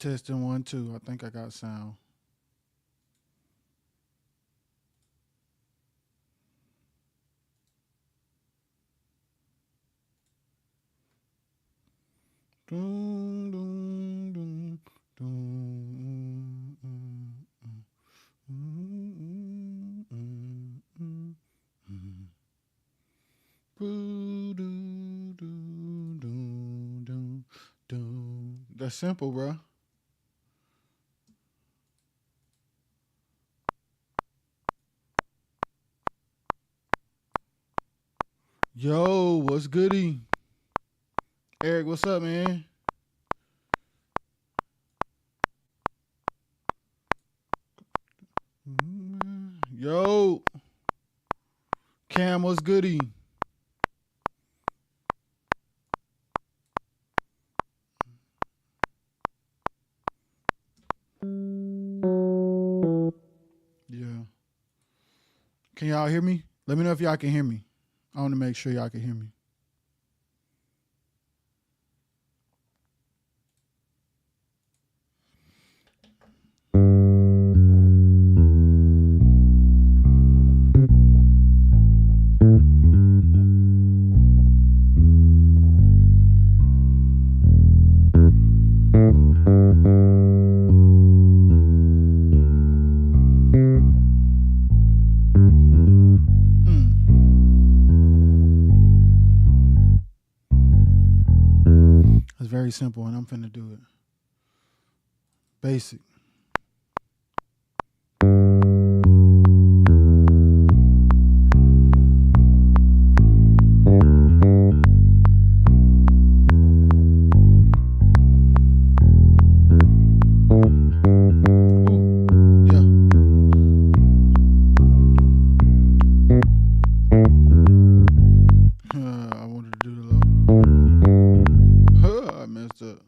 Testing 1, 2. I think I got sound. Dun, dun, dun, dun, That's simple, bro. Yo, what's goody? Eric, what's up, man? Yo, Cam, what's goody? Yeah. Can y'all hear me? Let me know if y'all can hear me. I want to make sure y'all can hear me. It's very simple, and I'm finna do it. Basic. I wanted to do the low. I messed up.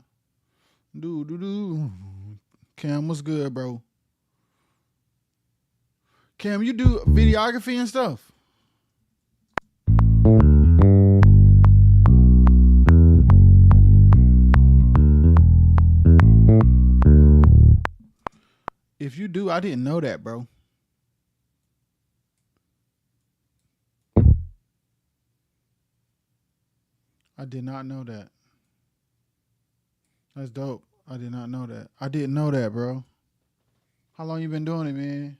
Cam, what's good, bro? Cam, you do videography and stuff? If you do, I didn't know that, bro. I did not know that. That's dope. I did not know that. I didn't know that, bro. How long you been doing it, man?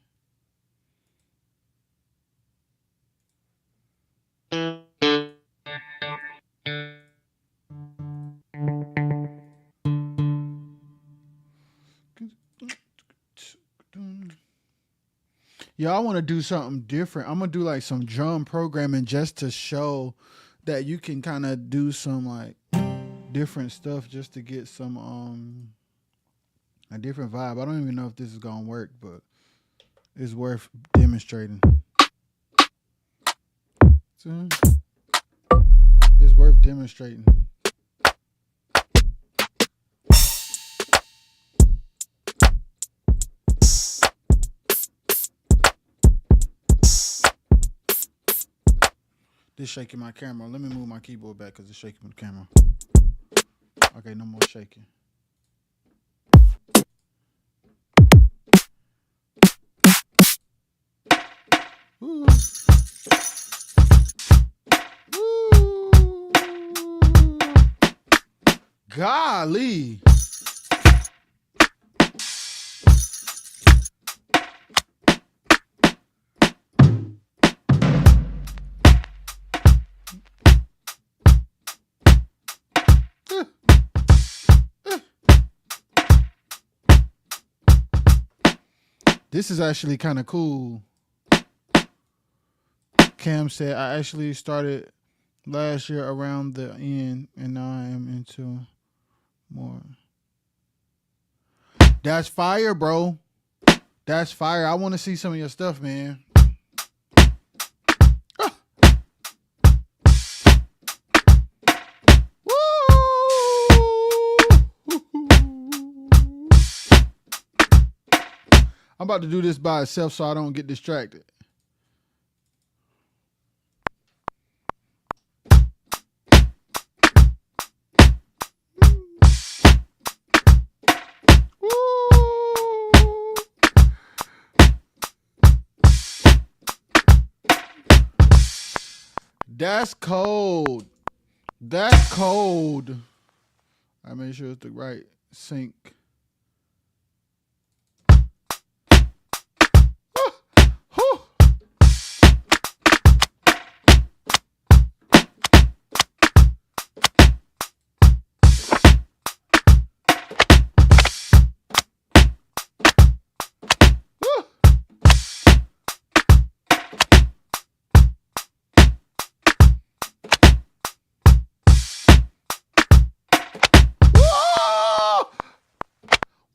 Yeah, I want to do something different. I'm going to do like some drum programming just to show that you can kind of do some like different stuff just to get some a different vibe. I don't even know if this is going to work, but it's worth demonstrating. So, it's worth demonstrating. This shaking my camera. Let me move my keyboard back because it's shaking the camera. Okay, no more shaking. Ooh. Ooh. Golly. This is actually kind of cool. Cam said, I actually started last year around the end, and now I am into more. That's fire, bro. That's fire. I want to see some of your stuff, man. I'm about to do this by itself so I don't get distracted. That's cold. That's cold. I made sure it's the right sync.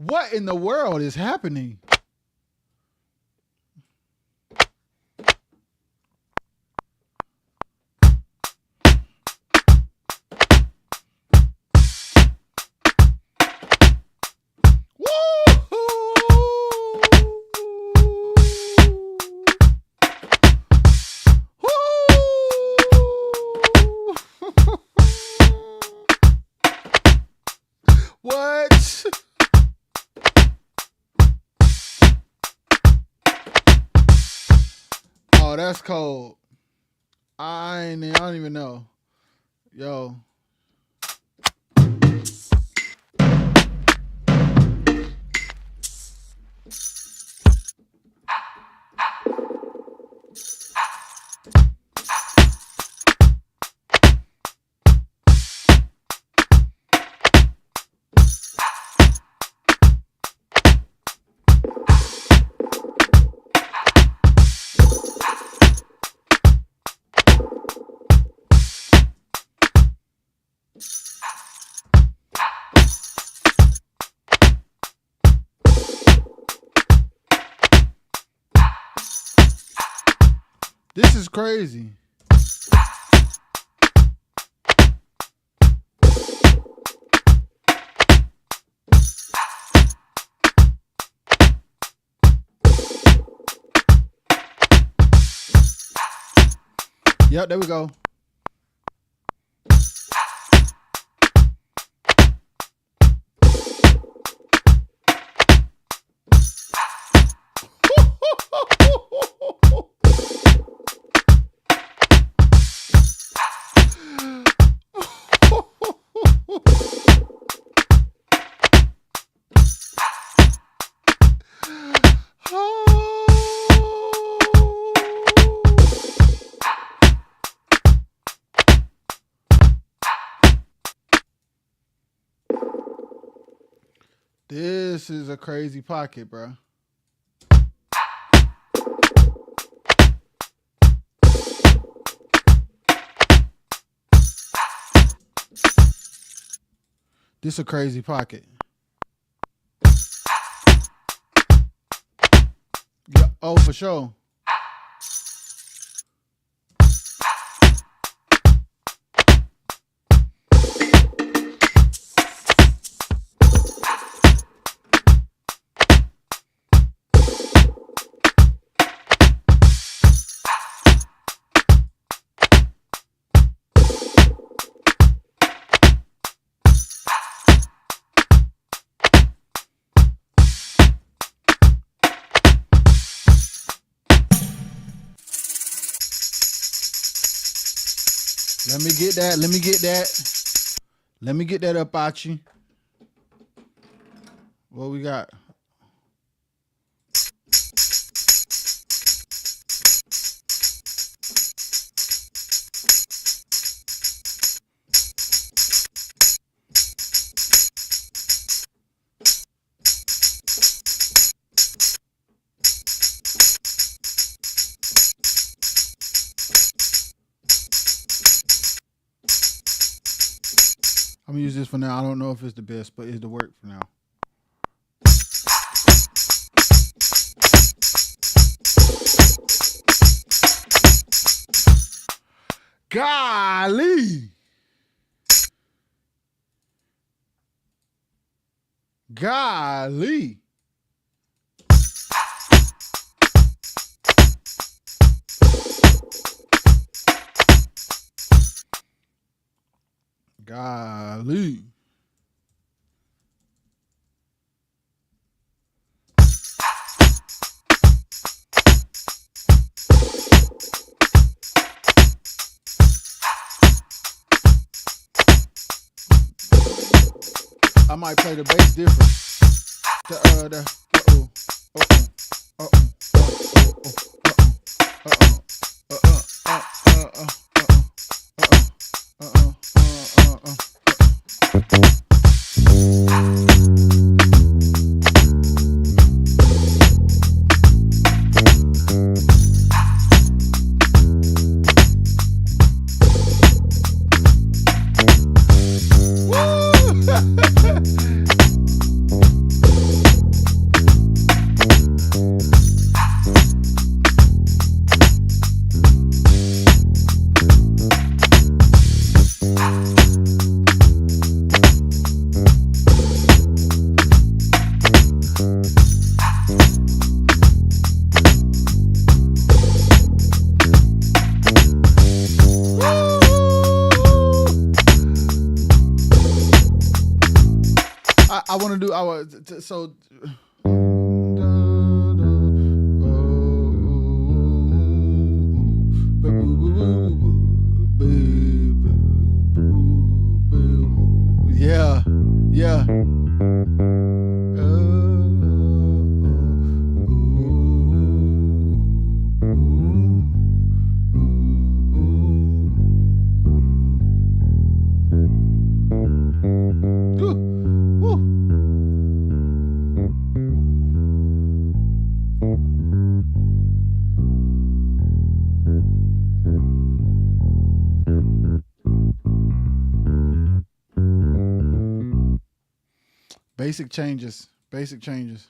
What in the world is happening? What? Oh, that's cold. I don't even know. Yo. This is crazy. Yep, there we go. This is a crazy pocket, bro. This a crazy pocket. Yeah, oh, for sure. Let me get that. Let me get that. Let me get that up out you. What we got? I'm gonna use this for now. I don't know if it's the best, but it's the work for now. Golly. Golly. Golly. I might play the bass different. I want to do our so. Yeah, yeah. Basic changes. Basic changes.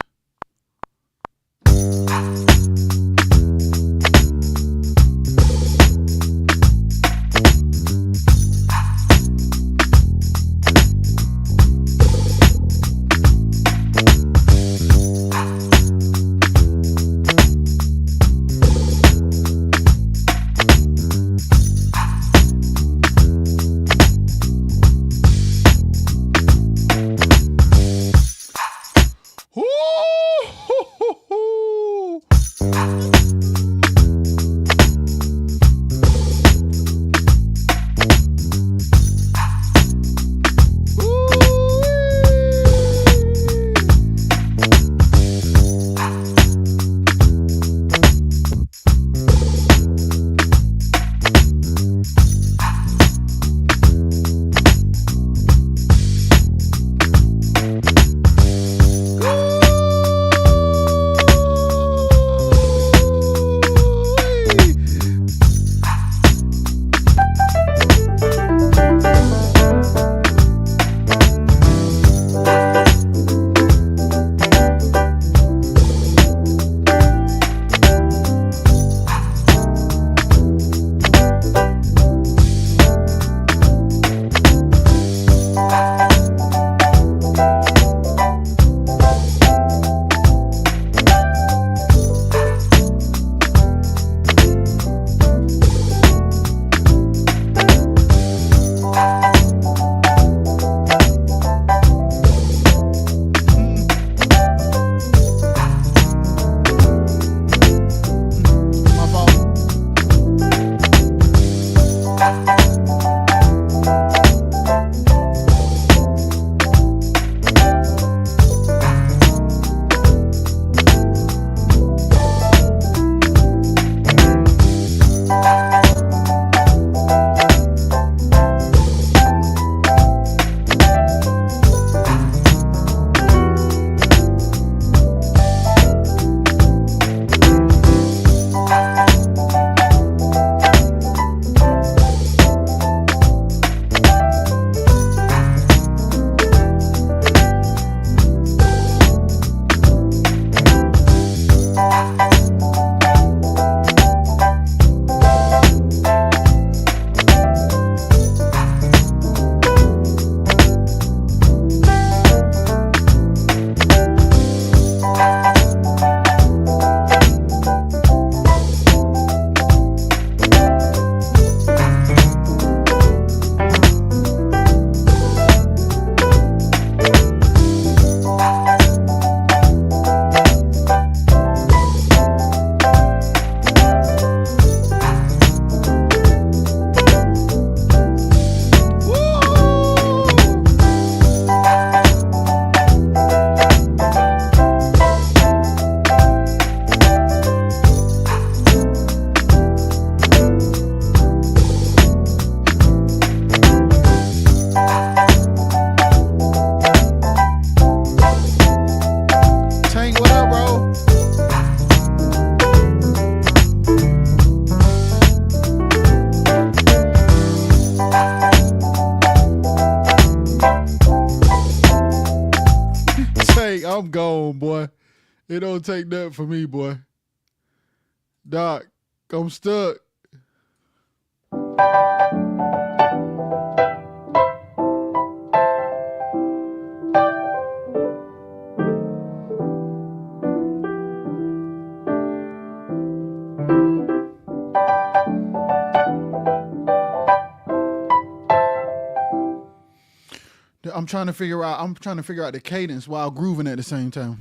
Nick, I'm gone, boy. It don't take nothing for me, boy. Doc, I'm stuck. I'm trying to figure out the cadence while grooving at the same time.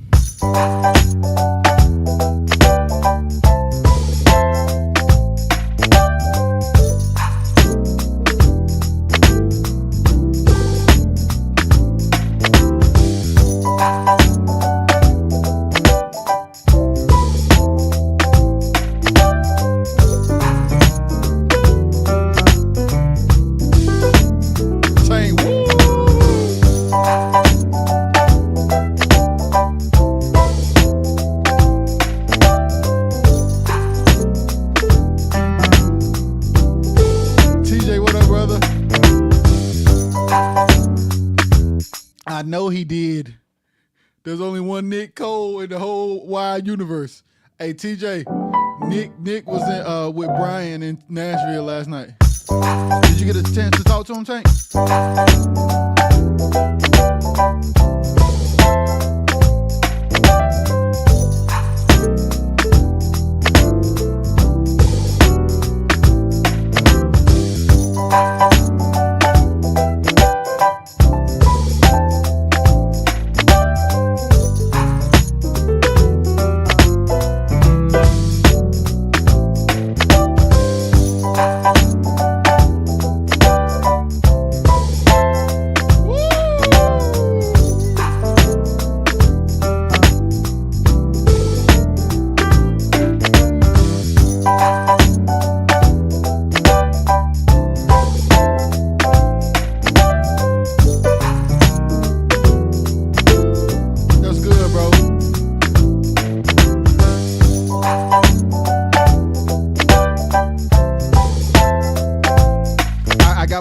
I know he did. There's only one Nick Cole in the whole wide universe. Hey, TJ, Nick was in with Brian in Nashville last night. Did you get a chance to talk to him, Tank?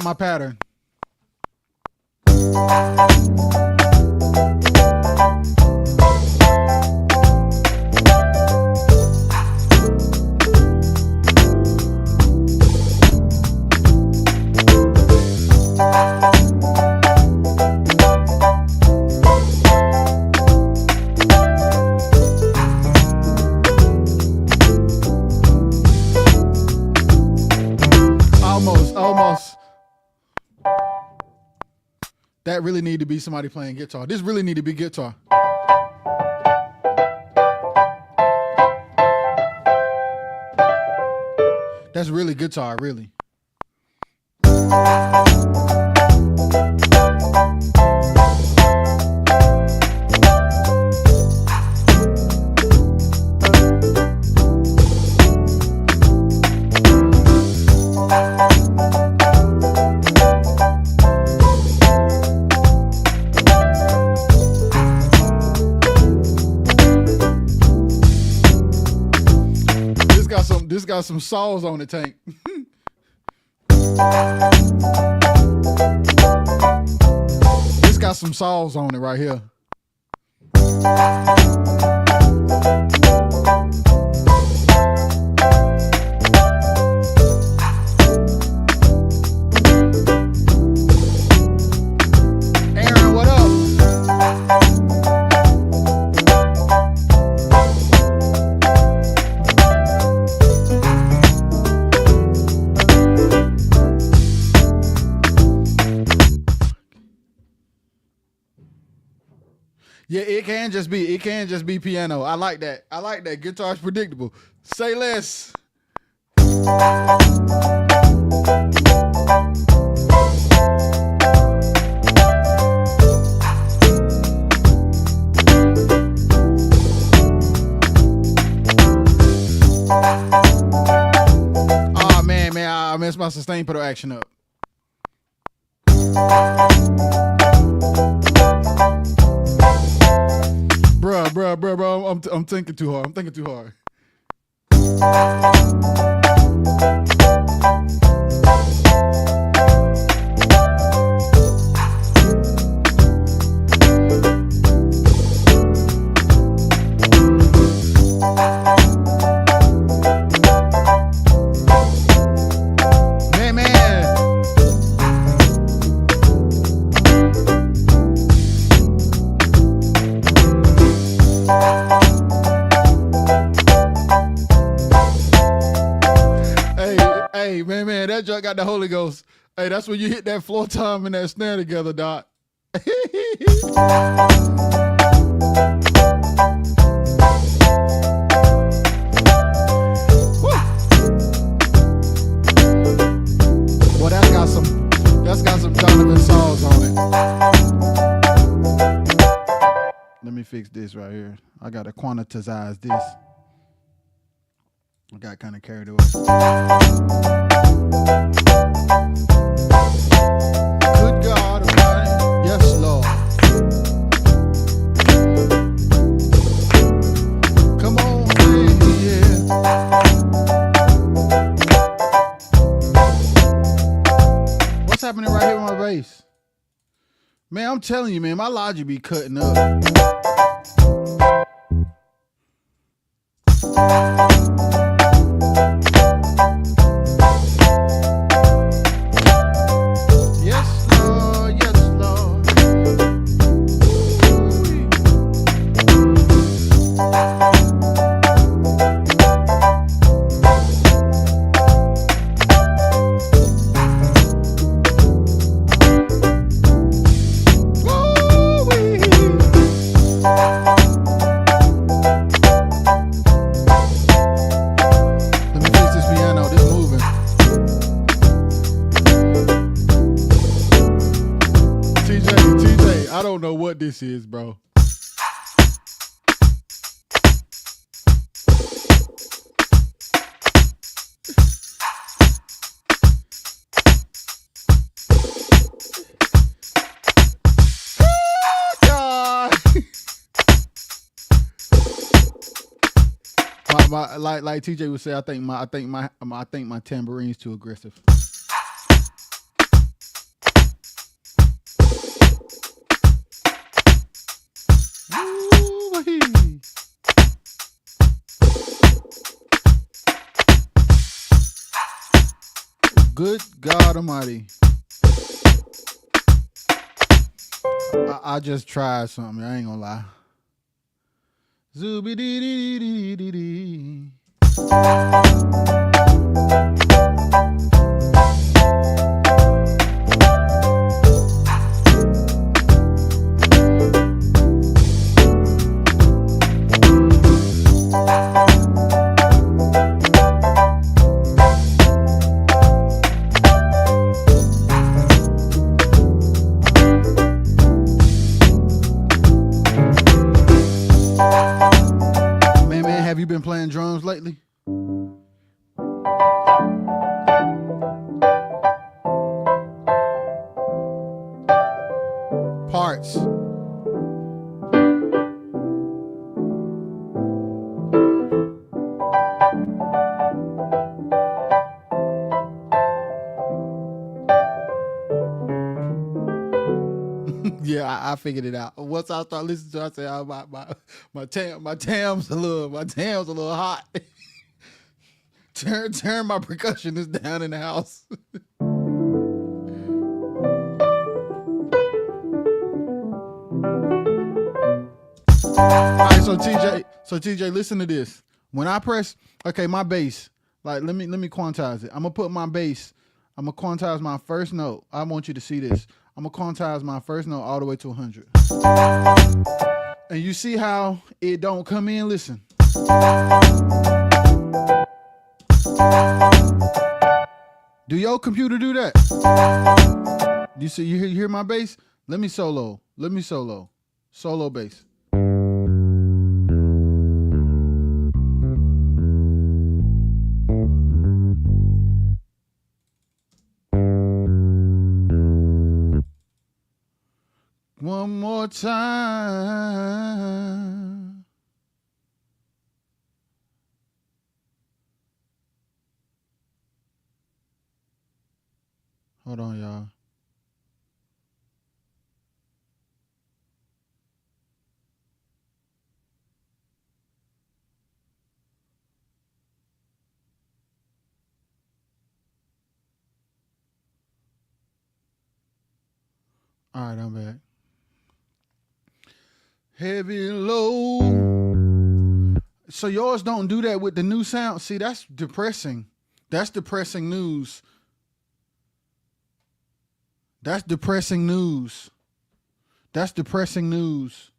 My pattern. Almost. That really need to be somebody playing guitar. This really need to be guitar. That's really guitar, really. This got some saws on it, Tank. This got some saws on it right here. Aaron, what up? Yeah, it can just be piano. I like that. Guitar's predictable. Say less. Oh man, I messed my sustain pedal action up. Bro, I'm thinking too hard. got the Holy Ghost. Hey, that's when you hit that floor tom and that snare together, Doc. Well, that's got some Jonathan Saws on it. Let me fix this right here. I gotta quantize this. I got kind of carried away. Good God Almighty. Yes, Lord. Come on, baby, yeah. What's happening right here with my bass? Man, I'm telling you, man, my Logic be cutting up. I don't know what this is, bro. Like TJ would say, I think my tamborine's too aggressive. Good God Almighty. I just tried something. I ain't gonna lie. Zooby dee dee dee dee dee. Have you been playing drums lately? Parts. Yeah, I figured it out. Once I start listening to it, I say, oh, my tam's a little hot. turn my percussionist down in the house. All right, so TJ, listen to this. When I press, okay, my bass, like let me quantize it. I'm gonna quantize my first note. I want you to see this. I'm gonna quantize my first note all the way to 100. And you see how it don't come in? Listen. Do your computer do that? You see, you hear my bass? Let me solo. Solo bass. One more time. Hold on, y'all. All right, I'm back. Heavy and low. So yours don't do that with the new sound. See, that's depressing. That's depressing news. That's depressing news. That's depressing news.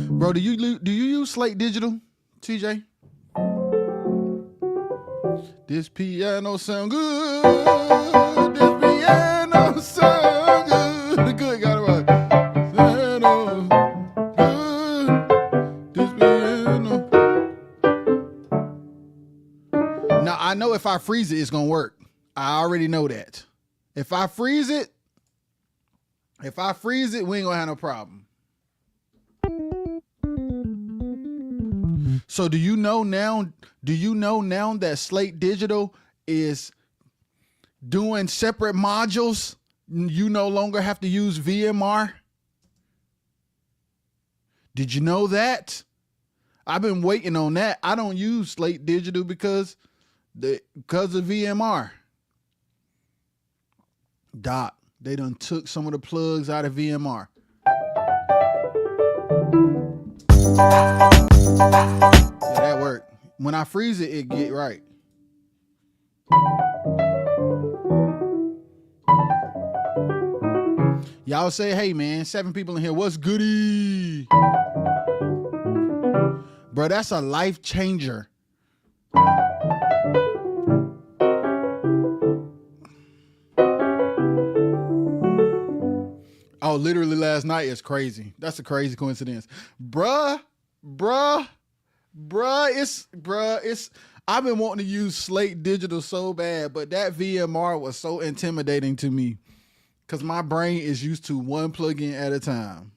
Bro, do you use Slate Digital, TJ? This piano sound good. This piano sound good. Good, got it right. Piano good. This piano. Now I know if I freeze it, it's gonna work. I already know that. If I freeze it, we ain't gonna have no problem. So do you know now that Slate Digital is doing separate modules? You no longer have to use VMR. Did you know that? I've been waiting on that. I don't use Slate Digital because of VMR. Doc, they done took some of the plugs out of VMR. Yeah, that worked. When I freeze it, it get right. Y'all say, hey man, 7 people in here. What's goody? Bro, that's a life changer. Oh, literally last night is crazy. That's a crazy coincidence. Bruh, it's I've been wanting to use Slate Digital so bad, but that VMR was so intimidating to me because my brain is used to one plugin at a time.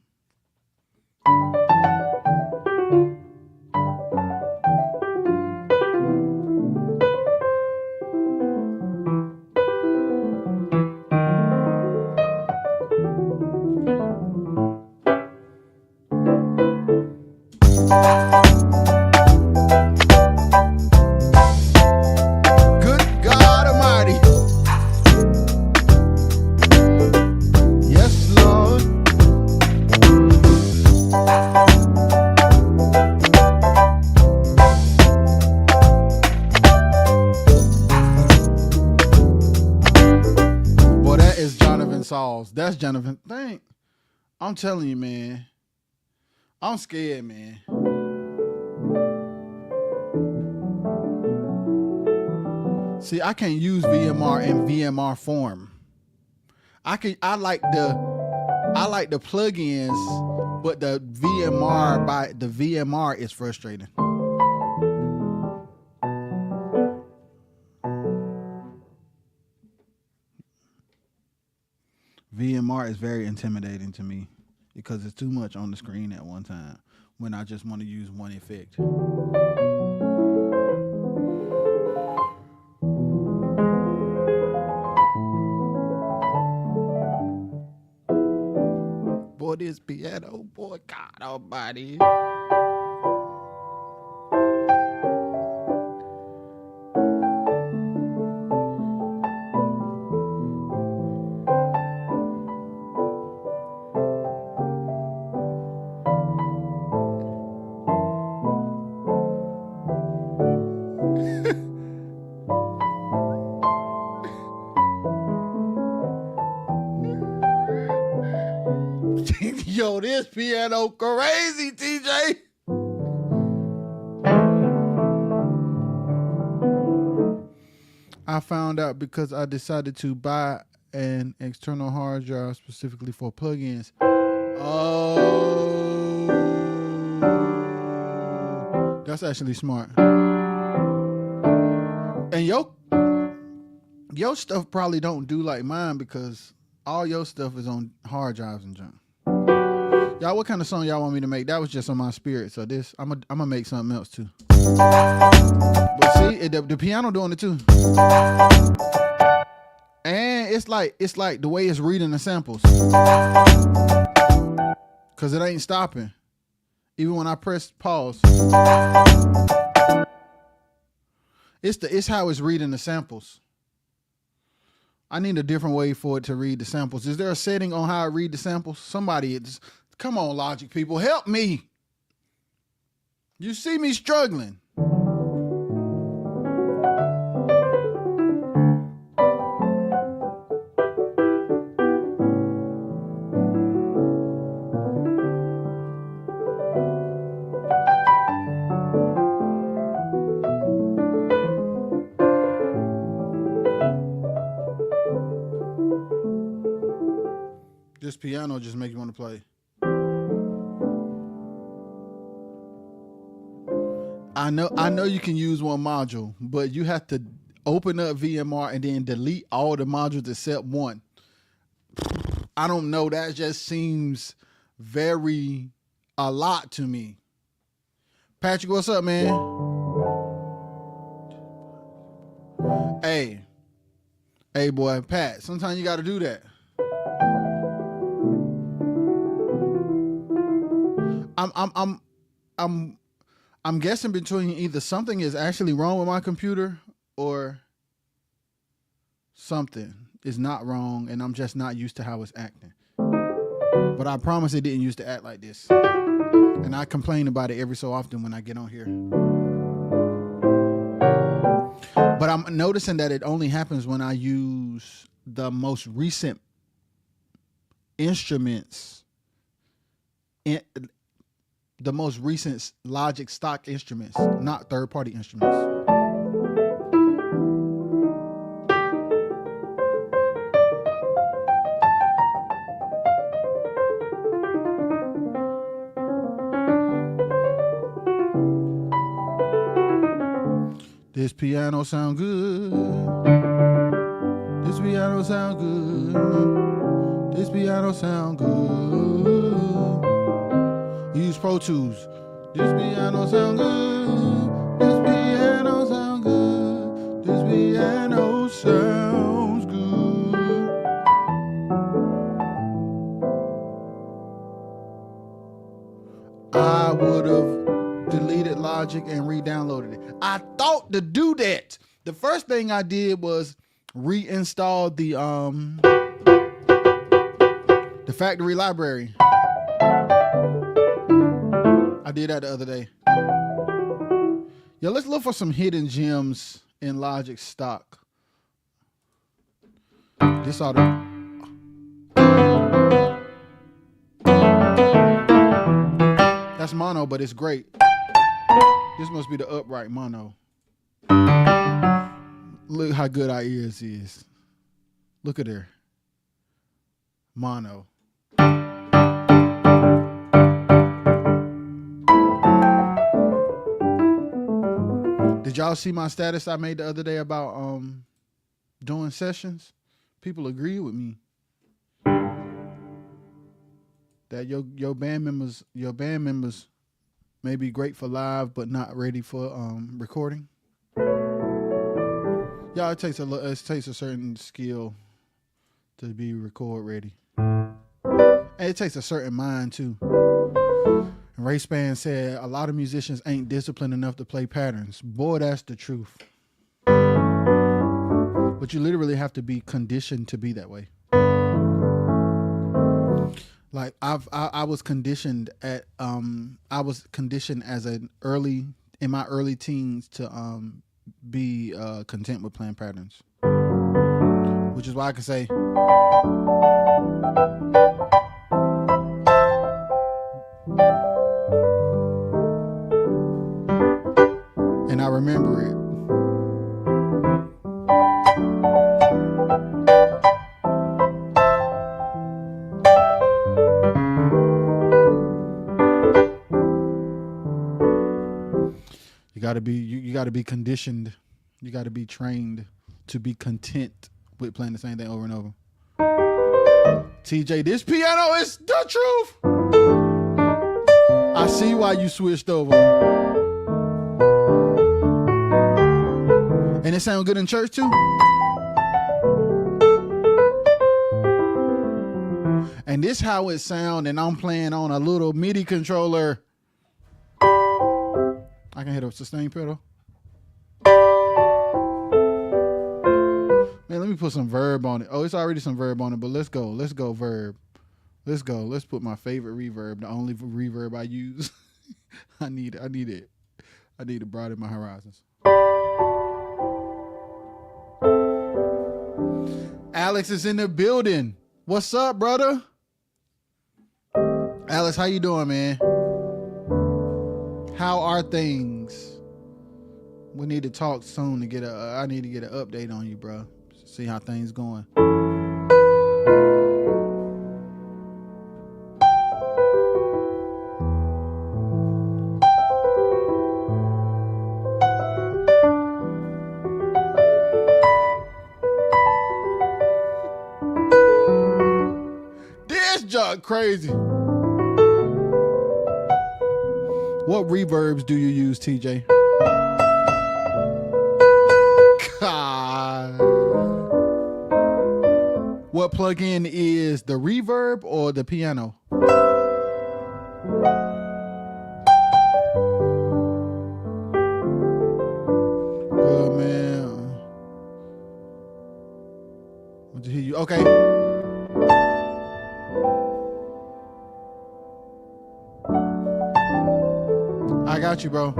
That's Jonathan. I'm telling you, man. I'm scared, man. See, I can't use VMR in VMR form. I like the plugins, but the VMR is frustrating. VMR is very intimidating to me because it's too much on the screen at one time when I just want to use one effect. Boy, this piano, boy, God almighty. Yo, this piano crazy, TJ. I found out because I decided to buy an external hard drive specifically for plugins. Oh, that's actually smart. And your stuff probably don't do like mine because all your stuff is on hard drives and junk. Y'all, what kind of song y'all want me to make? That was just on my spirit. So this, I'm gonna make something else too. But see, the piano doing it too. And it's like the way it's reading the samples. Cause it ain't stopping. Even when I press pause. It's how it's reading the samples. I need a different way for it to read the samples. Is there a setting on how I read the samples? Somebody, come on, Logic people, help me. You see me struggling. This piano just make you want to play. I know you can use one module, but you have to open up VMR and then delete all the modules except one. I don't know. That just seems very a lot to me. Patrick, what's up, man? Hey, boy, Pat. Sometimes you got to do that. I'm guessing between either something is actually wrong with my computer or something is not wrong and I'm just not used to how it's acting. But I promise it didn't used to act like this. And I complain about it every so often when I get on here. But I'm noticing that it only happens when I use the most recent instruments, the most recent Logic stock instruments, not third-party instruments. This piano sound good. This piano sound good. This piano sound good. Use Pro Tools. This piano sound good. This piano sound good. This piano sounds good. I would have deleted Logic and re-downloaded it. I thought to do that. The first thing I did was reinstall the factory library. I did that the other day. Yo, let's look for some hidden gems in Logic stock. This ought to... That's mono, but it's great. This must be the upright mono. Look how good our ears is. Look at her. Mono. Did y'all see my status I made the other day about doing sessions? People agree with me that your band members may be great for live but not ready for recording. Y'all, it takes a certain skill to be record ready. And it takes a certain mind too. And Ray Span said a lot of musicians ain't disciplined enough to play patterns. Boy, that's the truth. But you literally have to be conditioned to be that way. Like I was conditioned as in my early teens to be content with playing patterns, which is why I can say and I remember it. You gotta be conditioned. You gotta be trained to be content with playing the same thing over and over. TJ, this piano is the truth. I see why you switched over. And it sound good in church too. And this how it sound, and I'm playing on a little MIDI controller. I can hit a sustain pedal. Man, let me put some verb on it. Oh, it's already some verb on it, but let's go. Let's go verb. Let's go. Let's put my favorite reverb, the only reverb I use. I need it. I need to broaden my horizons. Alex is in the building. What's up, brother? Alex, how you doing, man? How are things? We need to talk soon to get I need to get an update on you, bro. See how things going. This junk crazy. What reverbs do you use, TJ? God. What plugin is the reverb or the piano? Good, man. What did you hear you? Okay. I got you, bro.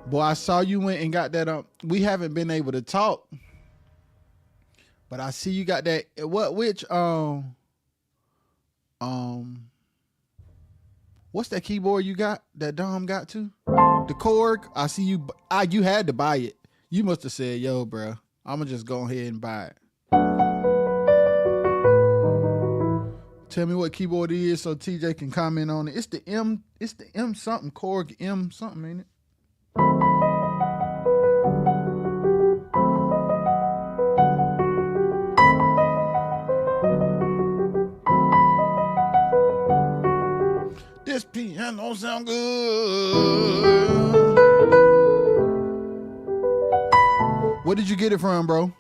Boy, I saw you went and got that. We haven't been able to talk, but I see you got that. Which what's that keyboard you got that Dom got to? The Korg. I see you. You had to buy it. You must have said, "Yo, bro, I'm gonna just go ahead and buy it." Tell me what keyboard it is so TJ can comment on it. It's the M something, Korg M something, ain't it? This piano sound good. Where did you get it from, bro?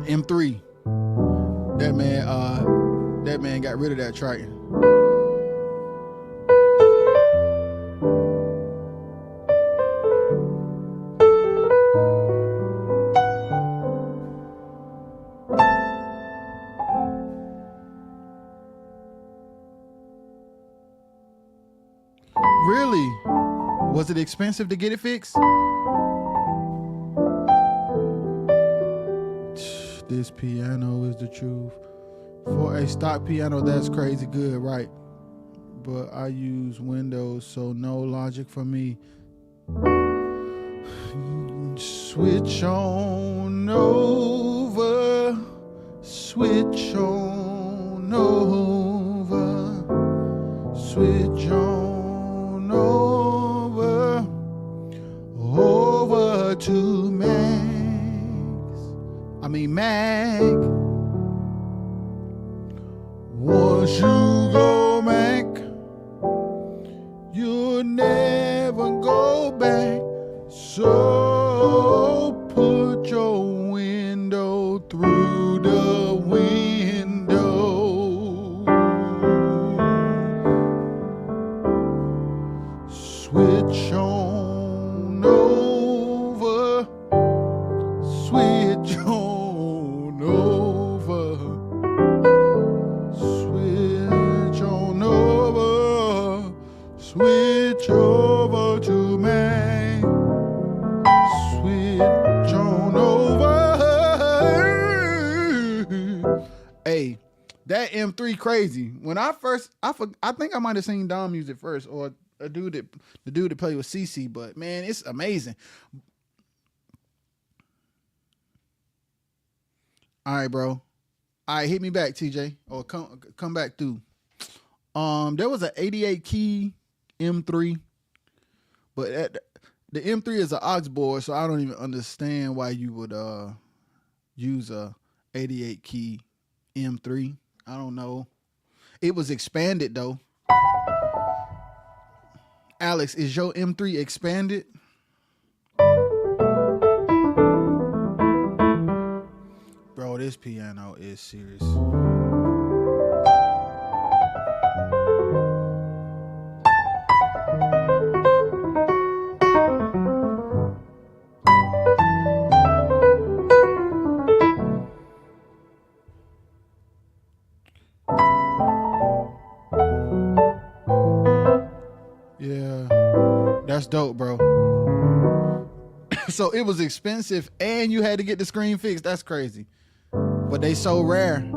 M3. That man got rid of that Triton. Really? Was it expensive to get it fixed? This piano is the truth. For a stock piano, that's crazy good, right? But I use Windows, so no logic for me. Switch on over. Switch on over. Switch on over. Over to Mac. Once you go Mac, you'll never go back. So put your window through the window. Switch on over. Switch on over. Switch on over. Switch over to Mac. Switch on over. Hey, that M3 crazy. When I first, I think I might have seen Dom use it first, or the dude that played with CC. But man, it's amazing. All right, bro. All right, hit me back, TJ, or come back through. There was an 88 key M3, but the M3 is an aux board, so I don't even understand why you would use a 88 key M3. I don't know. It was expanded though. Alex, is your M3 expanded? Bro, this piano is serious. That's dope, bro. So it was expensive and you had to get the screen fixed. That's crazy. But they so rare.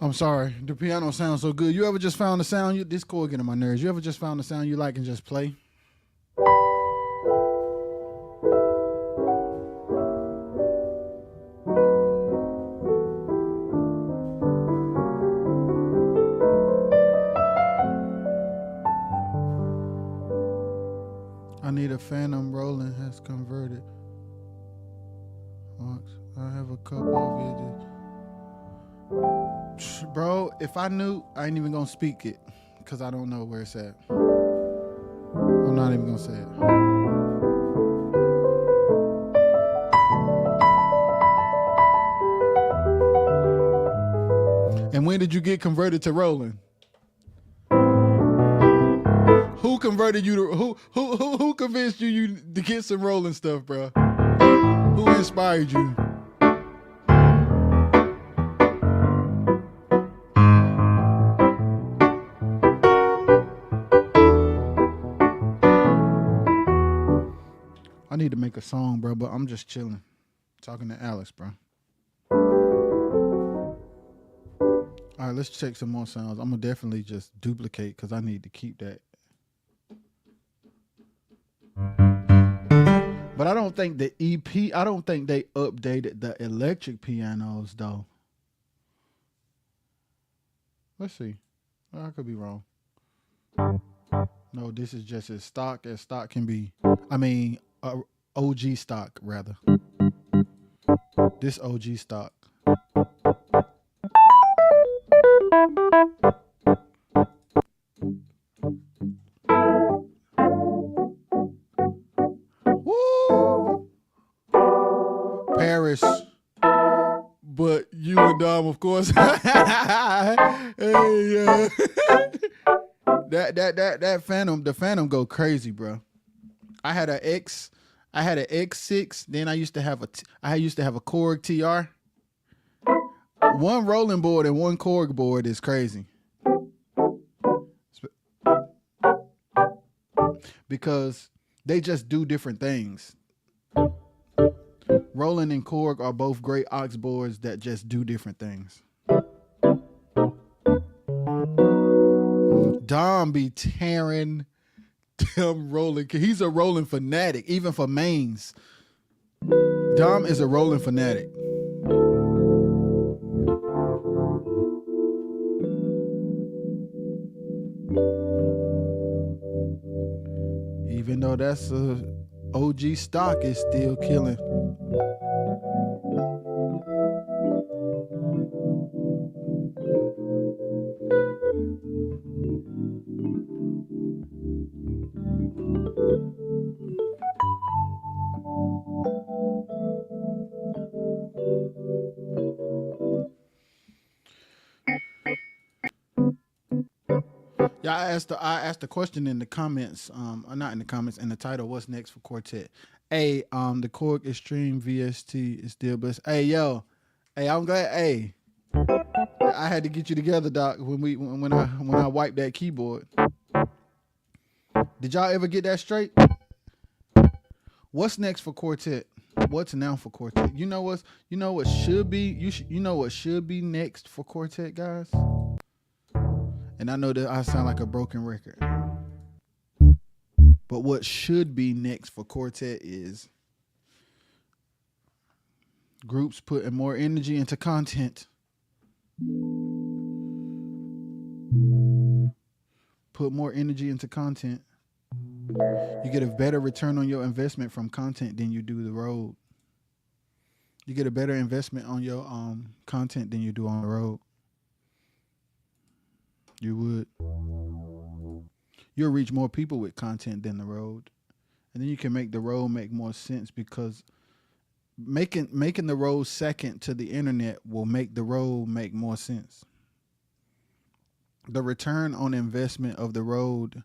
I'm sorry. The piano sounds so good. You ever just found the sound? This chord getting on my nerves. You ever just found the sound you like and just play? I need a Phantom Rolling has converted. I have a couple of it. Bro, if I knew, I ain't even gonna speak it because I don't know where it's at. I'm not even gonna say it. And when did you get converted to rolling? Who converted you to who convinced you to get some rolling stuff, bro? Who inspired you? I need to make a song, bro, but I'm just chilling. Talking to Alex, bro. All right, let's check some more sounds. I'm going to definitely just duplicate because I need to keep that. But I don't think the EP, I don't think they updated the electric pianos, though. Let's see. I could be wrong. No, this is just as stock can be. I mean, OG stock, rather. This OG stock. Woo! Paris. But you and Dom, of course. Hey, yeah. That Phantom, the Phantom go crazy, bro. I had an X6. Then I used to have a Korg TR. One rolling board and one Korg board is crazy. Because they just do different things. Roland and Korg are both great aux boards that just do different things. Dom be tearing them rolling. He's a rolling fanatic, even for mains. Dom is a rolling fanatic. Even though that's a OG stock, is still killing. Yeah, I asked the question in the comments, not in the comments, in the title, what's next for Quartet? The Korg Extreme VST is still blessed. Hey, yo. Hey, I'm glad. Hey, I had to get you together, Doc, when I wiped that keyboard. Did y'all ever get that straight? What's next for Quartet? What's now for Quartet? You know what should be what should be next for Quartet, guys? And I know that I sound like a broken record. But what should be next for Quartet is groups putting more energy into content. Put more energy into content. You get a better return on your investment from content than you do the road. You get a better investment on your content than you do on the road. You would. You'll reach more people with content than the road. And then you can make the road make more sense, because making the road second to the internet will make the road make more sense. The return on investment of the road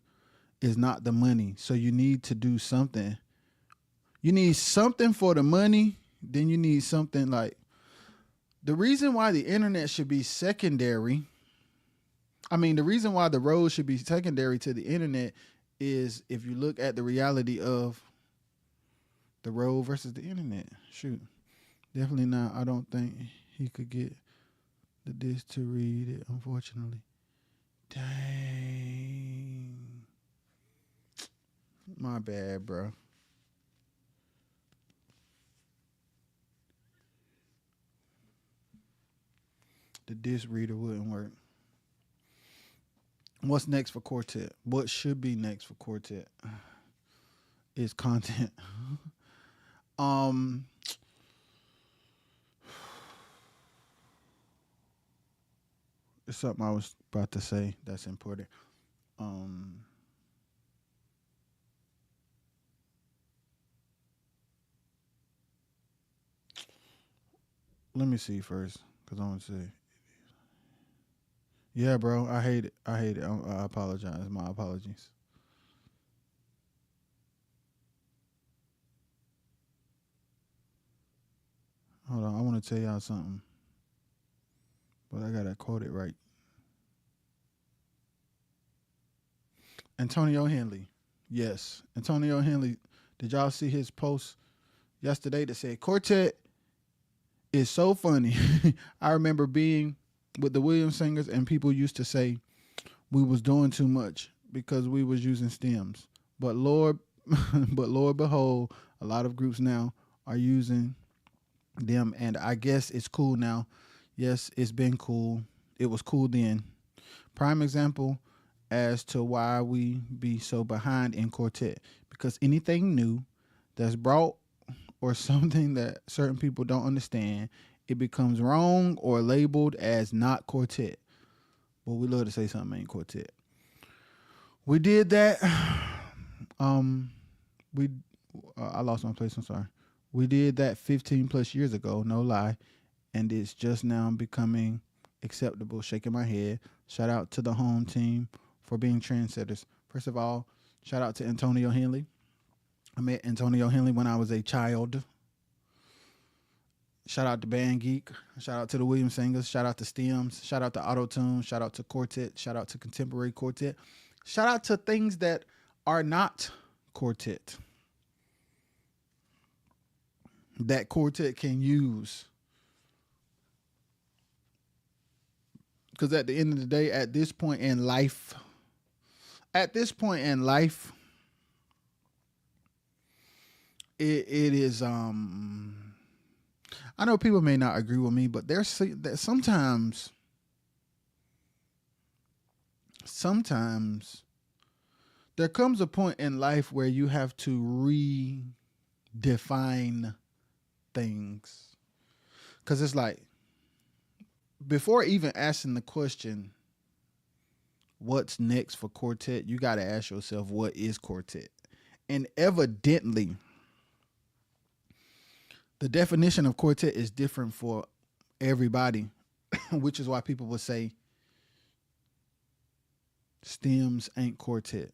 is not the money. So you need to do something. You need something for the money, then you need something like, the reason why the internet should be secondary. The reason why the road should be secondary to the internet is if you look at the reality of the road versus the internet. Shoot. Definitely not. I don't think he could get the disc to read it, unfortunately. Dang. My bad, bro. The disc reader wouldn't work. What's next for Quartet? What should be next for Quartet is content. It's something I was about to say that's important. Let me see first, because I want to say. Yeah, bro, I hate it. I apologize. My apologies. Hold on, I want to tell y'all something, but I gotta quote it right. Antonio Henley. Yes, Antonio Henley. Did y'all see his post yesterday that said Quartet is so funny? I remember being with the Williams singers, and people used to say we was doing too much because we was using stems. But Lord, but Lord behold, a lot of groups now are using them, and I guess it's cool now. Yes, it's been cool. It was cool then. Prime example as to why we be so behind in Quartet, because anything new that's brought or something that certain people don't understand, it becomes wrong or labeled as not Quartet. Well, we love to say something ain't Quartet. We did that. We I lost my place. I'm sorry. We did that 15 plus years ago. No lie, and it's just now becoming acceptable. Shaking my head. Shout out to the home team for being trendsetters. First of all, shout out to Antonio Henley. I met Antonio Henley when I was a child. Shout out to Band Geek. Shout out to the Williams Singers. Shout out to Stems. Shout out to Auto Tune. Shout out to Quartet. Shout out to Contemporary Quartet. Shout out to things that are not Quartet, that Quartet can use. Because at the end of the day, at this point in life, it is I know people may not agree with me, but there's sometimes there comes a point in life where you have to redefine things. Because it's like, before even asking the question, what's next for Quartet, you got to ask yourself, what is Quartet? And evidently, the definition of Quartet is different for everybody, which is why people would say Stems ain't Quartet.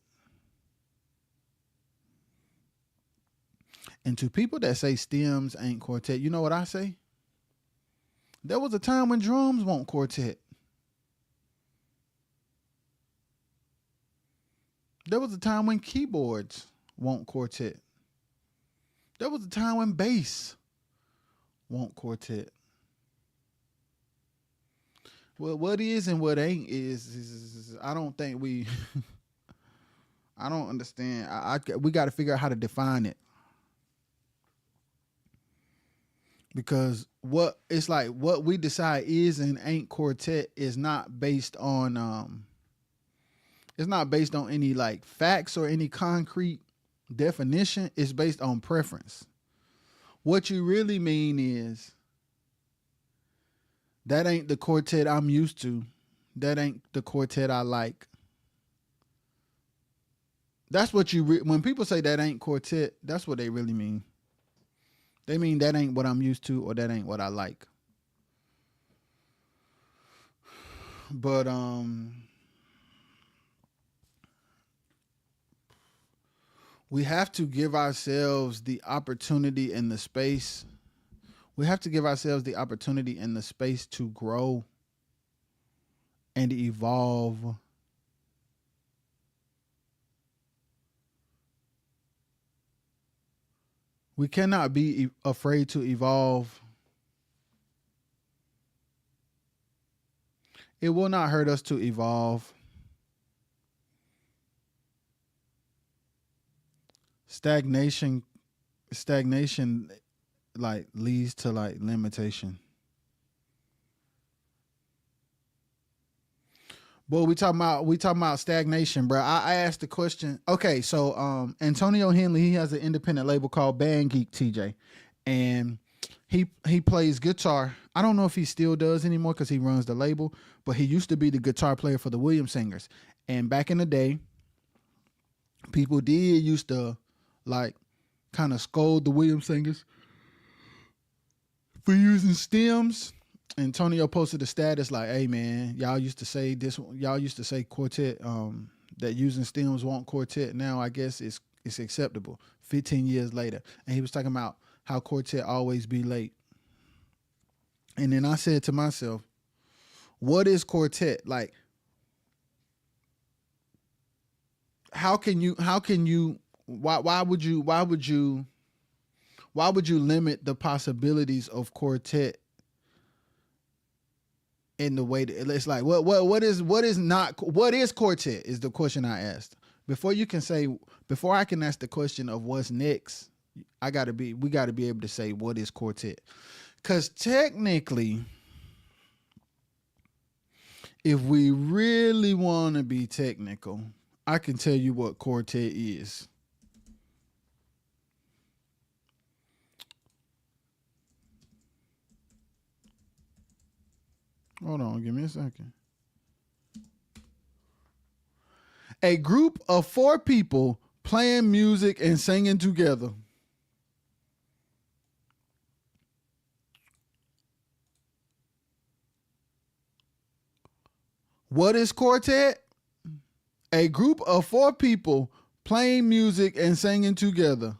And to people that say Stems ain't Quartet, you know what I say? There was a time when drums weren't Quartet. There was a time when keyboards weren't Quartet. There was a time when bass won't Quartet. Well, what is and what ain't is I don't think we I don't understand. We got to figure out how to define it, because what we decide is and ain't quartet is not based on it's not based on any like facts or any concrete definition. It's based on preference. What you really mean is that ain't the quartet I'm used to. That ain't the quartet I like. That's what when people say that ain't quartet, that's what they really mean. They mean that ain't what I'm used to, or that ain't what I like. But we have to give ourselves the opportunity and the space. We have to give ourselves the opportunity and the space to grow and evolve. We cannot be afraid to evolve. It will not hurt us to evolve. Stagnation like leads to like limitation. Boy, we talking about stagnation, bro. I asked the question. Okay, so Antonio Henley, he has an independent label called Band Geek TJ, and he plays guitar. I don't know if he still does anymore because he runs the label, but he used to be the guitar player for the Williams Singers. And back in the day, people used to like kind of scold the Williams Singers for using stems. Antonio posted a status like, "Hey man, y'all used to say this. Y'all used to say quartet. That using stems won't quartet. Now I guess it's acceptable. 15 years later." And he was talking about how quartet always be late. And then I said to myself, "What is quartet like? How can you? Why would you limit the possibilities of quartet?" In the way that it's like, what is quartet is the question I asked. Before I can ask the question of what's next, we gotta be able to say what is quartet. Cause technically, if we really want to be technical, I can tell you what quartet is. Hold on, give me a second. A group of 4 people playing music and singing together. What is quartet? A group of 4 people playing music and singing together.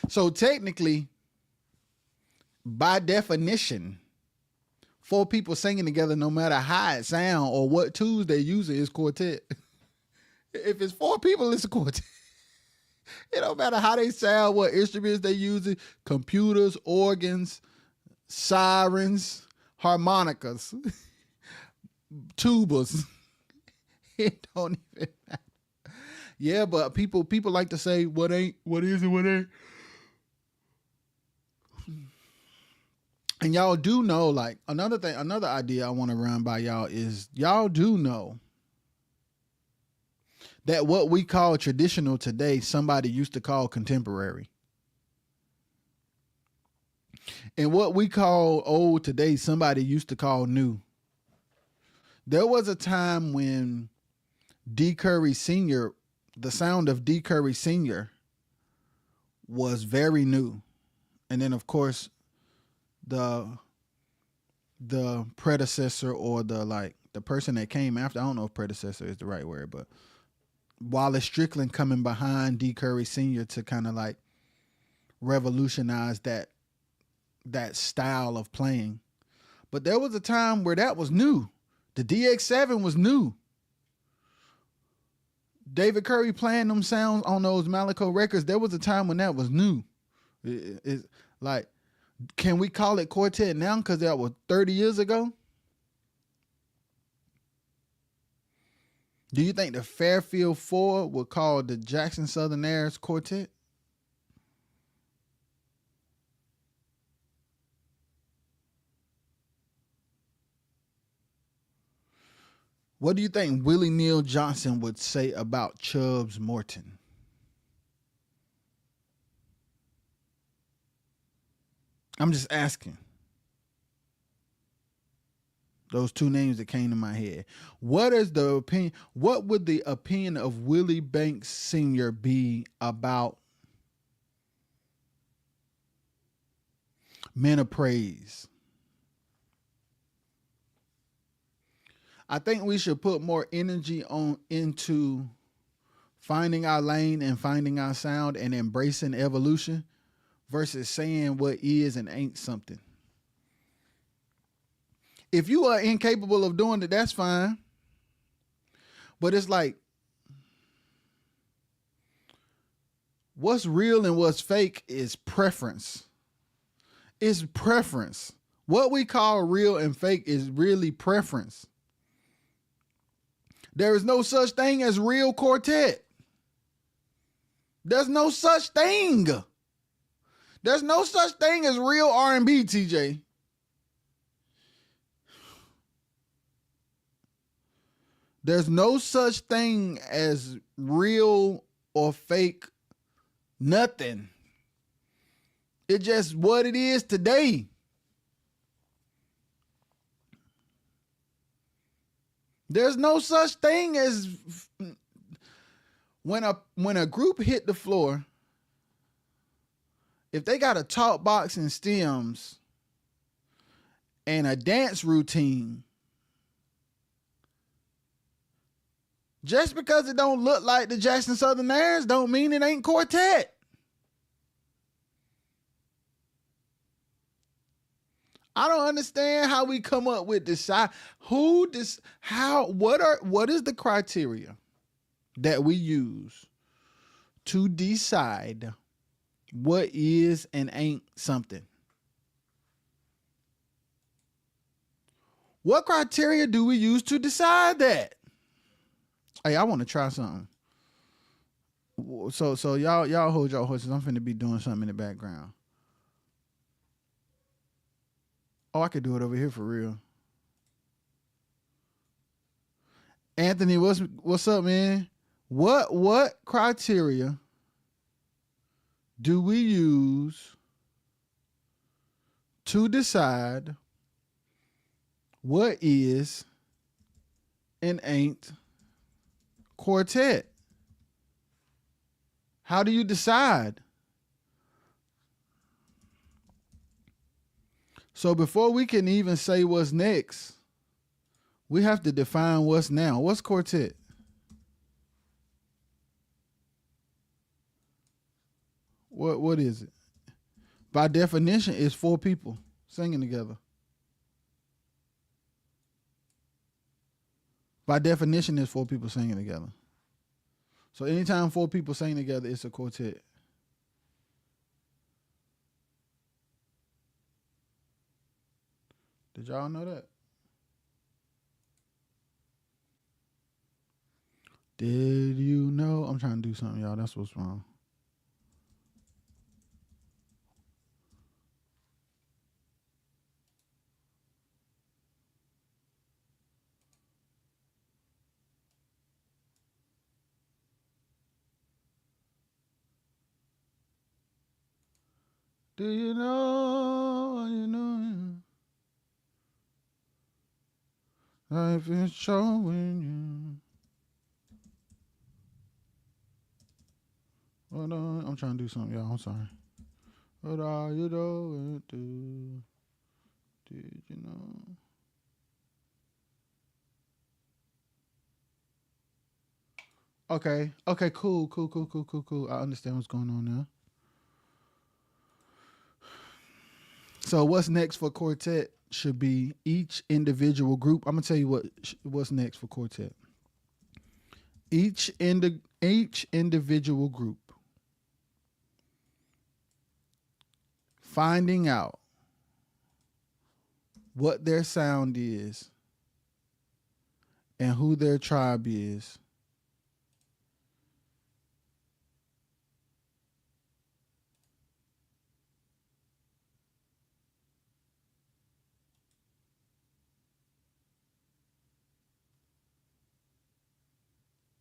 So technically, by definition, 4 people singing together, no matter how it sound or what tools they using, is quartet. If it's 4 people, it's a quartet. It don't matter how they sound, what instruments they using, computers, organs, sirens, harmonicas, tubas. It don't even matter. Yeah, but people like to say what ain't, what is, and what ain't. And y'all do know, like, another idea I want to run by y'all is y'all do know that what we call traditional today, somebody used to call contemporary. And what we call old today, somebody used to call new. There was a time when D. Curry Sr., the sound of D. Curry Sr. was very new. And then, of course, the predecessor, or the person that came after, I don't know if predecessor is the right word, but Wallace Strickland coming behind D. Curry Sr. to kind of like revolutionize that style of playing. But there was a time where that was new. The DX7 was new. David Curry playing them sounds on those Malaco records, there was a time when that was new. It's like, can we call it Quartet now because that was 30 years ago? Do you think the Fairfield Four would call the Jackson Southern Airs Quartet? What do you think Willie Neal Johnson would say about Chubbs Morton? I'm just asking. Those two names that came to my head. What is the opinion? What would the opinion of Willie Banks Sr. be about Men of Praise? I think we should put more energy into finding our lane and finding our sound and embracing evolution versus saying what is and ain't something. If you are incapable of doing it, that's fine. But it's like, what's real and what's fake is preference. It's preference. What we call real and fake is really preference. There is no such thing as real quartet. There's no such thing. There's no such thing as real R&B, TJ. There's no such thing as real or fake nothing. It's just what it is today. There's no such thing as when a group hit the floor, if they got a talk box and stems and a dance routine, just because it don't look like the Jackson Southern Airs don't mean it ain't Quartet. I don't understand how we come up with what is the criteria that we use to decide what is and ain't something? What criteria do we use to decide that? Hey, I want to try something. So y'all hold your horses. I'm finna be doing something in the background. Oh, I could do it over here for real. Anthony, what's up, man? What criteria do we use to decide what is and ain't Quartet? How do you decide? So before we can even say what's next, we have to define what's now. What's Quartet? What is it? By definition, it's four people singing together. By definition, it's four people singing together. So anytime four people sing together, it's a quartet. Did y'all know that? Did you know? I'm trying to do something, y'all. That's what's wrong. Do you know? You know. Life is showing you. Hold on. I'm trying to do something, y'all. I'm sorry. What are you doing? Did you know? Okay. Okay, cool. I understand what's going on now. So what's next for Quartet? should be each individual group. I'm gonna tell you what's next for Quartet. Each individual group finding out what their sound is and who their tribe is.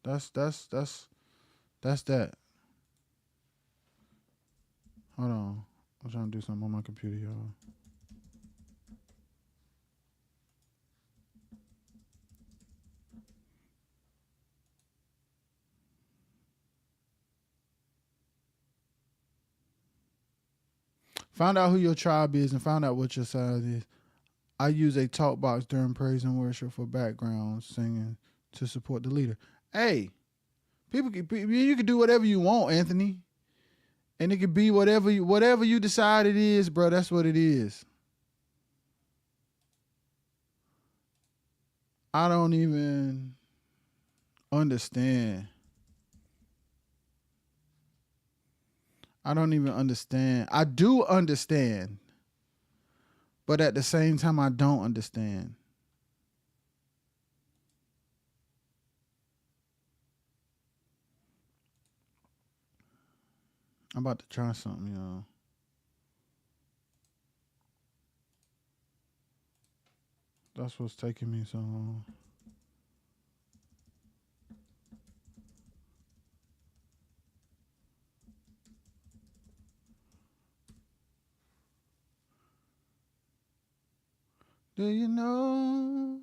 That's that. Hold on. I'm trying to do something on my computer, y'all. Find out who your tribe is and find out what your sound is. I use a talk box during praise and worship for background singing to support the leader. Hey, you can do whatever you want, Anthony. And it could be whatever you decide it is, bro. That's what it is. I don't even understand. I don't even understand. I do understand. But at the same time, I don't understand. I'm about to try something, y'all. That's what's taking me so long. Do you know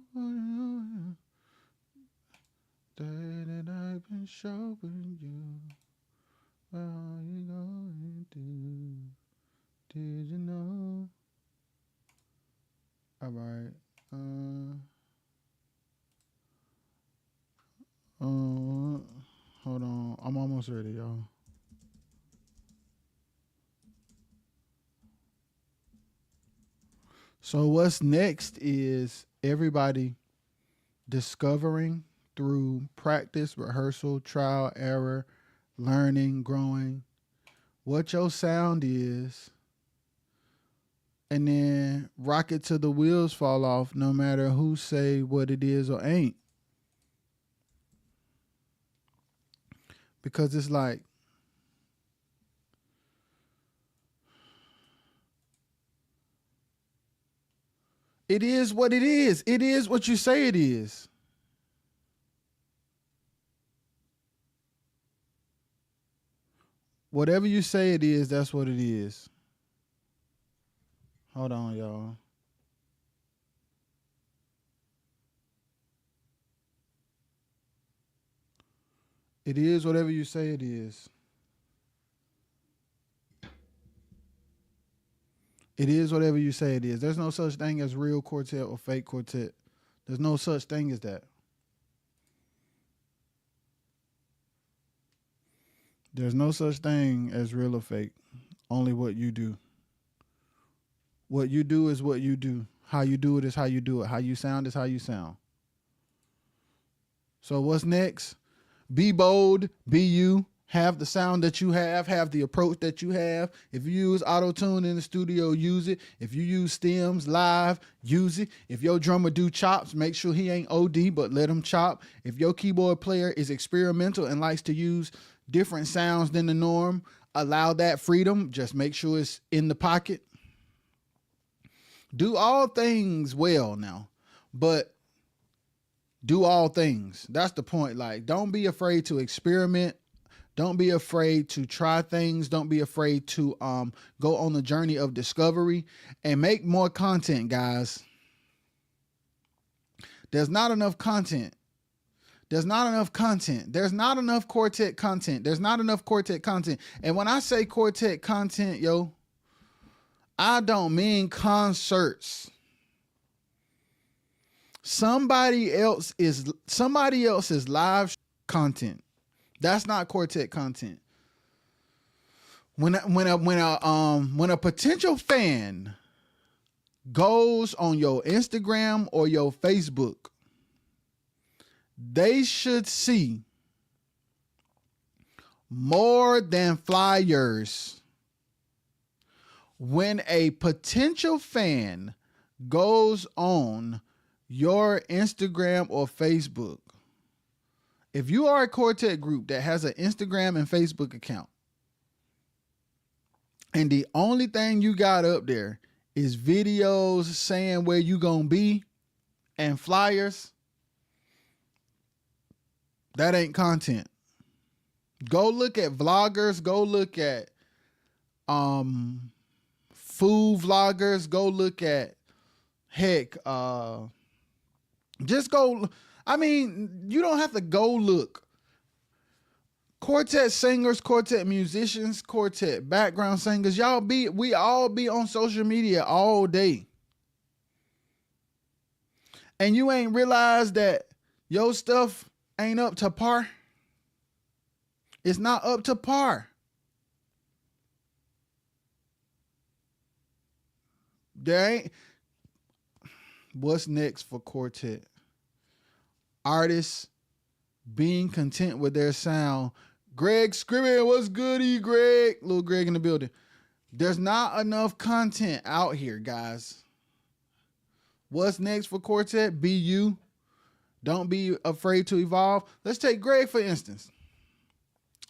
that I've been showing you what you going to do? Did you know? All right. Hold on. I'm almost ready, y'all. So what's next is everybody discovering through practice, rehearsal, trial, error, learning, growing, what your sound is, and then rock it till the wheels fall off, no matter who say what it is or ain't. Because it's like, it is what it is. It is what you say it is. Whatever you say it is, that's what it is. Hold on, y'all. It is whatever you say it is. It is whatever you say it is. There's no such thing as real quartet or fake quartet. There's no such thing as that. There's no such thing as real or fake. Only what you do. What you do is what you do. How you do it is how you do it. How you sound is how you sound. So what's next? Be bold, be you, have the sound that you have the approach that you have. If you use auto-tune in the studio, use it. If you use stems live, use it. If your drummer do chops, make sure he ain't OD, but let him chop. If your keyboard player is experimental and likes to use different sounds than the norm, allow that freedom. Just make sure it's in the pocket. Do all things well now, but do all things. That's the point. Like, don't be afraid to experiment. Don't be afraid to try things. Don't be afraid to go on the journey of discovery and make more content, guys. There's not enough content. There's not enough content. There's not enough Quartet content. There's not enough Quartet content. And when I say Quartet content, yo, I don't mean concerts. Somebody else's live content. That's not Quartet content. When a potential fan goes on your Instagram or your Facebook, they should see more than flyers when a potential fan goes on your Instagram or Facebook. If you are a Quartet group that has an Instagram and Facebook account, and the only thing you got up there is videos saying where you gonna be and flyers, that ain't content. Go look at vloggers, go look at food vloggers, go look at just go. I mean, you don't have to go look. Quartet singers, quartet musicians, quartet background singers, we all be on social media all day. And you ain't realized that your stuff ain't up to par. It's not up to par. There ain't. What's next for Quartet? Artists being content with their sound. Greg Scribbin, what's goody, Greg? Little Greg in the building. There's not enough content out here, guys. What's next for Quartet? Be you. Don't be afraid to evolve. Let's take Greg, for instance.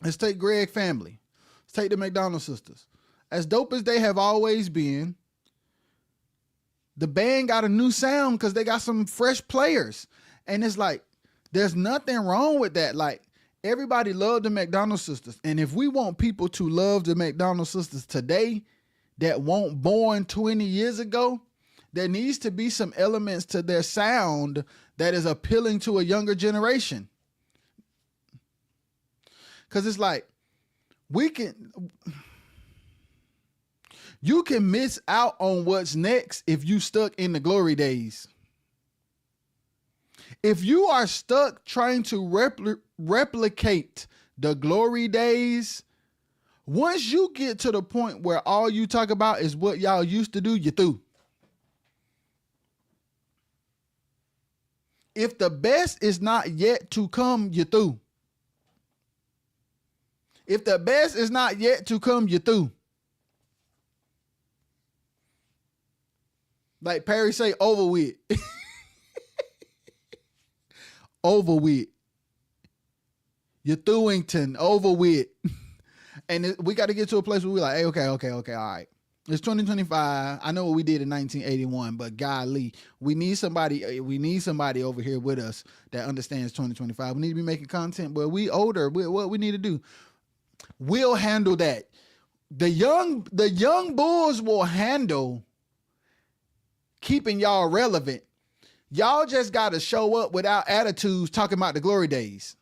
Let's take Greg family. Let's take the McDonald sisters. As dope as they have always been, the band got a new sound because they got some fresh players. And it's like, there's nothing wrong with that. Like, everybody loved the McDonald sisters. And if we want people to love the McDonald sisters today that weren't born 20 years ago, there needs to be some elements to their sound that is appealing to a younger generation. Because it's like, you can miss out on what's next if you stuck in the glory days. If you are stuck trying to replicate the glory days, once you get to the point where all you talk about is what y'all used to do, you're through. If the best is not yet to come, you're through. If the best is not yet to come, you're through. Like Perry say, over with. Over with. You're throughington, over with. And we got to get to a place where we're like, hey, okay, all right. It's 2025. I know what we did in 1981, but golly, we need somebody over here with us that understands 2025. We need to be making content, but we older. What we need to do, we'll handle that. The young bulls will handle keeping y'all relevant. Y'all just got to show up without attitudes talking about the glory days.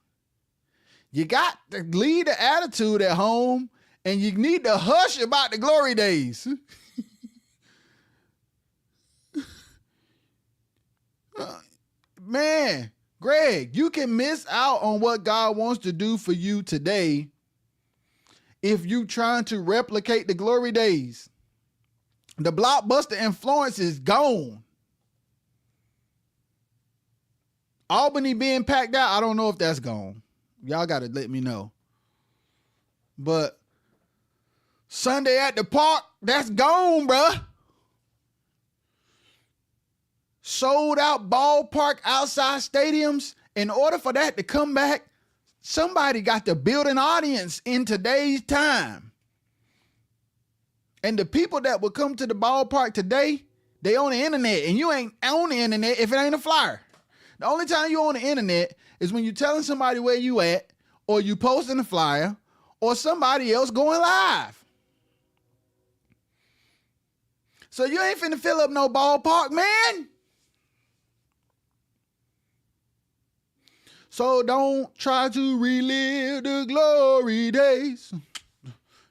You got to leave the attitude at home, and you need to hush about the glory days. Man, Greg, you can miss out on what God wants to do for you today if you trying to replicate the glory days. The blockbuster influence is gone. Albany being packed out, I don't know if that's gone. Y'all got to let me know. But Sunday at the park, that's gone, bruh. Sold out ballpark outside stadiums. In order for that to come back, somebody got to build an audience in today's time. And the people that will come to the ballpark today, they on the internet, and you ain't on the internet if it ain't a flyer. The only time you on the internet is when you're telling somebody where you at, or you posting a flyer, or somebody else going live. So you ain't finna fill up no ballpark, man. So don't try to relive the glory days.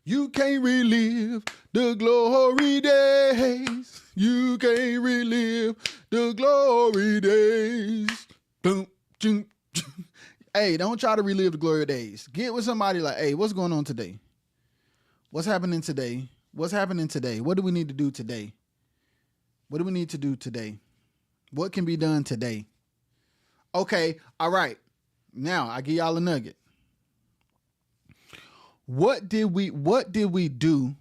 You can't relive the glory days. You can't relive the glory days. Boom, boom, boom. Hey, don't try to relive the glory days. Get with somebody like, hey, what's going on today? What's happening today? What's happening today? What do we need to do today? What do we need to do today? What can be done today? Okay, all right. Now I give y'all a nugget. What did we do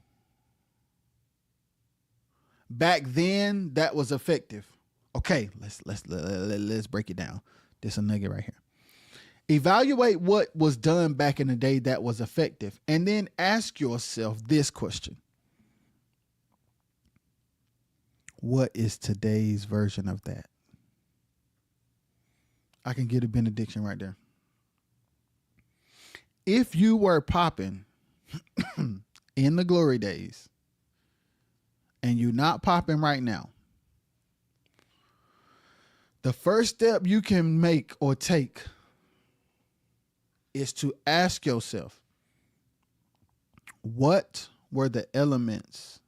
back then that was effective? Okay, let's break it down. There's a nugget right here. Evaluate what was done back in the day that was effective, and then ask yourself this question. What is today's version of that? I can get a benediction right there. If you were popping in the glory days and you're not popping right now, the first step you can make or take is to ask yourself, what were the elements?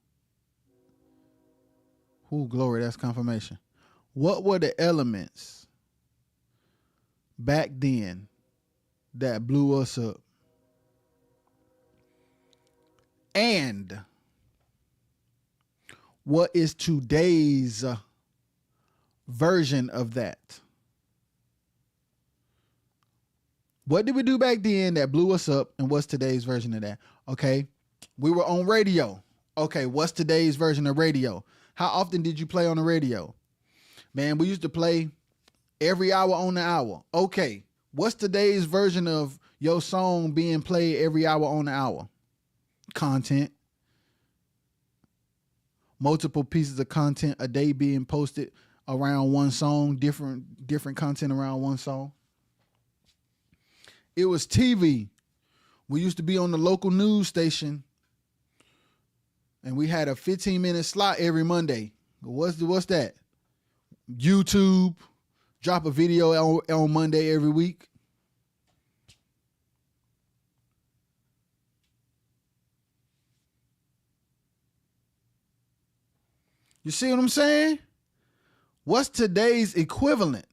Ooh, glory, that's confirmation. What were the elements back then that blew us up? And what is today's version of that? What did we do back then that blew us up, and what's today's version of that? Okay, we were on radio. Okay, what's today's version of radio? How often did you play on the radio? Man, we used to play every hour on the hour. Okay, what's today's version of your song being played every hour on the hour? Content. Multiple pieces of content a day being posted around one song, different content around one song. It was TV. We used to be on the local news station, and we had a 15-minute slot every Monday. What's that? YouTube. Drop a video on Monday every week. You see what I'm saying? What's today's equivalent?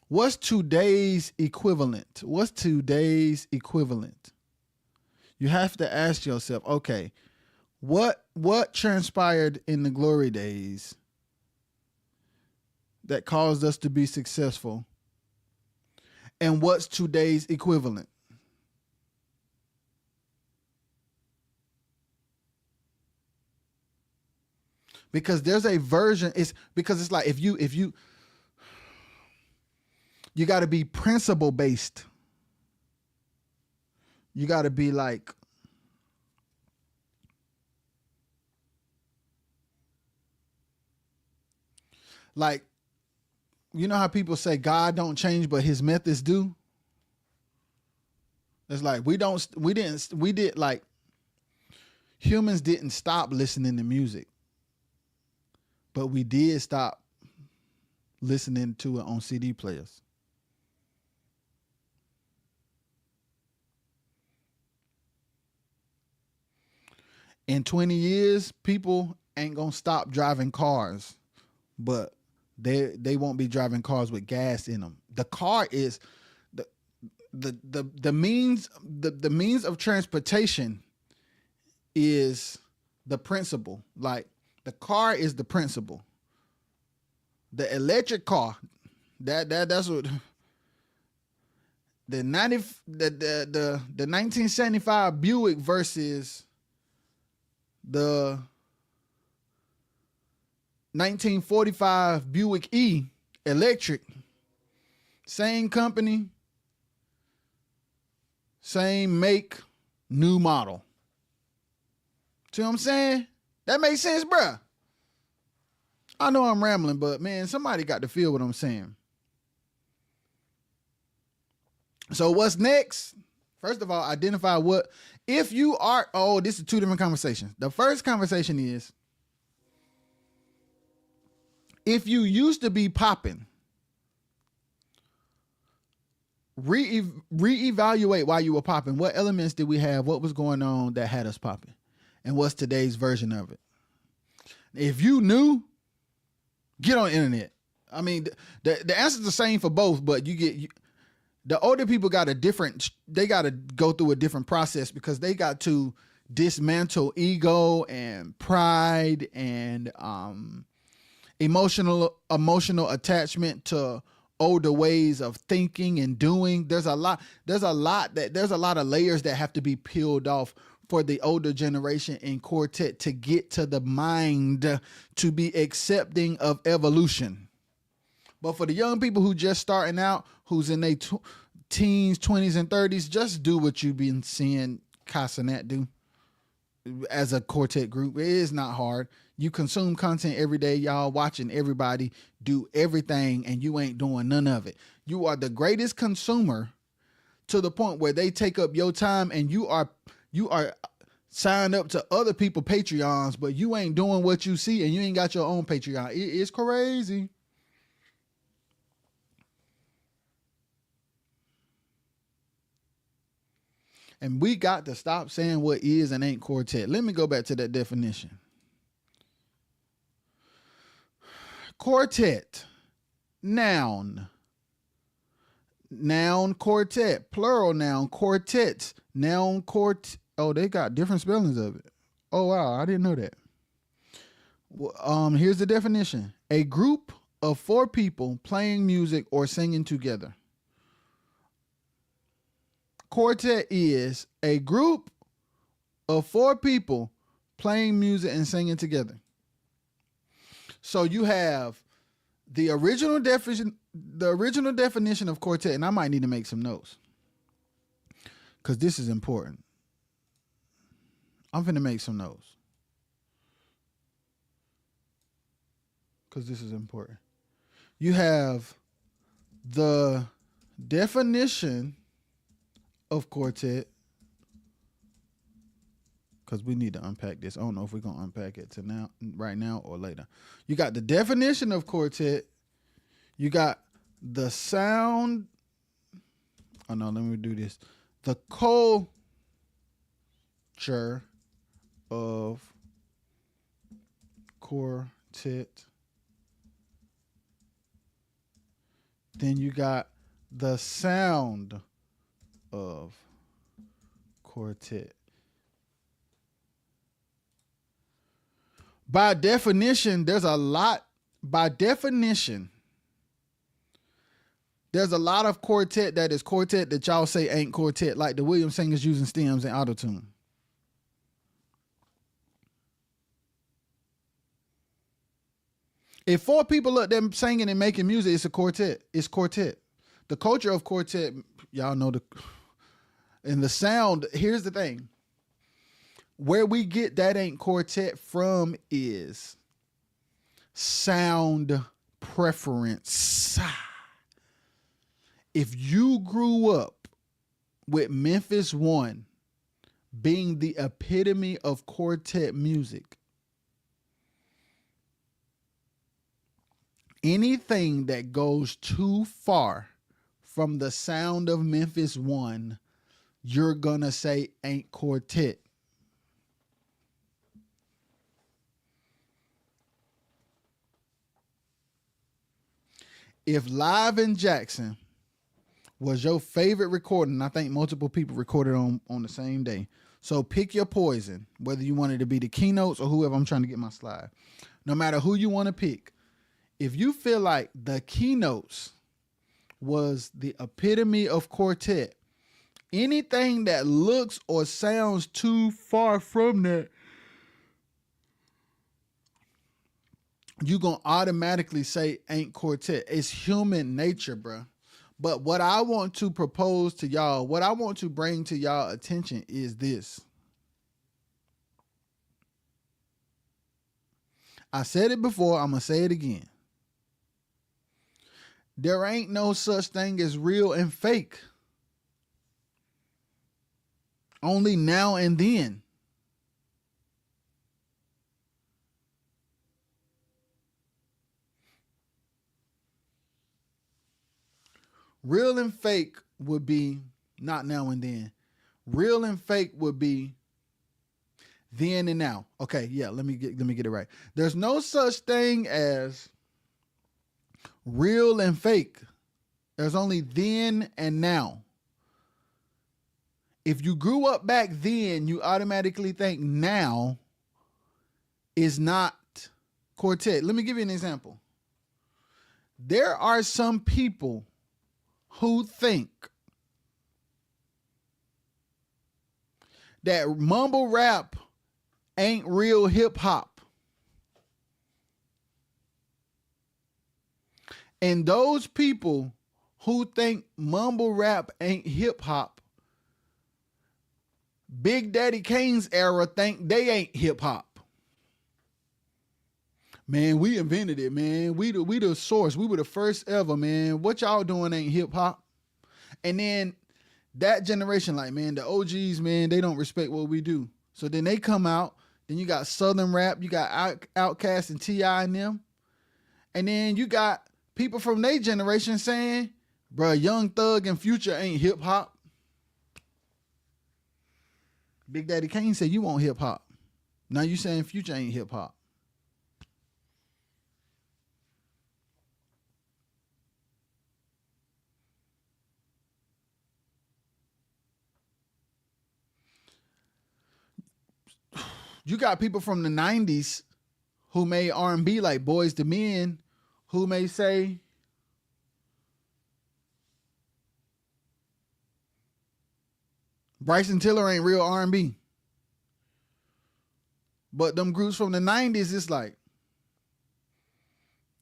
What's today's equivalent? What's today's equivalent? You have to ask yourself, okay, what transpired in the glory days that caused us to be successful? And what's today's equivalent? Because there's a version, it's like if you got to be principle based. You got to be like, you know how people say God don't change, but his methods do? It's like humans didn't stop listening to music, but we did stop listening to it on CD players. In 20 years, people ain't gonna stop driving cars, but they won't be driving cars with gas in them. The car is the means of transportation is the principle. Like the car is the principle. The electric car, that's what the 1975 Buick versus the 1945 Buick E electric, same company, same make, new model. See what I'm saying? That makes sense, bruh. I know I'm rambling, but man, somebody got to feel what I'm saying. So what's next? First of all, identify what, if you are, this is two different conversations. The first conversation is, if you used to be popping, reevaluate why you were popping. What elements did we have? What was going on that had us popping? And what's today's version of it? If you knew, get on the internet. I mean, the answer's the same for both, but the older people got they got to go through a different process because they got to dismantle ego and pride and emotional attachment to older ways of thinking and doing. There's a lot of layers that have to be peeled off for the older generation in Quartet to get to the mind to be accepting of evolution. But for the young people who just starting out, who's in their teens, 20s, and 30s, just do what you've been seeing Casanat do as a Quartet group. It is not hard. You consume content every day. Y'all watching everybody do everything, and you ain't doing none of it. You are the greatest consumer to the point where they take up your time, and you are signed up to other people Patreons, but you ain't doing what you see, and you ain't got your own Patreon. It's crazy. And we got to stop saying what is and ain't Quartet. Let me go back to that definition. Quartet, noun. Noun, quartet. Plural noun, quartets. Noun, Oh, they got different spellings of it. Oh, wow. I didn't know that. Here's the definition. A group of 4 people playing music or singing together. Quartet is a group of 4 people playing music and singing together. So you have the original definition of quartet, and I might need to make some notes because this is important. I'm finna make some notes because this is important. You have the definition of quartet, because we need to unpack this. I don't know if we're going to unpack it right now or later. You got the definition of quartet. You got the sound. Oh, no, let me do this. The culture of quartet. Then you got the sound of quartet. By definition, there's a lot of quartet that is quartet that y'all say ain't quartet, like the Williams singers using stems and autotune. If 4 people up there singing and making music, it's a quartet. It's quartet. The culture of quartet, y'all know and the sound, here's the thing. Where we get that ain't quartet from is sound preference. If you grew up with Memphis 1 being the epitome of quartet music, anything that goes too far from the sound of Memphis 1, you're gonna say ain't quartet. If Live in Jackson was your favorite recording, I think multiple people recorded on the same day. So pick your poison, whether you want it to be the keynotes or whoever. I'm trying to get my slide. No matter who you want to pick, if you feel like the keynotes was the epitome of quartet, anything that looks or sounds too far from that, you're going to automatically say ain't quartet. It's human nature, bro. But what I want to propose to y'all, what I want to bring to y'all attention is this. I said it before, I'm going to say it again. There ain't no such thing as real and fake. Only now and then. Real and fake would be not now and then. Real and fake would be then and now. Okay, yeah, let me get it right. There's no such thing as real and fake. There's only then and now. if you grew up back then, you automatically think now is not Quartet. Let me give you an example. There are some people who think that mumble rap ain't real hip hop. And those people who think mumble rap ain't hip hop, Big Daddy Kane's era think they ain't hip hop. Man, we invented it, man. We the source. We were the first ever, man. What y'all doing ain't hip hop. And then that generation, like, man, the OGs, man, they don't respect what we do. So then they come out. Then you got Southern rap. You got Outkast and T.I. and them. And then you got people from their generation saying, bruh, Young Thug and Future ain't hip hop. Big Daddy Kane said you want hip hop. Now you saying Future ain't hip hop. You got people from the 90s who made R&B like Boys to Men who may say Bryson Tiller ain't real R&B. But them groups from the 90s, it's like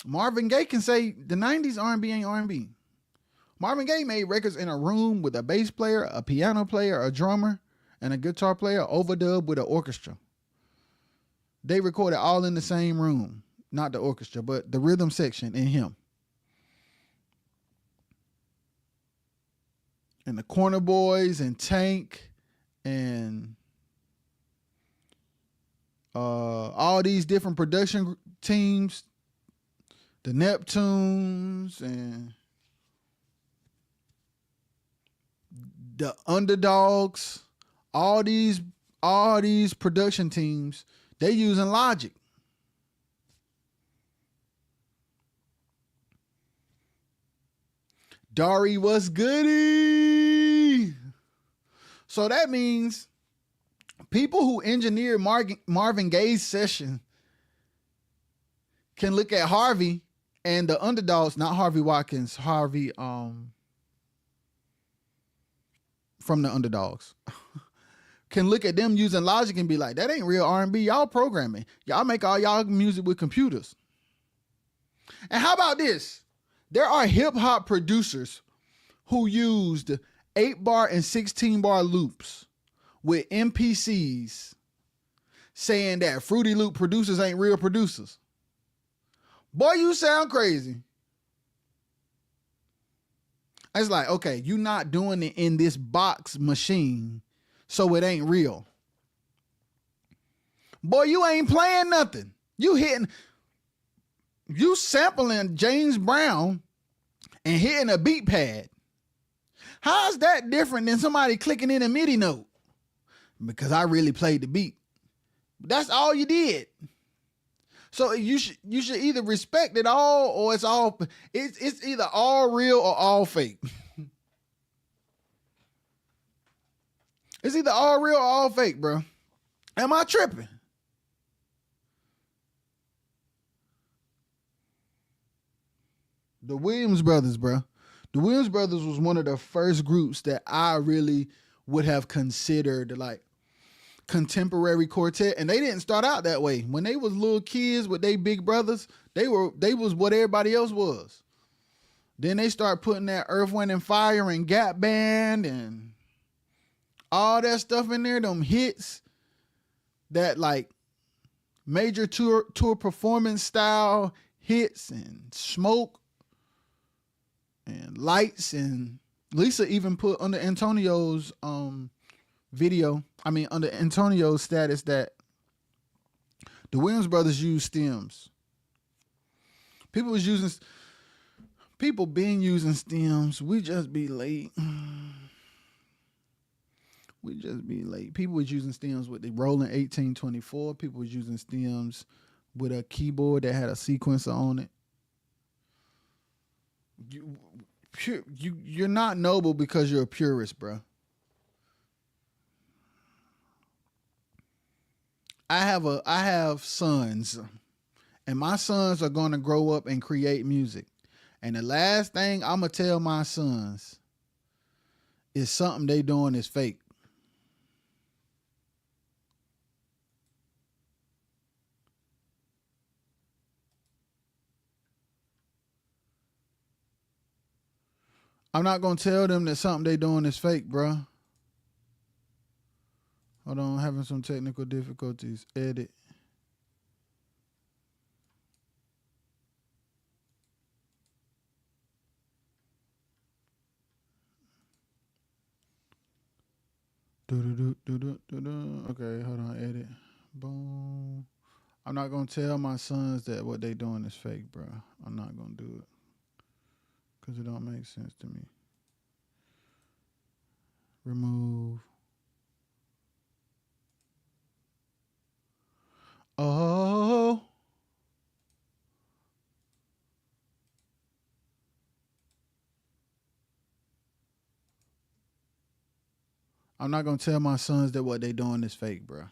Marvin Gaye can say the 90s R&B ain't R&B. Marvin Gaye made records in a room with a bass player, a piano player, a drummer, and a guitar player, overdub with an orchestra. They recorded all in the same room. Not the orchestra, but the rhythm section and him. And the Corner Boys and Tank and all these different production teams, the Neptunes and the Underdogs, all these production teams, they using Logic. Dari was goody. So that means people who engineered Marvin Gaye's session can look at Harvey and the Underdogs, not Harvey Watkins, Harvey from the Underdogs. Can look at them using Logic and be like, that ain't real R&B. Y'all programming. Y'all make all y'all music with computers. And how about this? There are hip hop producers who used 8-bar and 16-bar loops with MPCs saying that Fruity Loop producers ain't real producers. Boy, you sound crazy. It's like, okay, you not doing it in this box machine, so it ain't real. Boy, you ain't playing nothing. You sampling James Brown and hitting a beat pad. How's that different than somebody clicking in a MIDI note? Because I really played the beat. That's all you did. So you should either respect it all or it's either all real or all fake. It's either all real or all fake, bro. Am I tripping? The Williams Brothers, bro. The Williams Brothers was one of the first groups that I really would have considered like contemporary quartet, and they didn't start out that way. When they was little kids with their big brothers, they was what everybody else was. Then they start putting that Earth, Wind and Fire and Gap Band and all that stuff in there, them hits that like major tour performance style hits and Smoke and Lights, and Lisa even put under Antonio's under Antonio's status that the Williams Brothers used stems. People been using stems. We just be late. People was using stems with the Roland 1824. People was using stems with a keyboard that had a sequencer on it. You're not noble because you're a purist, bro. I have sons, and my sons are gonna grow up and create music. And the last thing I'm gonna tell my sons is something they doing is fake. I'm not gonna tell them that something they doing is fake, bruh. Hold on, having some technical difficulties. Edit. Okay, hold on, edit. Boom. I'm not gonna tell my sons that what they doing is fake, bro. I'm not gonna do it because it don't make sense to me. Remove. Oh. I'm not gonna tell my sons that what they doing is fake, bro.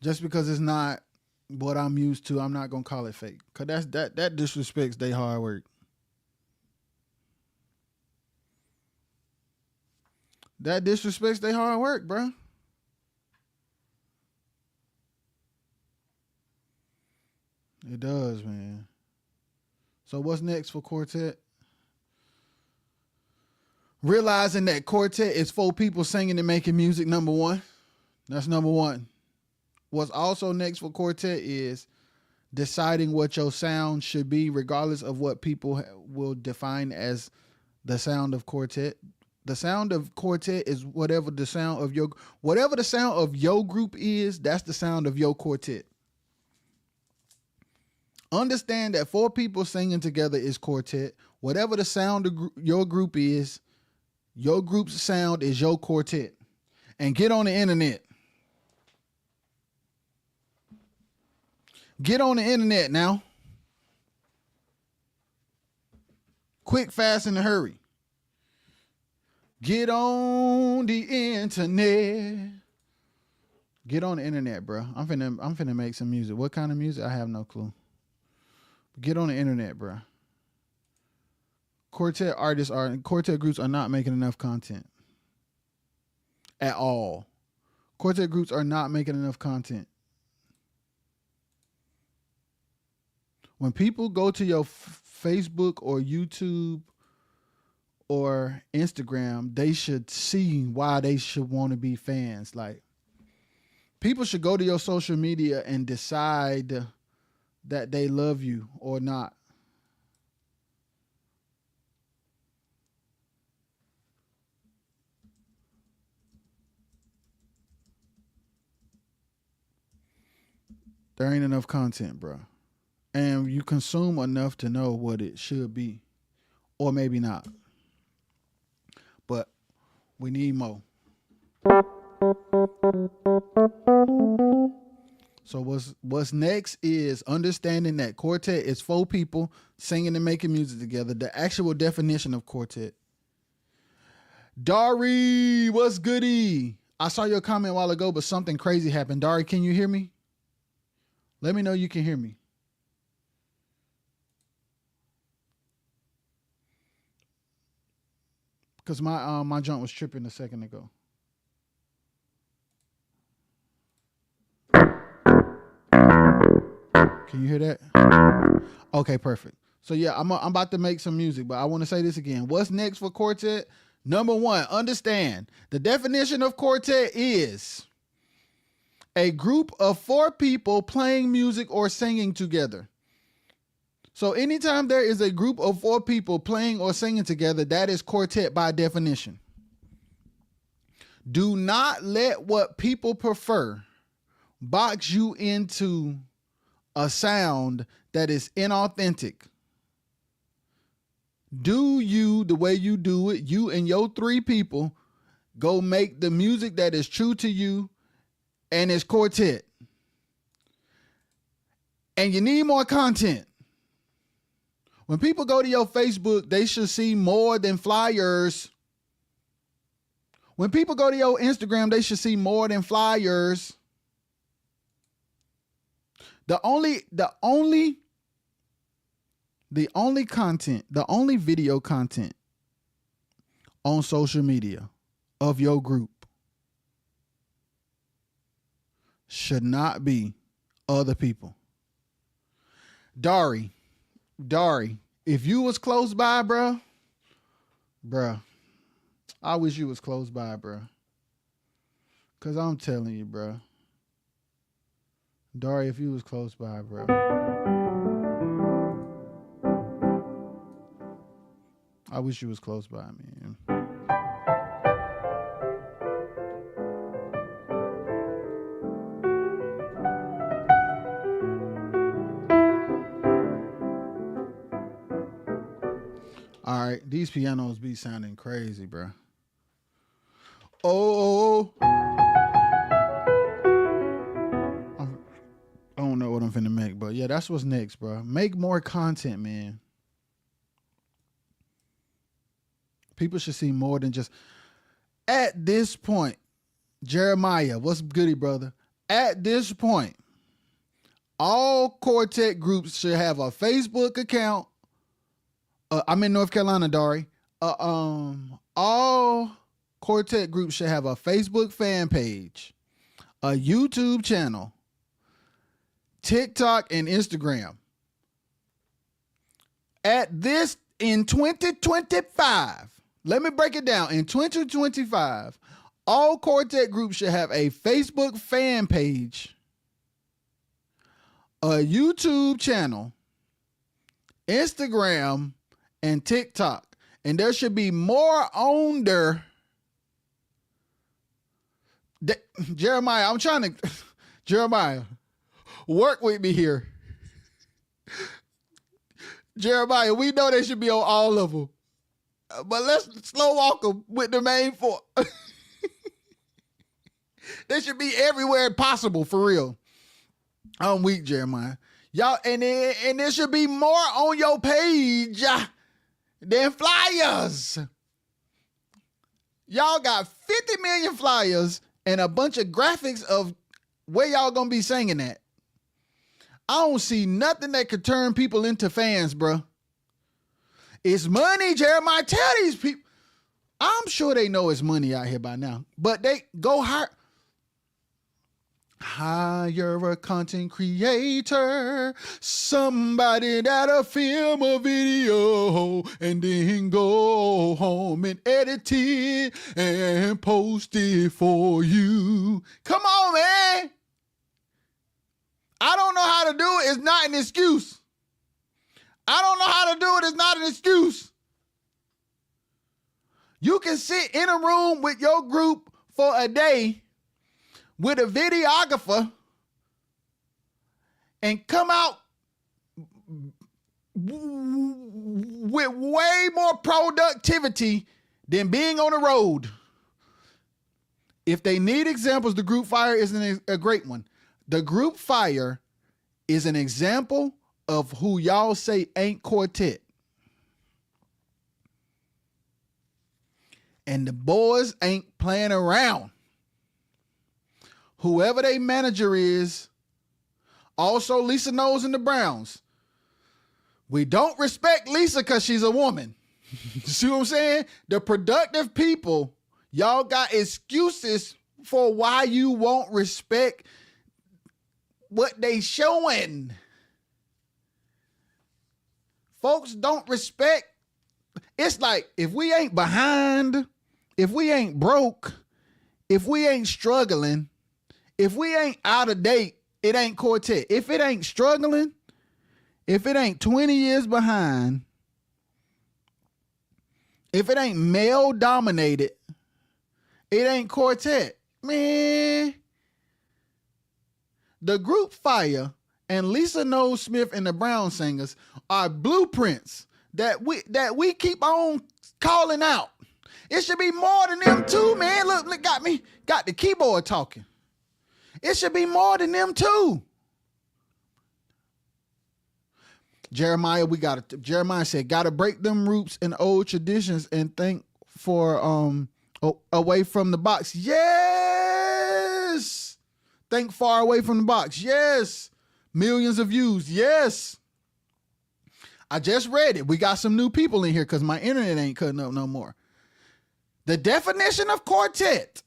Just because it's not what I'm used to, I'm not gonna call it fake. Cause that disrespects their hard work. That disrespects their hard work, bro. It does, man. So what's next for Quartet? Realizing that Quartet is 4 people singing and making music, number one. That's number one. What's also next for Quartet is deciding what your sound should be, regardless of what people will define as the sound of Quartet. The sound of Quartet is whatever the sound of your group is, that's the sound of your quartet. Understand that 4 people singing together is Quartet. Whatever the sound of your group is, your group's sound is your quartet. And get on the internet. Get on the internet now. Quick, fast, in a hurry. Get on the internet. Get on the internet, bro. I'm finna make some music. What kind of music? I have no clue. Get on the internet, bro. Quartet groups are not making enough content at all. Quartet groups are not making enough content. When people go to your Facebook or YouTube or Instagram, they should see why they should want to be fans. Like, people should go to your social media and decide that they love you or not. There ain't enough content, bro. And you consume enough to know what it should be. Or maybe not. But we need more. So what's next is understanding that Quartet is 4 people singing and making music together. The actual definition of Quartet. Dari, what's goody? I saw your comment a while ago, but something crazy happened. Dari, can you hear me? Let me know you can hear me. Because my jump was tripping a second ago. Can you hear that? Okay, perfect. So yeah, I'm about to make some music, but I want to say this again. What's next for Quartet? Number one, understand the definition of Quartet is a group of 4 people playing music or singing together. So anytime there is a group of 4 people playing or singing together, that is Quartet by definition. Do not let what people prefer box you into a sound that is inauthentic. Do you the way you do it. You and your 3 people go make the music that is true to you and it's Quartet. And you need more content. When people go to your Facebook, they should see more than flyers. When people go to your Instagram, they should see more than flyers. The only content, the only video content on social media of your group should not be other people. Dari, if you was close by, bruh, I wish you was close by, bruh. Cause I'm telling you, bruh. Dari, if you was close by, bruh. I wish you was close by, man. All right, these pianos be sounding crazy, bro. Oh, I don't know what I'm finna make, but yeah, that's what's next, bro. Make more content, man. People should see more than just. At this point, Jeremiah, what's goody, brother? At this point, all Quartet groups should have a Facebook account. I'm in North Carolina, Dari. All Quartet groups should have a Facebook fan page, a YouTube channel, TikTok, and Instagram. In 2025, let me break it down. In 2025, all Quartet groups should have a Facebook fan page, a YouTube channel, Instagram, and TikTok. And there should be more on there. Jeremiah, Jeremiah, work with me here. Jeremiah, we know they should be on all of them. But let's slow walk them with the main four. They should be everywhere possible, for real. I'm weak, Jeremiah. Y'all, and there should be more on your page than flyers. Y'all got 50 million flyers and a bunch of graphics of where y'all gonna be singing at. I don't see nothing that could turn people into fans, bro. It's money, Jeremiah. Tell these people. I'm sure they know it's money out here by now, but they go hire a content creator, somebody that'll film a video and then go home and edit it and post it for you. Come on, man. I don't know how to do it. It's not an excuse. I don't know how to do it. It's not an excuse. You can sit in a room with your group for a day with a videographer and come out with way more productivity than being on the road. If they need examples, the group fire is a great one. The group fire is an example of who y'all say ain't Quartet. And the boys ain't playing around. Whoever their manager is, also Lisa Knowles and the Browns. We don't respect Lisa because she's a woman. See what I'm saying? The productive people, y'all got excuses for why you won't respect what they showing. Folks don't respect. It's like, if we ain't behind, if we ain't broke, if we ain't struggling, if we ain't out of date, it ain't Quartet. If it ain't struggling, if it ain't 20 years behind, if it ain't male dominated, it ain't Quartet. Man, the group fire and Lisa Knowles Smith and the Brown Singers are blueprints that we keep on calling out. It should be more than them too, man. Look, got the keyboard talking. It should be more than them too. Jeremiah said, gotta break them roots and old traditions and think for away from the box. Yes. Think far away from the box. Yes. Millions of views. Yes. I just read it. We got some new people in here because my internet ain't cutting up no more. The definition of quartet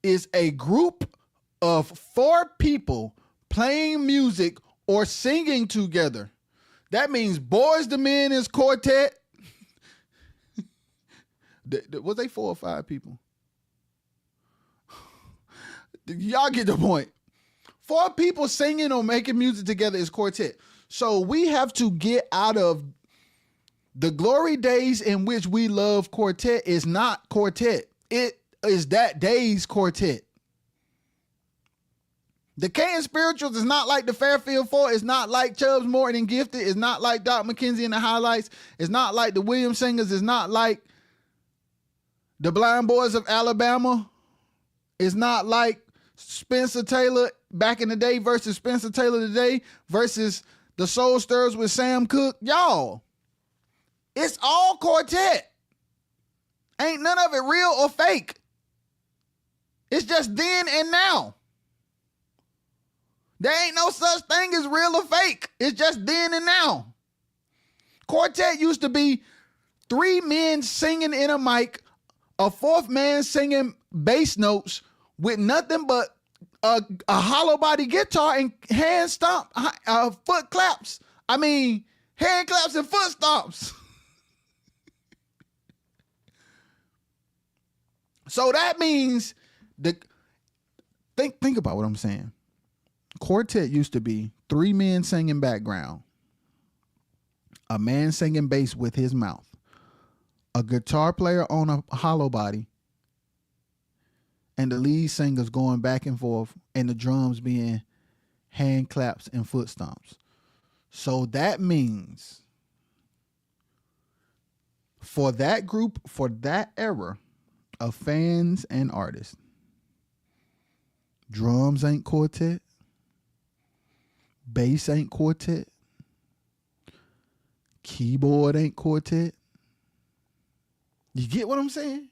is a group of 4 people playing music or singing together. That means Boys the Men is quartet. Was they 4 or 5 people? Y'all get the point. 4 people singing or making music together is quartet. So we have to get out of the glory days in which we love quartet is not quartet. It is that day's quartet. The Canton Spirituals is not like the Fairfield 4. It's not like Chubbs Morton and Gifted. It's not like Doc McKenzie and the Highlights. It's not like the Williams Singers. It's not like the Blind Boys of Alabama. It's not like Spencer Taylor back in the day versus Spencer Taylor today versus the Soul Stirrers with Sam Cooke. Y'all, it's all quartet. Ain't none of it real or fake. It's just then and now. There ain't no such thing as real or fake. It's just then and now. Quartet used to be 3 men singing in a mic, a 4th man singing bass notes with nothing but a hollow body guitar and hand stomp, foot claps. I mean, hand claps and foot stomps. So that means think about what I'm saying. Quartet used to be 3 men singing background, a man singing bass with his mouth, a guitar player on a hollow body, and the lead singers going back and forth, and the drums being hand claps and foot stomps. So that means for that group, for that era of fans and artists, drums ain't quartet, bass ain't quartet, keyboard ain't quartet. You get what I'm saying?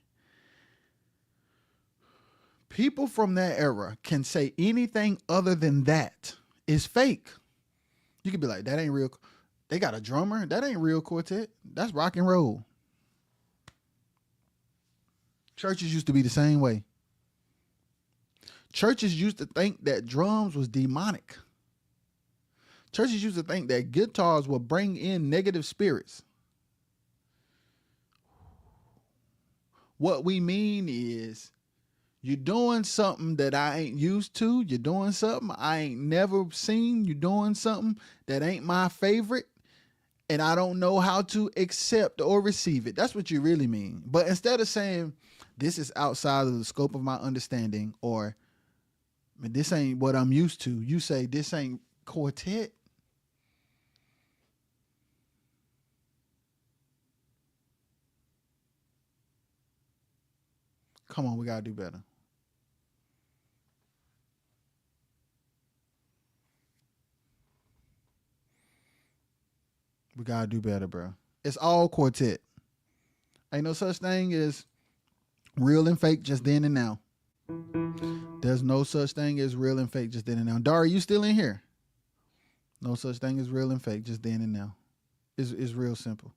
People from that era can say anything other than that is fake. You could be like, that ain't real. They got a drummer. That ain't real quartet. That's rock and roll. Churches used to be the same way. Churches used to think that drums was demonic. Churches used to think that guitars would bring in negative spirits. What we mean is, you're doing something that I ain't used to. You're doing something I ain't never seen. You're doing something that ain't my favorite, and I don't know how to accept or receive it. That's what you really mean. But instead of saying, this is outside of the scope of my understanding, or this ain't what I'm used to, you say, this ain't quartet. Come on, we got to do better. We got to do better, bro. It's all quartet. Ain't no such thing as real and fake just then and now. There's no such thing as real and fake just then and now. Dari, you still in here? No such thing as real and fake just then and now. It's real simple.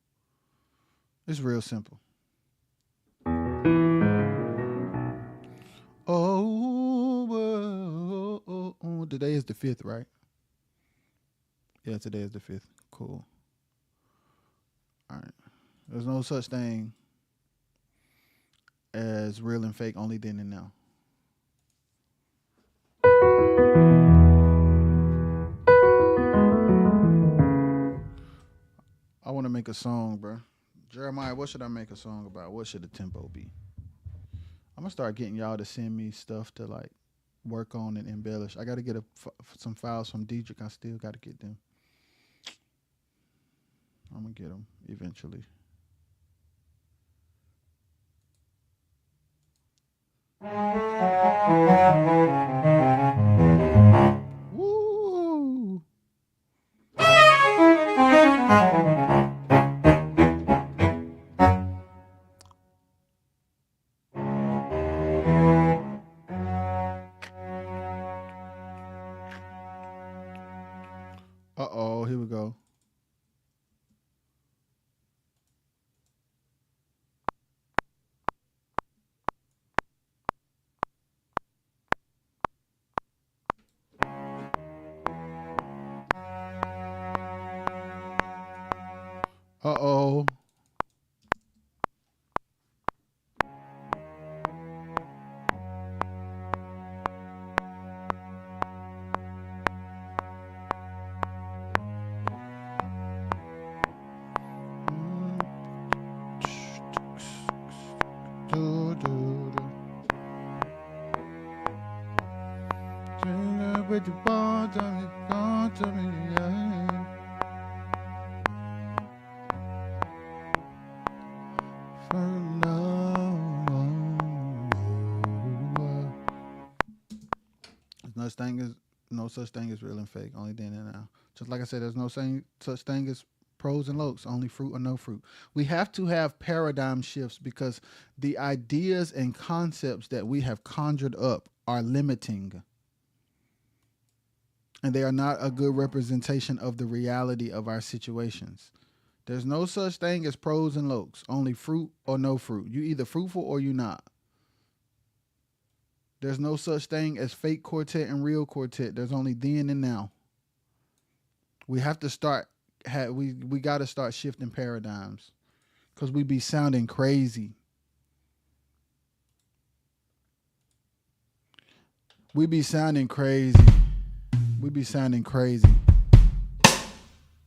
It's real simple. Today is the 5th, right? Yeah, today is the 5th. Cool. All right. There's no such thing as real and fake, only then and now. I want to make a song, bro. Jeremiah, what should I make a song about? What should the tempo be? I'm going to start getting y'all to send me stuff to like work on and embellish. I got to get some files from Diedrich. I still got to get them. I'm going to get them eventually. Woo! Uh-oh. No such thing as real and fake, only then and now. Just like I said, there's no such thing as pros and lows, only fruit or no fruit. We have to have paradigm shifts because the ideas and concepts that we have conjured up are limiting. And they are not a good representation of the reality of our situations. There's no such thing as pros and lows, only fruit or no fruit. You either fruitful or you not. There's no such thing as fake quartet and real quartet. There's only then and now. We have to start. We got to start shifting paradigms, because we be sounding crazy. We be sounding crazy. We be sounding crazy.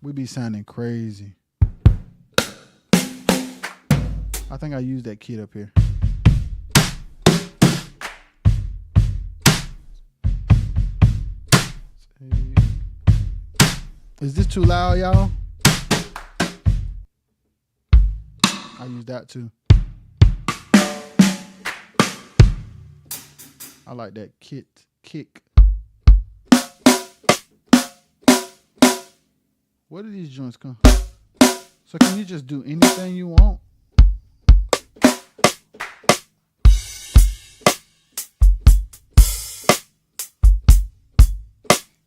We be sounding crazy. I think I used that kit up here. Is this too loud, y'all? I use that too. I like that kick. Where do these joints come? So can you just do anything you want?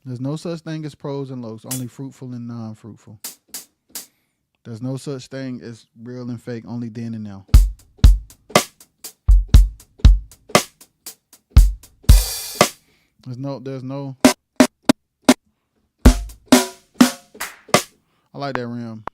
There's no such thing as pros and lows, only fruitful and non-fruitful. There's no such thing as real and fake, only then and now. There's no. I like that rim.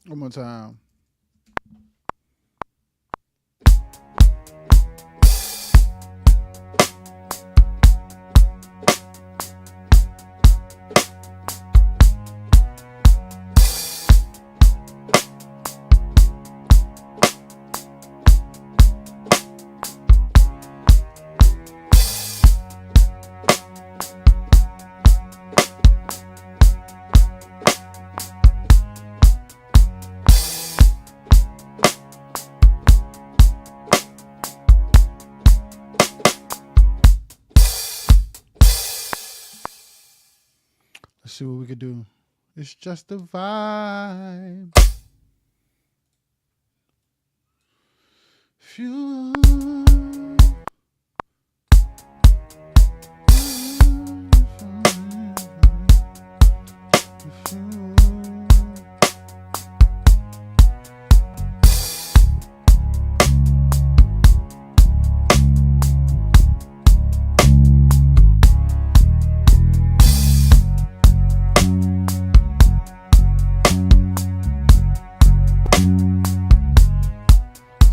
One more time. Let's see what we could do. It's just a vibe. Fuel.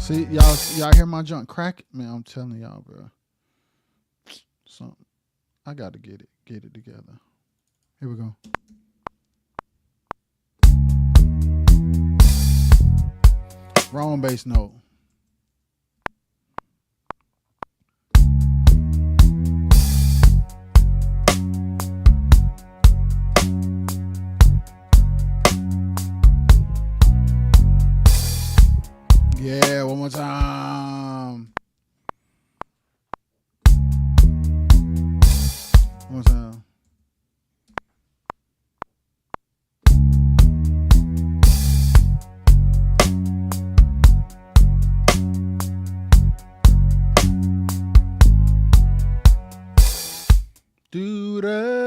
See, y'all hear my junk crack? Man, I'm telling y'all, bro. Something. I got to get it together. Here we go. Wrong bass note. Yeah, one more time. One more time. Do that.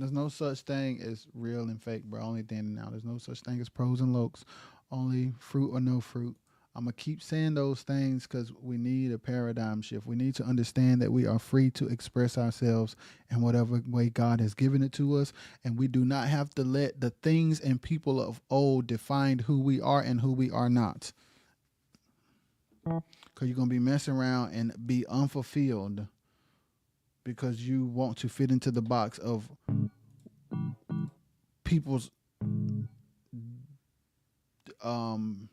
There's no such thing as real and fake, bro. Only thing now. There's no such thing as pros and lokes. Only fruit or no fruit. I'm gonna keep saying those things because we need a paradigm shift. We need to understand that we are free to express ourselves in whatever way God has given it to us, and we do not have to let the things and people of old define who we are and who we are not. Because you're gonna be messing around and be unfulfilled because you want to fit into the box of people's um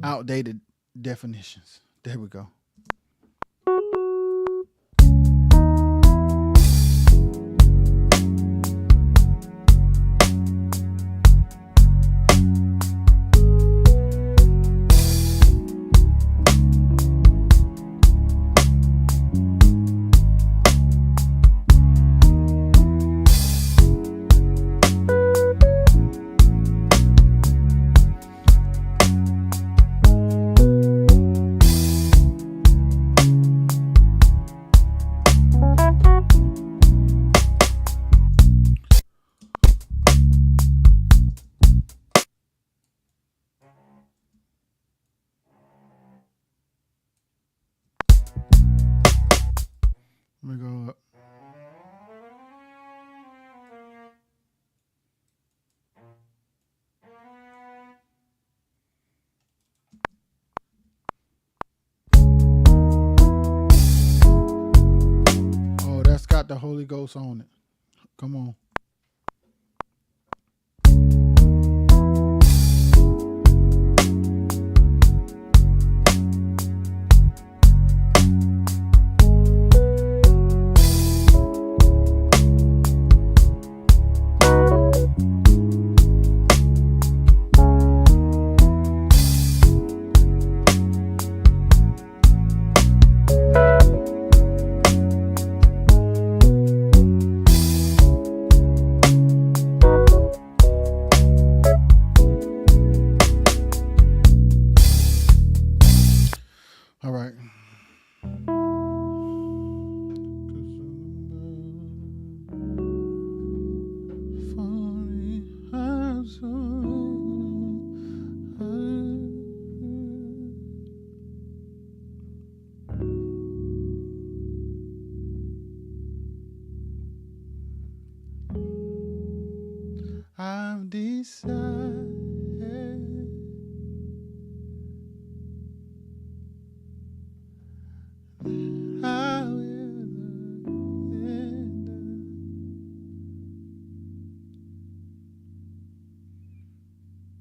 outdated definitions. There we go. Let me go up. Oh, that's got the Holy Ghost on it. Come on. All right. I've decided I will surrender.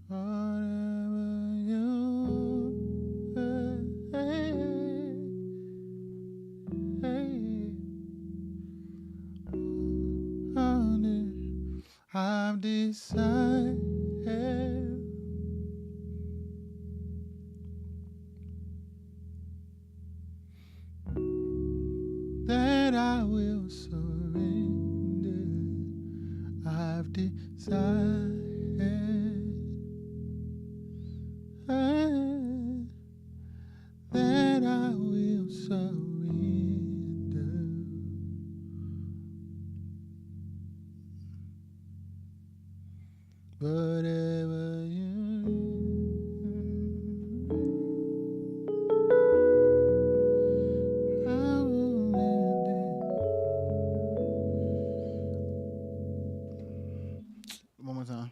Whatever you I've decided that I will surrender. I've decided that I will surrender. Whatever you I will One more time.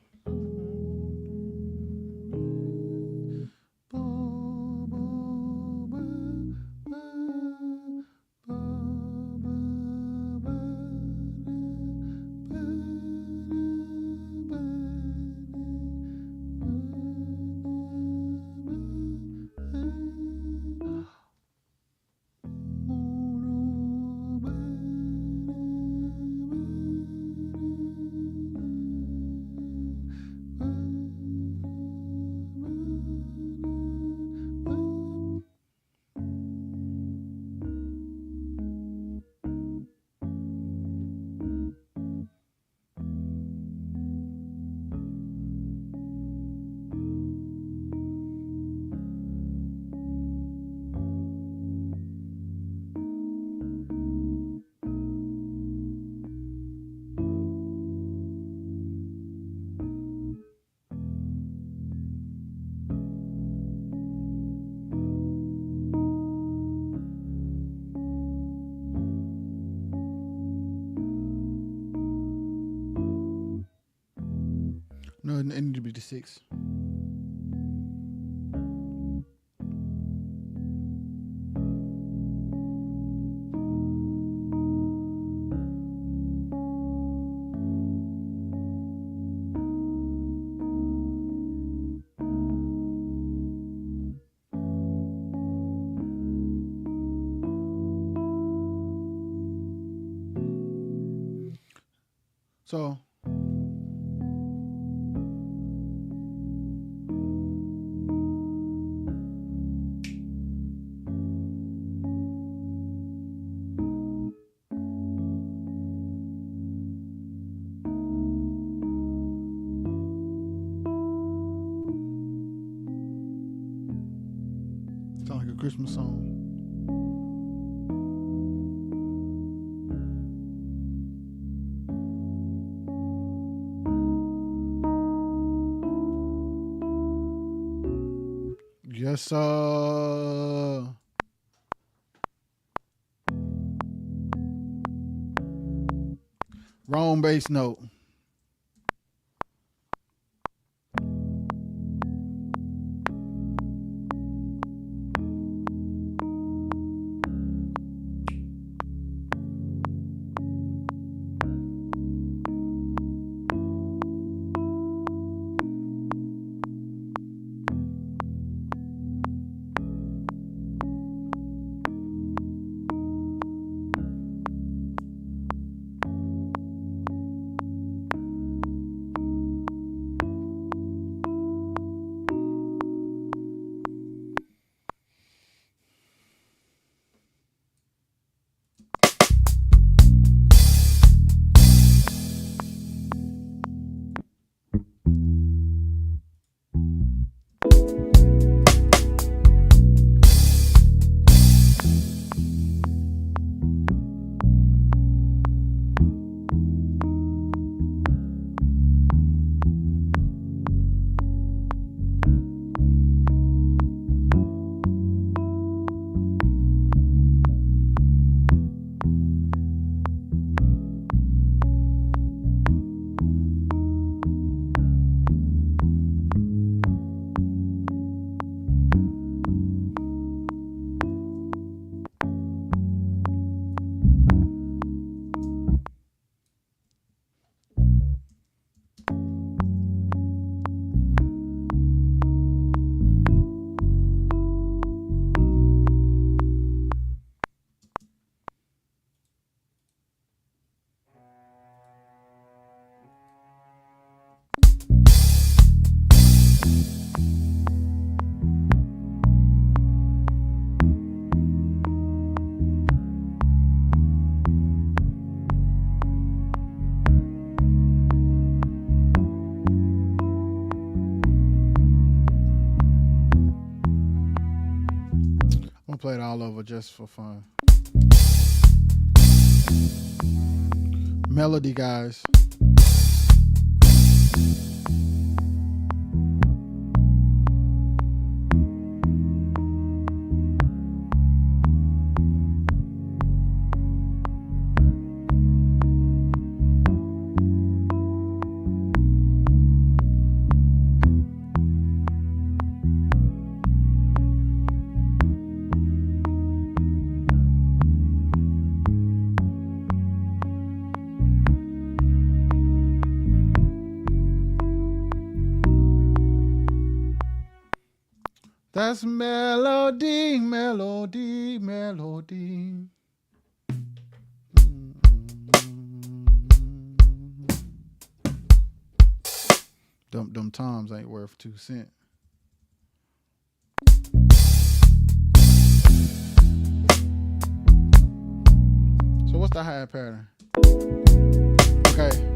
to 6. So sound like a Christmas song. Yes, sir. Wrong bass note. I'm gonna play it all over just for fun. Melody, guys. That's melody, melody, melody. Them toms ain't worth 2 cents. So what's the hi-hat pattern? Okay.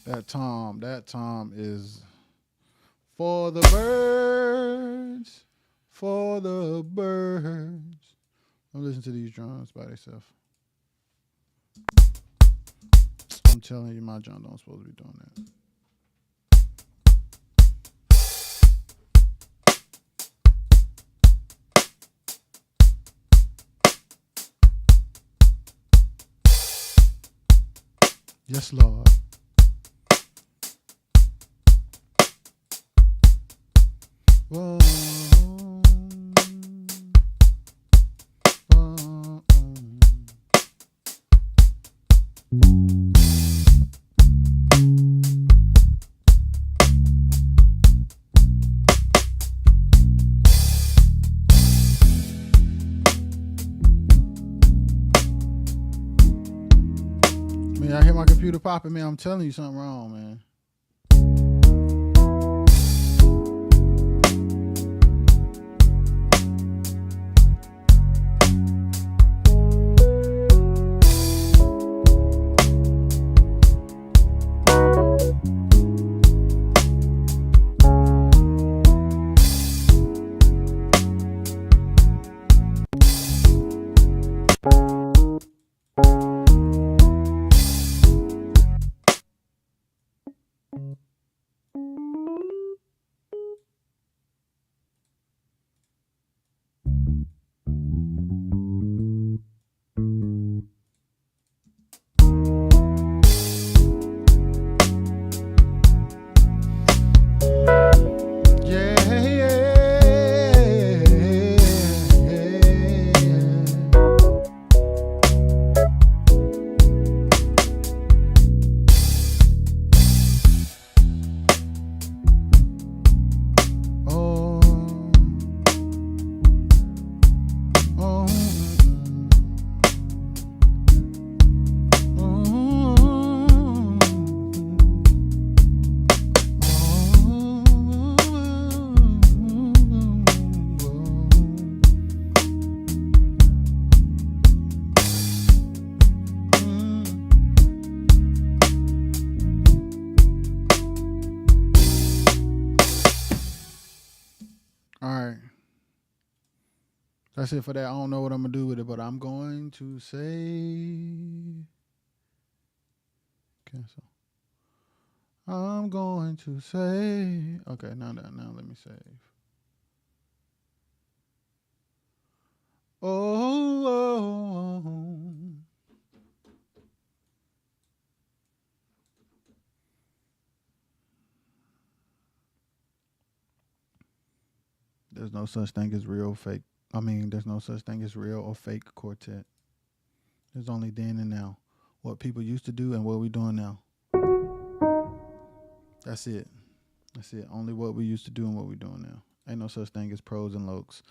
That tom is for the birds, for the birds. Don't listen to these drums by themselves. I'm telling you, my John don't supposed to be doing that. Yes, Lord. Whoa. Whoa. Man, I hear my computer popping, man. I'm telling you something wrong, man. All right. That's it for that. I don't know what I'm going to do with it, but I'm going to say cancel. I'm going to say, okay, now let me save. Oh. There's no such thing as real fake. There's no such thing as real or fake quartet. There's only then and now. What people used to do and what we're doing now. That's it. That's it. Only what we used to do and what we're doing now. Ain't no such thing as pros and lokes.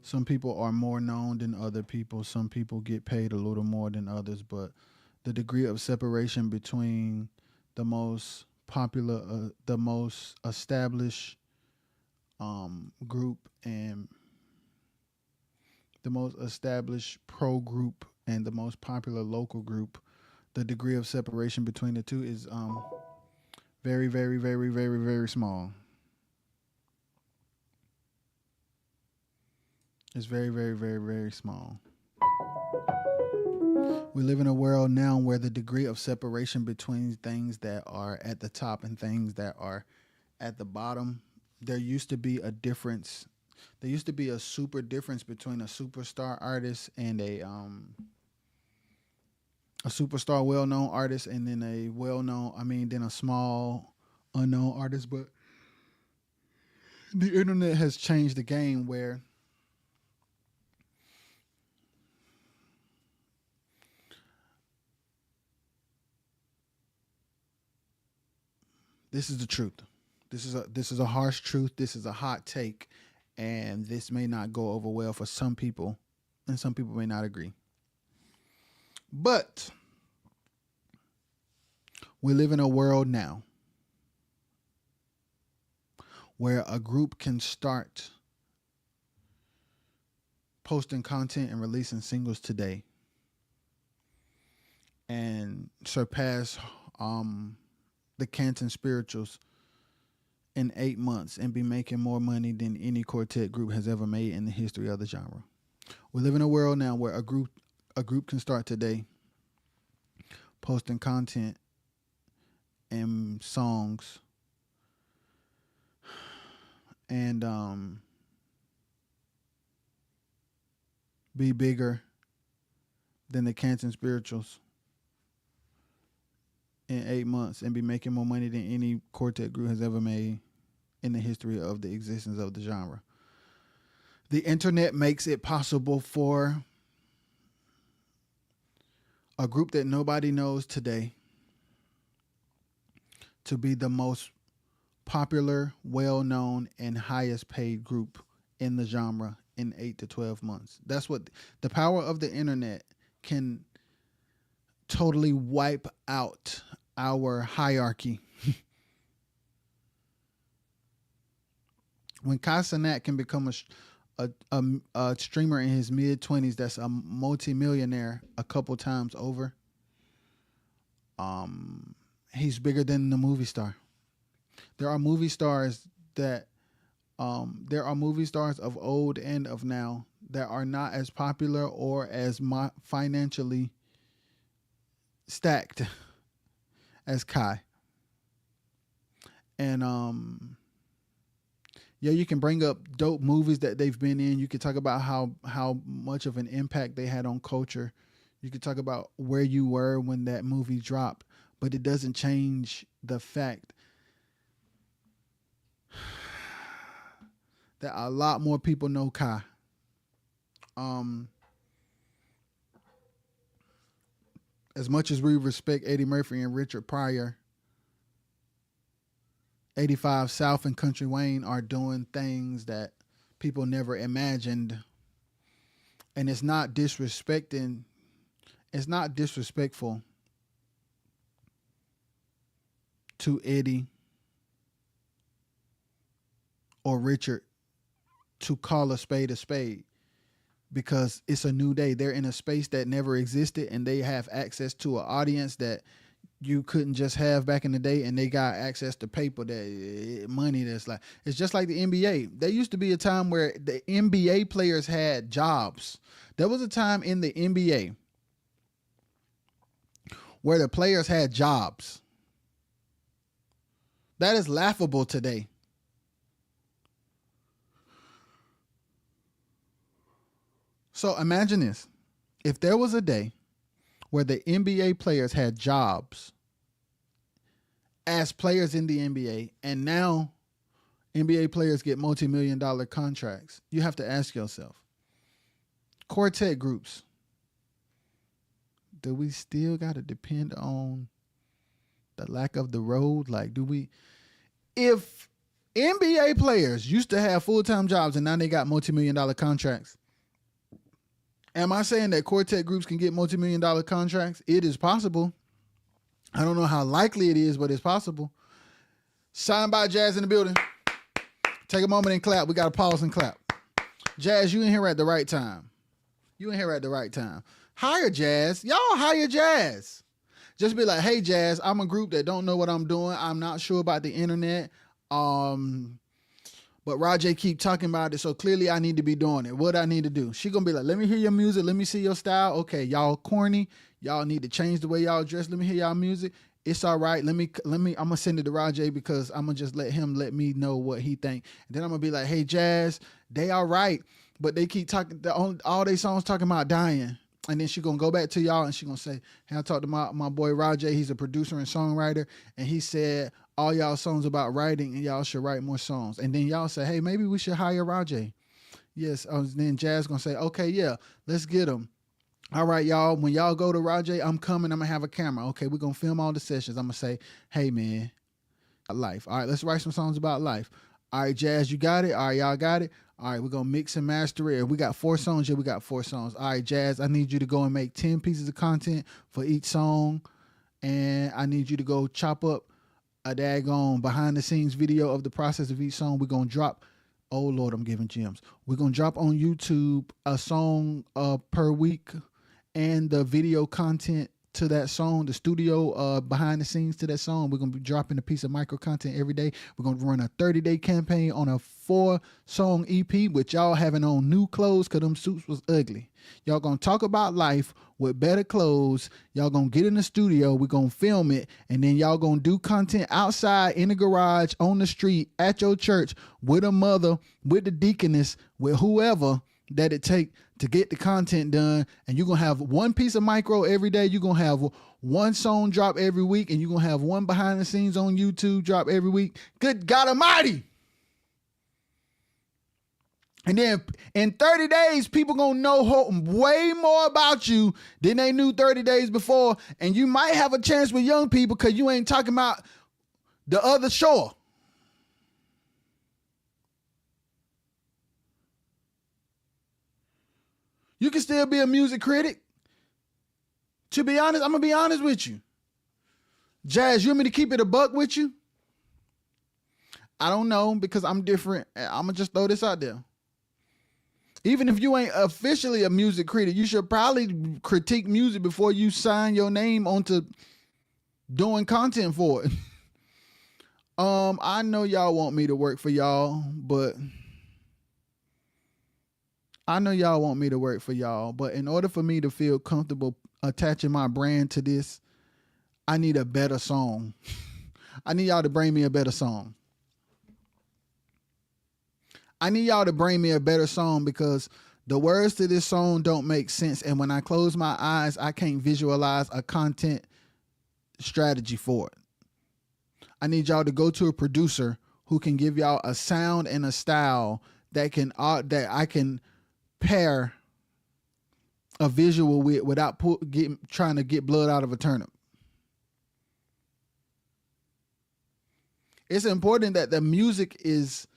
Some people are more known than other people. Some people get paid a little more than others, but the degree of separation between the most popular, the most established group and the most established pro group and the most popular local group, the degree of separation between the two is very, very, very, very, very small. It's very, very, very, very small. We live in a world now where the degree of separation between things that are at the top and things that are at the bottom, there used to be a difference. There used to be a super difference between a superstar artist and a superstar well-known artist and then a well-known, then a small unknown artist. But the internet has changed the game where this is the truth. This is a harsh truth. This is a hot take, and this may not go over well for some people, and some people may not agree. But we live in a world now where a group can start posting content and releasing singles today and surpass the Canton Spirituals in 8 months and be making more money than any quartet group has ever made in the history of the genre. We live in a world now where a group can start today posting content and songs and be bigger than the Canton Spirituals in 8 months and be making more money than any quartet group has ever made in the history of the existence of the genre. The internet makes it possible for a group that nobody knows today to be the most popular, well-known, and highest paid group in the genre in 8 to 12 months. That's what the power of the internet can totally wipe out our hierarchy. When Kai Cenat can become a streamer in his mid-20s that's a multi-millionaire a couple times over, he's bigger than the movie star. There are movie stars of old and of now that are not as popular or as financially stacked as Kai. And yeah, you can bring up dope movies that they've been in. You could talk about how much of an impact they had on culture. You could talk about where you were when that movie dropped, but it doesn't change the fact that a lot more people know Kai. As much as we respect Eddie Murphy and Richard Pryor, 85 South and Country Wayne are doing things that people never imagined. And it's not disrespectful to Eddie or Richard to call a spade, because it's a new day. They're in a space that never existed, and they have access to an audience that you couldn't just have back in the day, and they got access to paper, that money that's like, it's just like the NBA. There used to be a time where the NBA players had jobs. There was a time in the NBA where the players had jobs. That is laughable today. So imagine this. If there was a day where the NBA players had jobs as players in the NBA, and now NBA players get multi-million-dollar contracts, you have to ask yourself, quartet groups, do we still got to depend on the lack of the road? Like, if NBA players used to have full-time jobs and now they got multi-million-dollar contracts, am I saying that quartet groups can get multi-million-dollar contracts? It is possible. I don't know how likely it is, but it's possible. Signed by Jazz in the building. Take a moment and clap. We got to pause and clap. Jazz, you in here at the right time. Hire Jazz. Y'all hire Jazz. Just be like, hey, Jazz, I'm a group that don't know what I'm doing. I'm not sure about the internet. But Rajay keep talking about it, so clearly I need to be doing it. What I need to do? She gonna be like, let me hear your music. Let me see your style. Okay, y'all corny. Y'all need to change the way y'all dress. Let me hear y'all music. It's all right. Let me. I'm gonna send it to Rajay because I'm gonna just let me know what he think. And then I'm gonna be like, hey, Jazz, they all right, but they keep talking. All they songs talking about dying. And then she gonna go back to y'all and she gonna say, hey, I talked to my boy Rajay. He's a producer and songwriter, and he said all y'all songs about writing, and y'all should write more songs. And then y'all say, hey, maybe we should hire Rajay. Yes. Then Jazz gonna say, okay, yeah, let's get him. All right, y'all. When y'all go to Rajay, I'm coming. I'm gonna have a camera. Okay, we're gonna film all the sessions. I'm gonna say, hey, man, life. All right, let's write some songs about life. All right, Jazz, you got it. All right, y'all got it. All right, we're going to mix and master it. We got 4 songs. Yeah, we got 4 songs. All right, Jazz, I need you to go and make 10 pieces of content for each song. And I need you to go chop up a daggone behind-the-scenes video of the process of each song. We're going to drop, oh, Lord, I'm giving gems. We're going to drop on YouTube a song per week and the video content to that song, the studio behind the scenes to that song. We're going to be dropping a piece of micro content every day. We're going to run a 30-day campaign on a 4-song EP with y'all having on new clothes because them suits was ugly. Y'all going to talk about life with better clothes. Y'all going to get in the studio. We're going to film it. And then y'all going to do content outside, in the garage, on the street, at your church, with a mother, with the deaconess, with whoever that it take to get the content done. And you're going to have one piece of micro every day. You're going to have one song drop every week. And you're going to have one behind the scenes on YouTube drop every week. Good God Almighty. And then in 30 days, people going to know way more about you than they knew 30 days before. And you might have a chance with young people because you ain't talking about the other shore. You can still be a music critic. To be honest, I'm going to be honest with you. Jazz, you want me to keep it a buck with you? I don't know because I'm different. I'm going to just throw this out there. Even if you ain't officially a music critic, you should probably critique music before you sign your name onto doing content for it. I know y'all want me to work for y'all, but in order for me to feel comfortable attaching my brand to this, I need a better song. I need y'all to bring me a better song. I need y'all to bring me a better song because the words to this song don't make sense. And when I close my eyes, I can't visualize a content strategy for it. I need y'all to go to a producer who can give y'all a sound and a style that I can pair a visual with without trying to get blood out of a turnip. It's important that the music is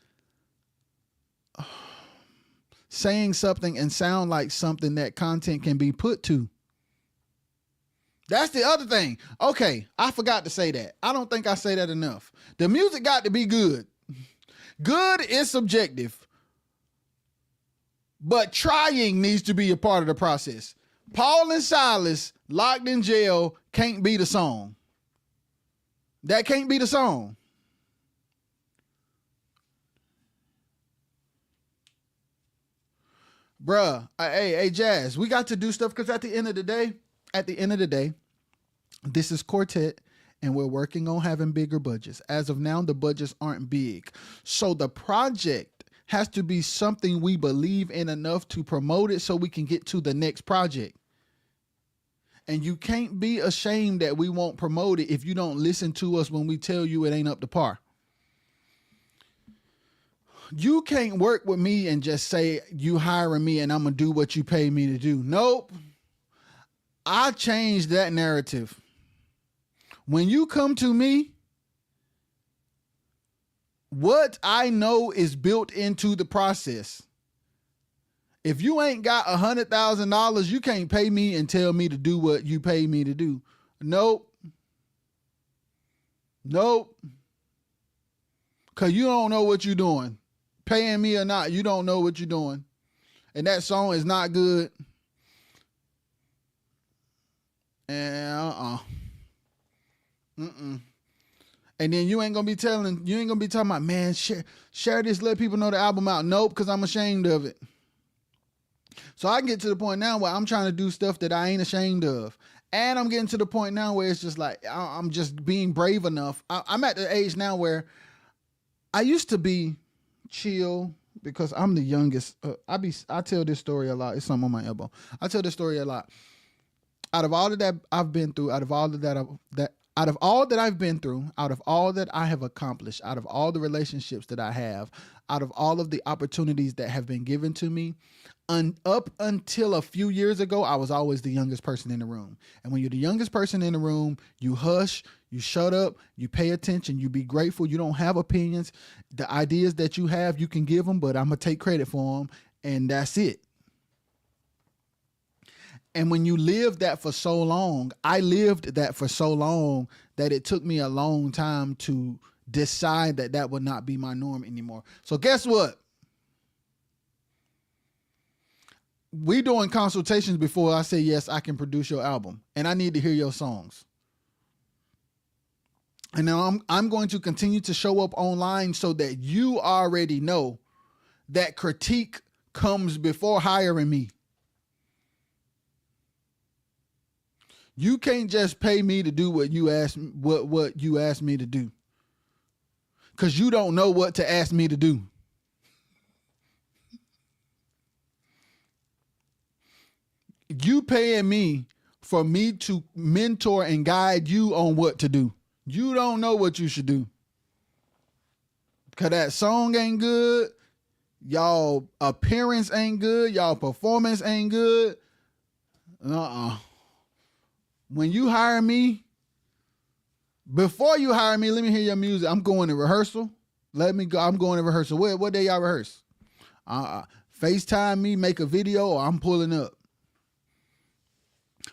saying something and sound like something that content can be put to. That's the other thing. Okay, I forgot to say that. I don't think I say that enough. The music got to be good. Good is subjective. But trying needs to be a part of the process. Paul and Silas locked in jail can't be the song. That can't be the song. Bruh, hey, Jazz, we got to do stuff because at the end of the day, this is Quartet and we're working on having bigger budgets. As of now, the budgets aren't big. So the project has to be something we believe in enough to promote it so we can get to the next project. And you can't be ashamed that we won't promote it if you don't listen to us when we tell you it ain't up to par. You can't work with me and just say you hiring me and I'm going to do what you pay me to do. Nope. I changed that narrative. When you come to me, what I know is built into the process. If you ain't got $100,000, you can't pay me and tell me to do what you pay me to do. Nope. Because you don't know what you're doing. Paying me or not, you don't know what you're doing. And that song is not good. And And then you ain't gonna be talking about, man, share this, let people know the album out. Nope, because I'm ashamed of it. So I can get to the point now where I'm trying to do stuff that I ain't ashamed of. And I'm getting to the point now where it's just like, I'm just being brave enough. I'm at the age now where I used to be chill because I'm the youngest. I tell this story a lot. It's something on my elbow. I tell this story a lot. Out of all that I've been through, out of all that I've been through, out of all that I have accomplished, out of all the relationships that I have, out of all of the opportunities that have been given to me, up until a few years ago, I was always the youngest person in the room. And when you're the youngest person in the room, you hush, you shut up, you pay attention, you be grateful, you don't have opinions. The ideas that you have, you can give them, but I'm going to take credit for them, and that's it. And when you live that for so long, I lived that for so long that it took me a long time to decide that that would not be my norm anymore. So guess what? we doing consultations before I say, yes, I can produce your album and I need to hear your songs. And now I'm going to continue to show up online so that you already know that critique comes before hiring me. You can't just pay me to do what you asked me to do. Because you don't know what to ask me to do. You paying me for me to mentor and guide you on what to do. You don't know what you should do. Because that song ain't good. Y'all appearance ain't good. Y'all performance ain't good. When you hire me, before you hire me, let me hear your music. I'm going to rehearsal. Let me go. I'm going to rehearsal. What day y'all rehearse? FaceTime me, make a video, or I'm pulling up.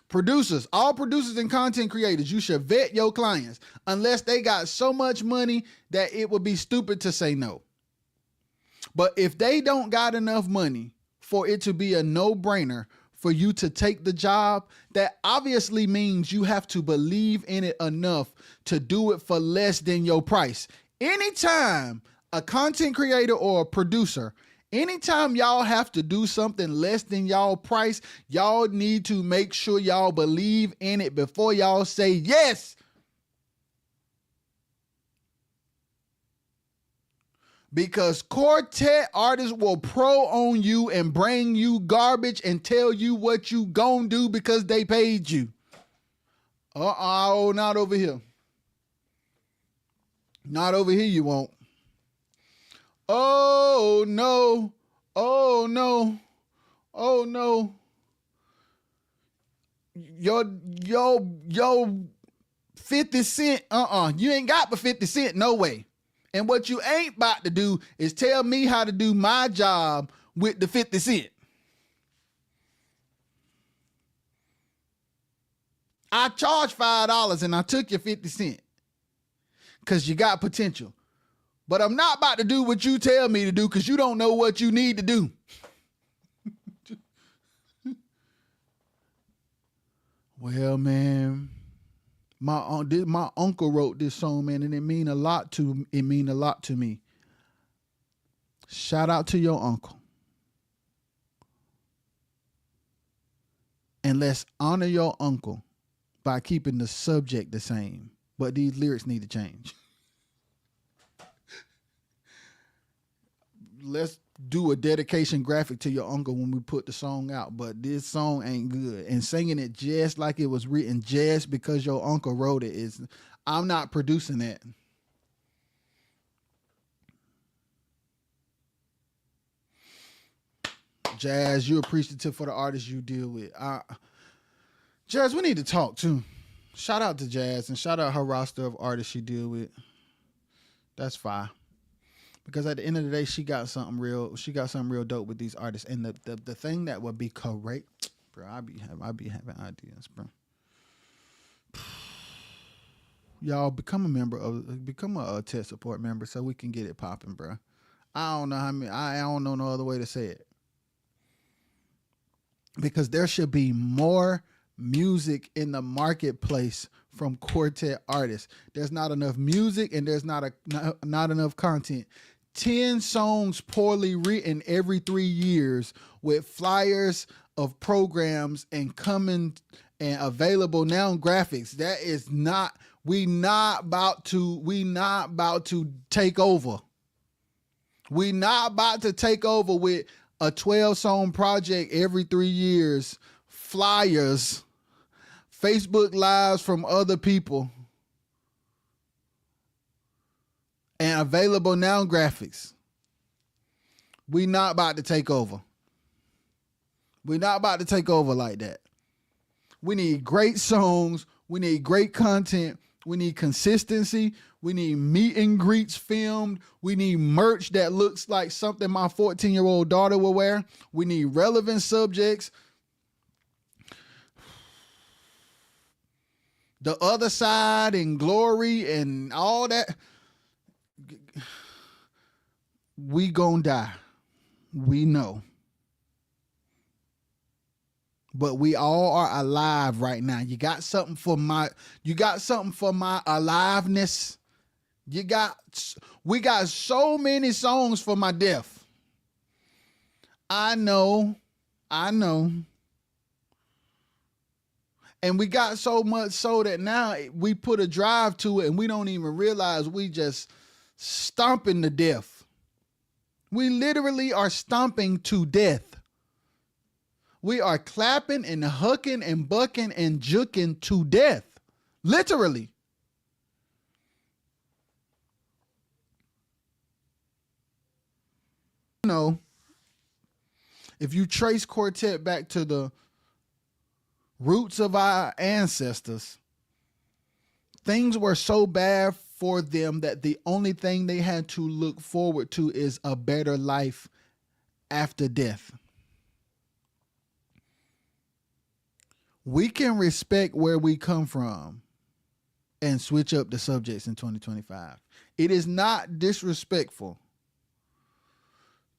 Producers, all producers and content creators, you should vet your clients unless they got so much money that it would be stupid to say no. But if they don't got enough money for it to be a no-brainer for you to take the job, that obviously means you have to believe in it enough to do it for less than your price. Anytime a content creator or a producer, anytime y'all have to do something less than y'all price, y'all need to make sure y'all believe in it before y'all say yes. Because Quartet artists will pro on you and bring you garbage and tell you what you gonna do because they paid you. Not over here. Not over here you won't. Oh no. Oh no. Oh no. Yo 50 Cent. You ain't got but 50 Cent, no way. And what you ain't about to do is tell me how to do my job with the 50 Cent. I charged $5 and I took your 50 Cent because you got potential. But I'm not about to do what you tell me to do because you don't know what you need to do. Well, man, my uncle wrote this song, man, and it mean a lot to me. Shout out to your uncle. And let's honor your uncle by keeping the subject the same. But these lyrics need to change. Let's do a dedication graphic to your uncle when we put the song out, but this song ain't good. And singing it just like it was written just because your uncle wrote it is, I'm not producing that. Jazz, you're appreciative for the artists you deal with. Jazz, we need to talk too. Shout out to Jazz and shout out her roster of artists she deal with. That's fine. Because at the end of the day, she got something real dope with these artists. And the thing that would be correct, bro, I be having ideas, bro. Y'all become a TET support member so we can get it popping, bro. I don't know no other way to say it. Because there should be more music in the marketplace from Quartet artists. There's not enough music and there's not enough content. 10 songs poorly written every 3 years with flyers of programs and coming and available now graphics. That is not, we not about to take over. We not about to take over with a 12-song project every 3 years, flyers, Facebook Lives from other people, and available now graphics. We not about to take over. We not about to take over like that. We need great songs. We need great content. We need consistency. We need meet and greets filmed. We need merch that looks like something my 14-year-old daughter will wear. We need relevant subjects. The Other Side and Glory and all that. We gonna die. We know. but we all are alive right now. You got something for my aliveness. We got so many songs for my death. I know. And we got so much so that now we put a drive to it and we don't even realize we just stomping to death. We literally are stomping to death. We are clapping and hucking and bucking and juking to death. Literally. You know, if you trace Quartet back to the roots of our ancestors, things were so bad for them that the only thing they had to look forward to is a better life after death. We can respect where we come from and switch up the subjects in 2025. It is not disrespectful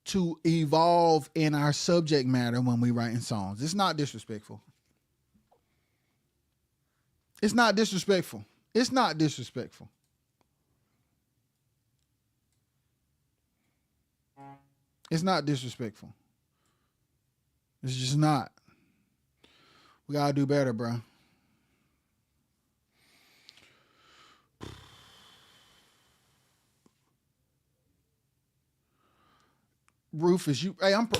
to evolve in our subject matter when we write in songs. It's not disrespectful. It's not disrespectful. It's not disrespectful. It's not disrespectful. It's just not. We gotta do better, bro. Rufus,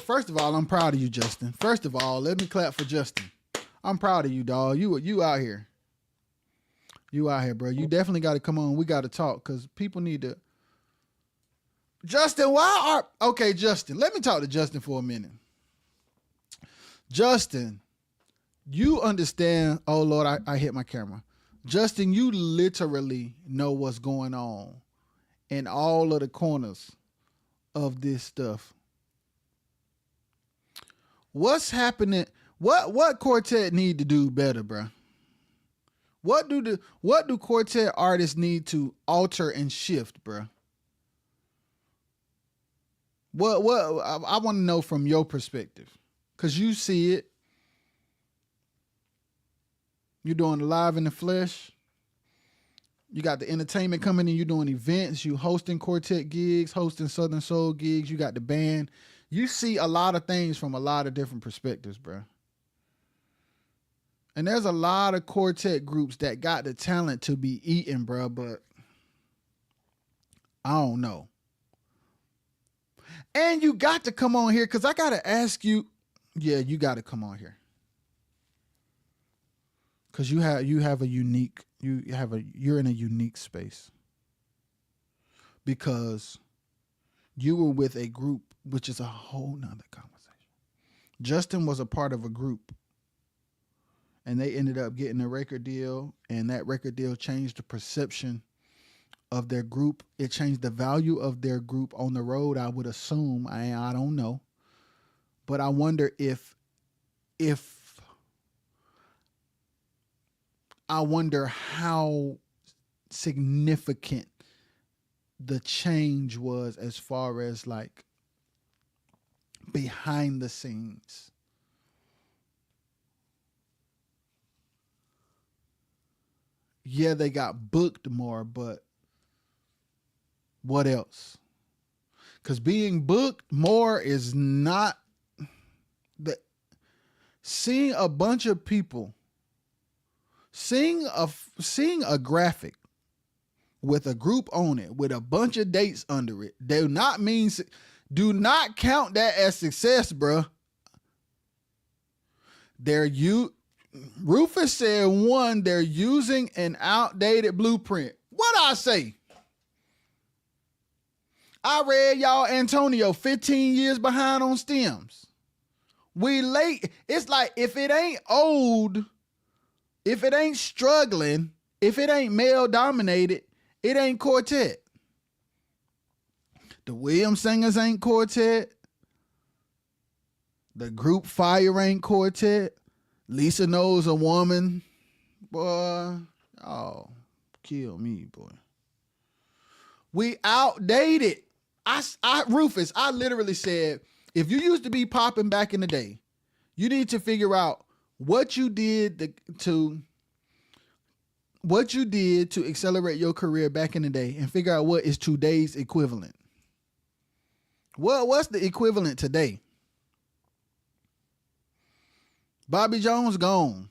first of all, I'm proud of you, Justin. First of all, let me clap for Justin. I'm proud of you, dog. You out here. You out here, bro. You definitely got to come on. We got to talk because people need to. Justin, Justin, let me talk to Justin for a minute. Justin, you understand. Oh, Lord, I hit my camera. Justin, you literally know what's going on in all of the corners of this stuff. What's happening? What Quartet need to do better, bro? What do Quartet artists need to alter and shift, bro? What I want to know from your perspective, because you see it. You're doing live in the flesh. You got the entertainment coming in. You're doing events. You hosting Quartet gigs, hosting Southern Soul gigs. You got the band. You see a lot of things from a lot of different perspectives, bro. And there's a lot of Quartet groups that got the talent to be eaten, bro, but I don't know. And you got to come on here because I got to ask you. Yeah, you got to come on here. Because you're in a unique space. Because you were with a group, which is a whole nother conversation. Justin was a part of a group. And they ended up getting a record deal. And that record deal changed the perception of their group. It changed the value of their group on the road, I would assume. I don't know. But I wonder if I wonder how significant the change was as far as like behind the scenes. Yeah, they got booked more, but what else? Because being booked more is not the seeing a bunch of people, seeing a graphic with a group on it with a bunch of dates under it do not count that as success, bruh. Rufus said, one, they're using an outdated blueprint. What I say? I read y'all Antonio 15 years behind on stems. We late. It's like if it ain't old, if it ain't struggling, if it ain't male dominated, it ain't Quartet. The Williams Singers ain't Quartet. The group Fire ain't Quartet. Lisa Knows a Woman. Boy, oh, kill me, boy. We outdated. Rufus, I literally said, if you used to be popping back in the day, you need to figure out what you did to accelerate your career back in the day, and figure out what is today's equivalent. What's the equivalent today? Bobby Jones gone.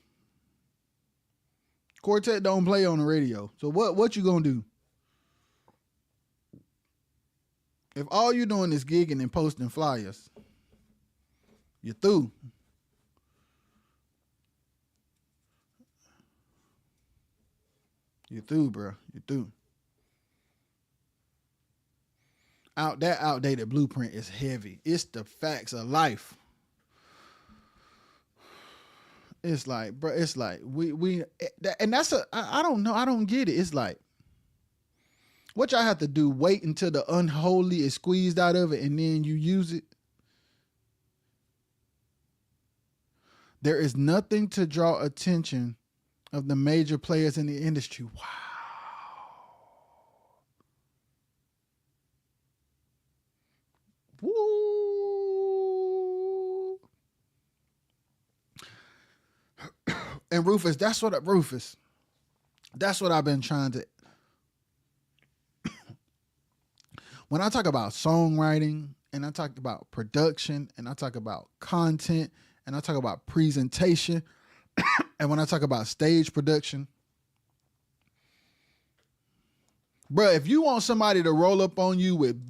Quartet don't play on the radio. So what you gonna do? If all you doing is gigging and posting flyers, you're through. You're through, bro. You're through. That outdated blueprint is heavy. It's the facts of life. It's like, bro, it's like and that's I don't know. I don't get it. It's like, what y'all have to do, wait until the unholy is squeezed out of it and then you use it? There is nothing to draw attention of the major players in the industry. Wow. Woo. And Rufus, that's what I've been trying to. When I talk about songwriting, and I talk about production, and I talk about content, and I talk about presentation, and when I talk about stage production, bro, if you want somebody to roll up on you with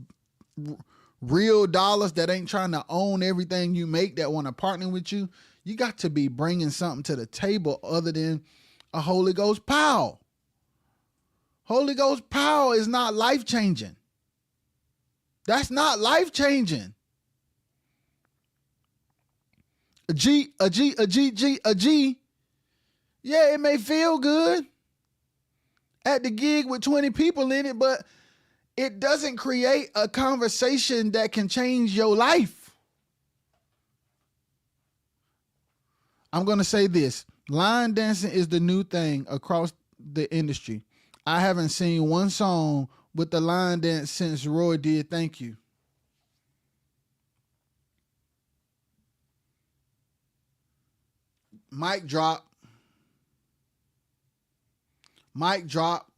real dollars that ain't trying to own everything you make, that want to partner with you, you got to be bringing something to the table other than a Holy Ghost power. Holy Ghost power is not life-changing. That's not life-changing. A G. Yeah, it may feel good at the gig with 20 people in it, but it doesn't create a conversation that can change your life. I'm going to say this. Line dancing is the new thing across the industry. I haven't seen one song with the line dance since Roy did Thank You. Mic drop. Mic drop.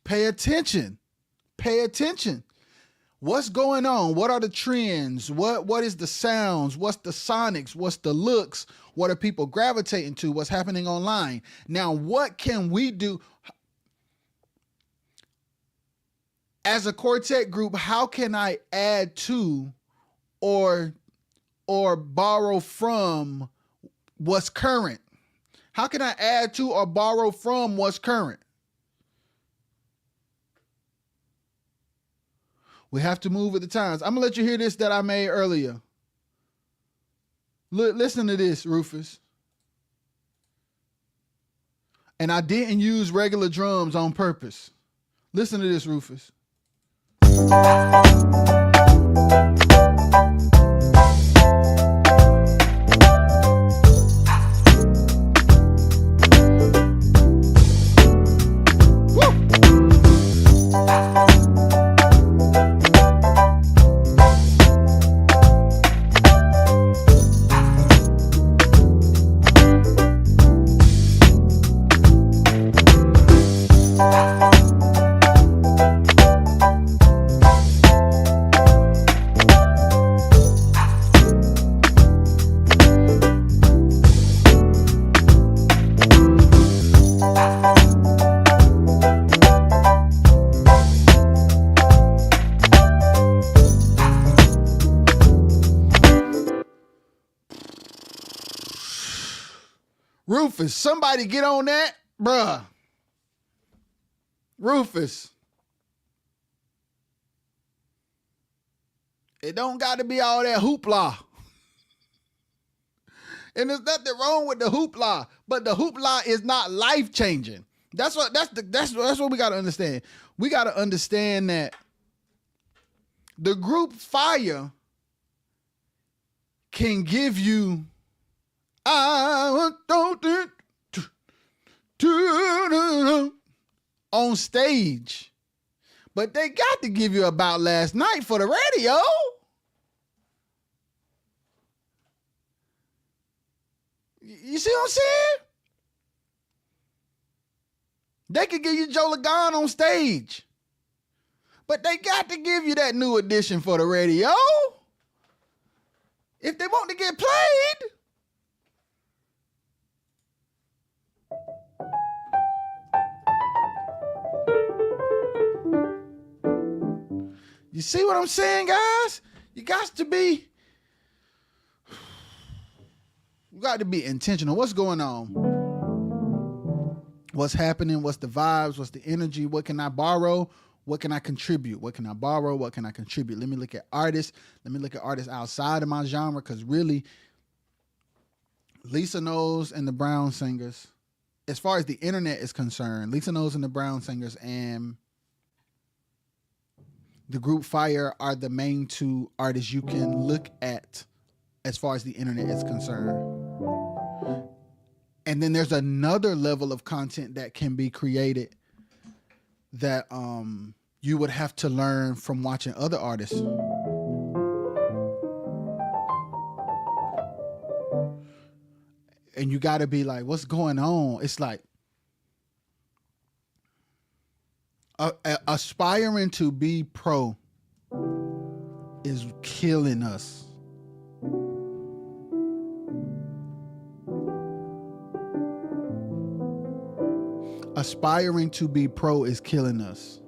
Pay attention. Pay attention. What's going on? What are the trends? What is the sounds? What's the sonics? What's the looks? What are people gravitating to? What's happening online? Now, what can we do as a quartet group? How can I add to or borrow from what's current? How can I add to or borrow from what's current? We have to move with the times. I'm going to let you hear this that I made earlier. Listen to this, Rufus. And I didn't use regular drums on purpose. Listen to this, Rufus. Rufus, somebody get on that, bruh. Rufus. It don't got to be all that hoopla. And there's nothing wrong with the hoopla, but the hoopla is not life-changing. That's what we got to understand. We got to understand that the group fire can give you on stage, but they got to give you About Last Night for the radio. You see what I'm saying? They could give you Joe Lagan on stage, but they got to give you that new edition for the radio if they want to get played. You see what I'm saying, guys? You got to be intentional. What's going on? What's happening? What's the vibes? What's the energy? What can I borrow? What can I contribute? What can I borrow? What can I contribute? Let me look at artists. Let me look at artists outside of my genre, because really, Lisa Knowles and the Brown Singers, as far as the internet is concerned, Lisa Knowles and the Brown Singers and the group Fire are the main two artists you can look at as far as the internet is concerned. And then there's another level of content that can be created that you would have to learn from watching other artists. And you got to be like, what's going on? It's like aspiring to be pro is killing us. Aspiring to be pro is killing us.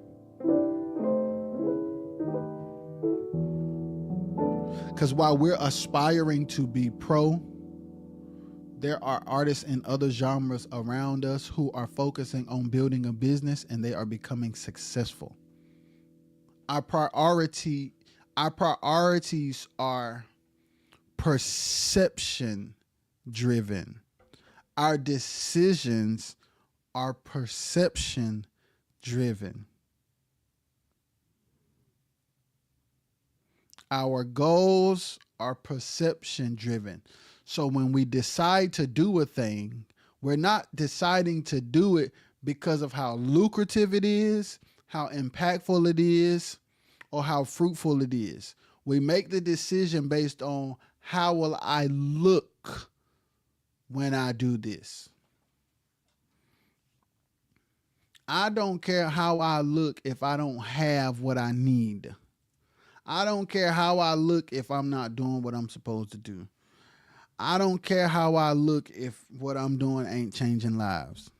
Because while we're aspiring to be pro, there are artists in other genres around us who are focusing on building a business and they are becoming successful. Our priorities are perception driven. Our decisions are perception driven. Our goals are perception driven. So when we decide to do a thing, we're not deciding to do it because of how lucrative it is, how impactful it is, or how fruitful it is. We make the decision based on how will I look when I do this. I don't care how I look if I don't have what I need. I don't care how I look if I'm not doing what I'm supposed to do. I don't care how I look if what I'm doing ain't changing lives.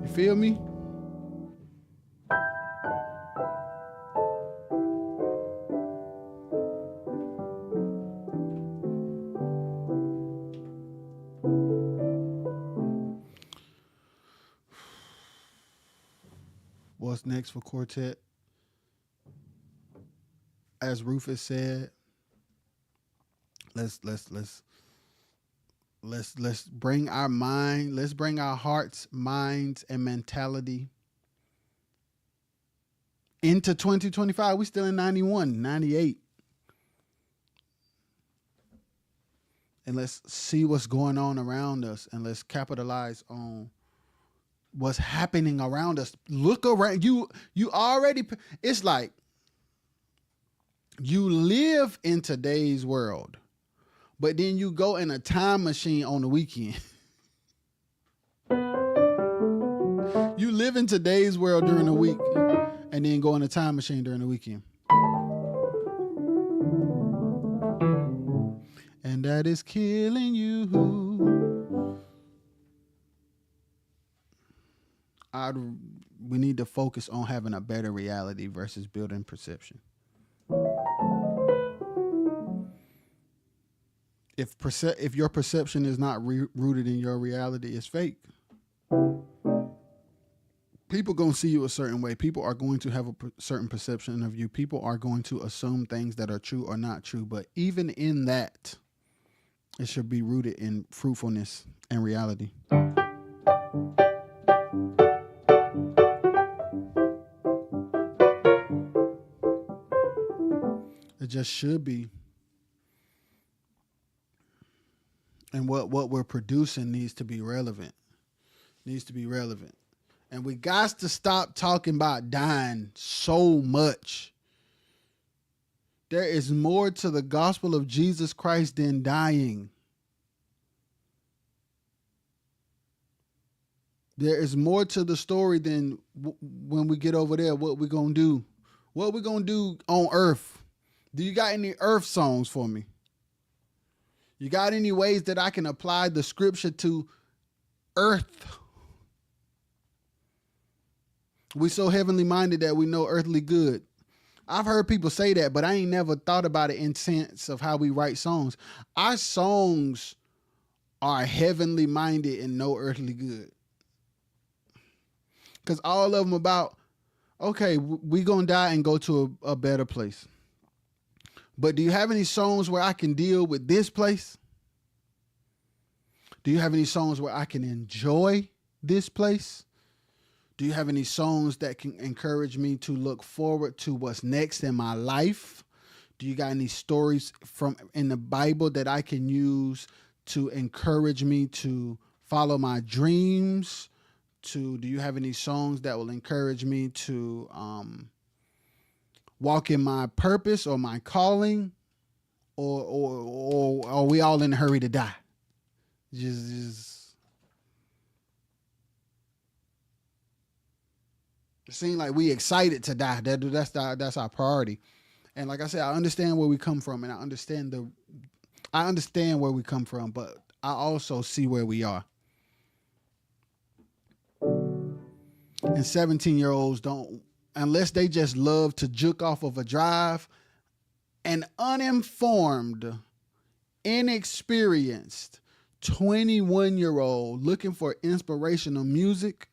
You feel me? What's next for Quartet? As Rufus said, let's bring our mind, let's bring our hearts, minds, and mentality into 2025. We still in 91, 98. And let's see what's going on around us, and let's capitalize on what's happening around us. Look around you. You already, it's like you live in today's world, but then you go in a time machine on the weekend. You live in today's world during the week and then go in a time machine during the weekend. And that is killing you. We need to focus on having a better reality versus building perception. If your perception is not rooted in your reality, it's fake. People gonna see you a certain way. People are going to have a certain perception of you. People are going to assume things that are true or not true. But even in that, it should be rooted in fruitfulness and reality. just should be. And what we're producing needs to be relevant. Needs to be relevant. And we got to stop talking about dying so much. There is more to the gospel of Jesus Christ than dying. There is more to the story than when we get over there, what we're going to do. What we're going to do on earth. Do you got any earth songs for me? You got any ways that I can apply the scripture to earth? We so heavenly minded that we know earthly good. I've heard people say that, but I ain't never thought about it in sense of how we write songs. Our songs are heavenly minded and no earthly good. Because all of them about, okay, we going to die and go to a better place. But do you have any songs where I can deal with this place? Do you have any songs where I can enjoy this place? Do you have any songs that can encourage me to look forward to what's next in my life? Do you got any stories from in the Bible that I can use to encourage me to follow my dreams? Do you have any songs that will encourage me to walk in my purpose or my calling? Or are we all in a hurry to die? Just it seems like we excited to die. That's our priority. And like I said, I understand where we come from, and I understand where we come from, but I also see where we are. And 17-year-olds don't, unless they just love to juke off of a drive, an uninformed, inexperienced 21-year-old looking for inspirational music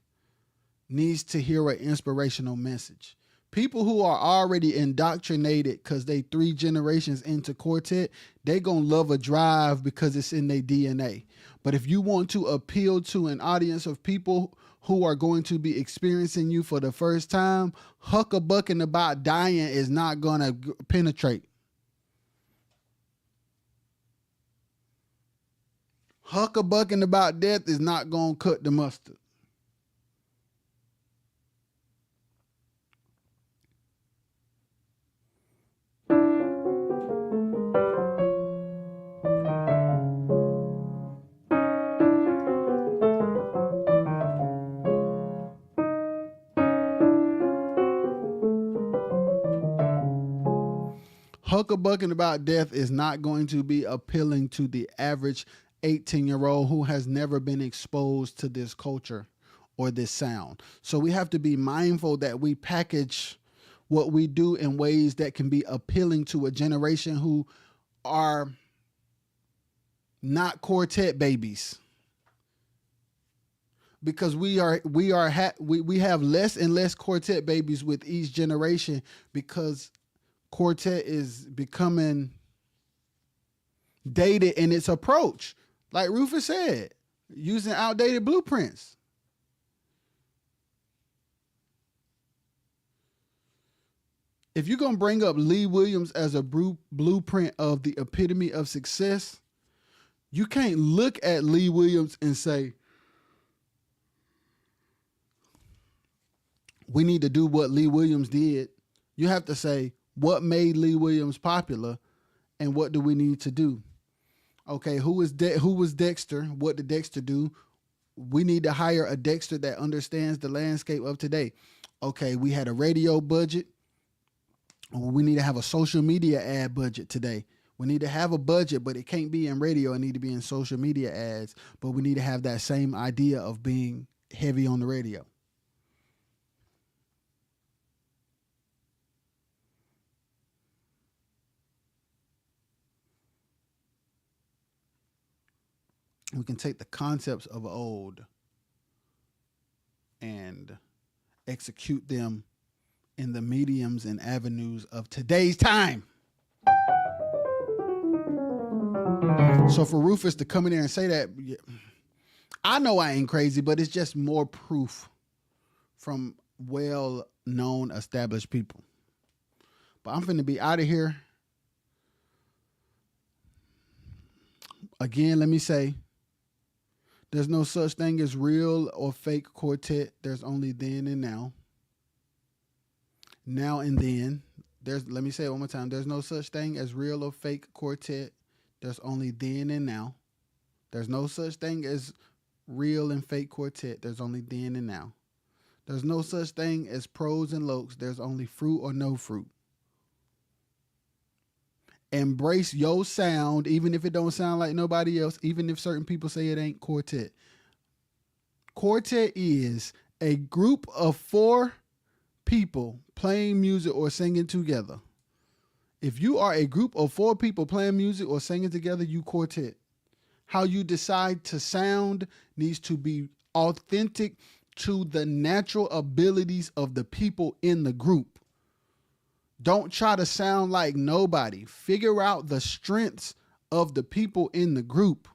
needs to hear an inspirational message. People who are already indoctrinated because they 3 generations into Quartet, they gonna love a drive because it's in their DNA. But if you want to appeal to an audience of people who are going to be experiencing you for the first time, huck-a-bucking about dying is not gonna penetrate. Huck-a-bucking about death is not gonna cut the mustard. Huck-a-bucking about death is not going to be appealing to the average 18-year-old who has never been exposed to this culture or this sound. So we have to be mindful that we package what we do in ways that can be appealing to a generation who are not Quartet babies. Because we have less and less Quartet babies with each generation, because Quartet is becoming dated in its approach. Like Rufus said, using outdated blueprints. If you're going to bring up Lee Williams as a blueprint of the epitome of success, you can't look at Lee Williams and say, we need to do what Lee Williams did. You have to say, what made Lee Williams popular and what do we need to do? Okay, who was Dexter? What did Dexter do? We need to hire a Dexter that understands the landscape of today. Okay, we had a radio budget. We need to have a social media ad budget today. We need to have a budget, but it can't be in radio. It need to be in social media ads. But we need to have that same idea of being heavy on the radio. We can take the concepts of old and execute them in the mediums and avenues of today's time. So for Rufus to come in there and say that, I know I ain't crazy, but it's just more proof from well-known, established people. But I'm finna be out of here. Again, let me say, there's no such thing as real or fake quartet. There's only then and now. Now and then. Let me say it one more time. There's no such thing as real or fake quartet. There's only then and now. There's no such thing as real and fake quartet. There's only then and now. There's no such thing as pros and lokes. There's only fruit or no fruit. Embrace your sound, even if it don't sound like nobody else, even if certain people say it ain't quartet. Quartet is a group of 4 people playing music or singing together. If you are a group of 4 people playing music or singing together, you quartet. How you decide to sound needs to be authentic to the natural abilities of the people in the group. Don't try to sound like nobody. Figure out the strengths of the people in the group.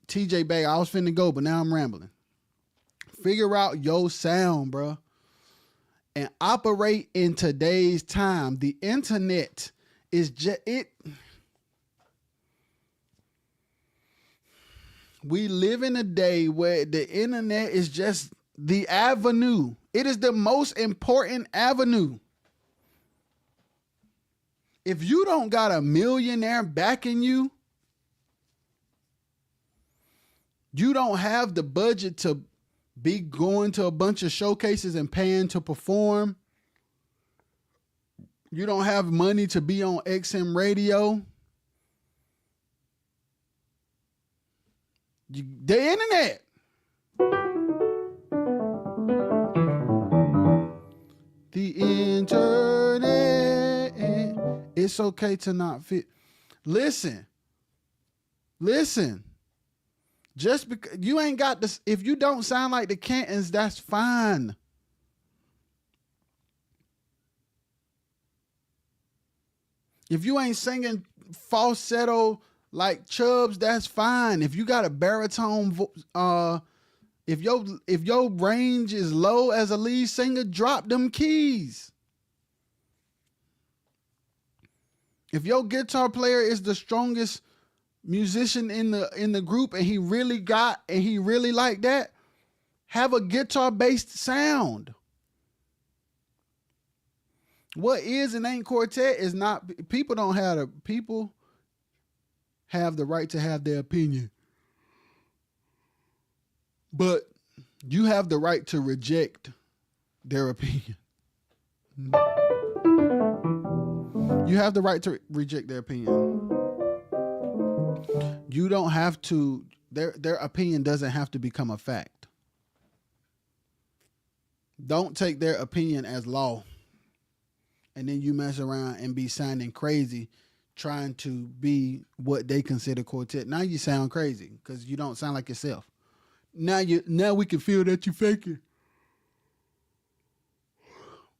TJ Bay, I was finna go, but now I'm rambling. Figure out your sound, bro. And operate in today's time. The internet is just it. We live in a day where the internet is just the avenue. It is the most important avenue. If you don't got a millionaire backing you, you don't have the budget to be going to a bunch of showcases and paying to perform. You don't have money to be on XM radio. The internet. The internet. It's okay to not fit. Listen. Just because you ain't got this, if you don't sound like the Cantons, that's fine. If you ain't singing falsetto like Chubbs, that's fine. If you got a baritone, if your range is low as a lead singer, drop them keys. If your guitar player is the strongest musician in the group and he really like that, have a guitar based sound. What is and ain't quartet is not, people have the right to have their opinion, but you have the right to reject their opinion. You have the right to reject their opinion. You don't have to, their opinion doesn't have to become a fact. Don't take their opinion as law. And then you mess around and be sounding crazy trying to be what they consider quartet. Now you sound crazy because you don't sound like yourself. Now we can feel that you're faking.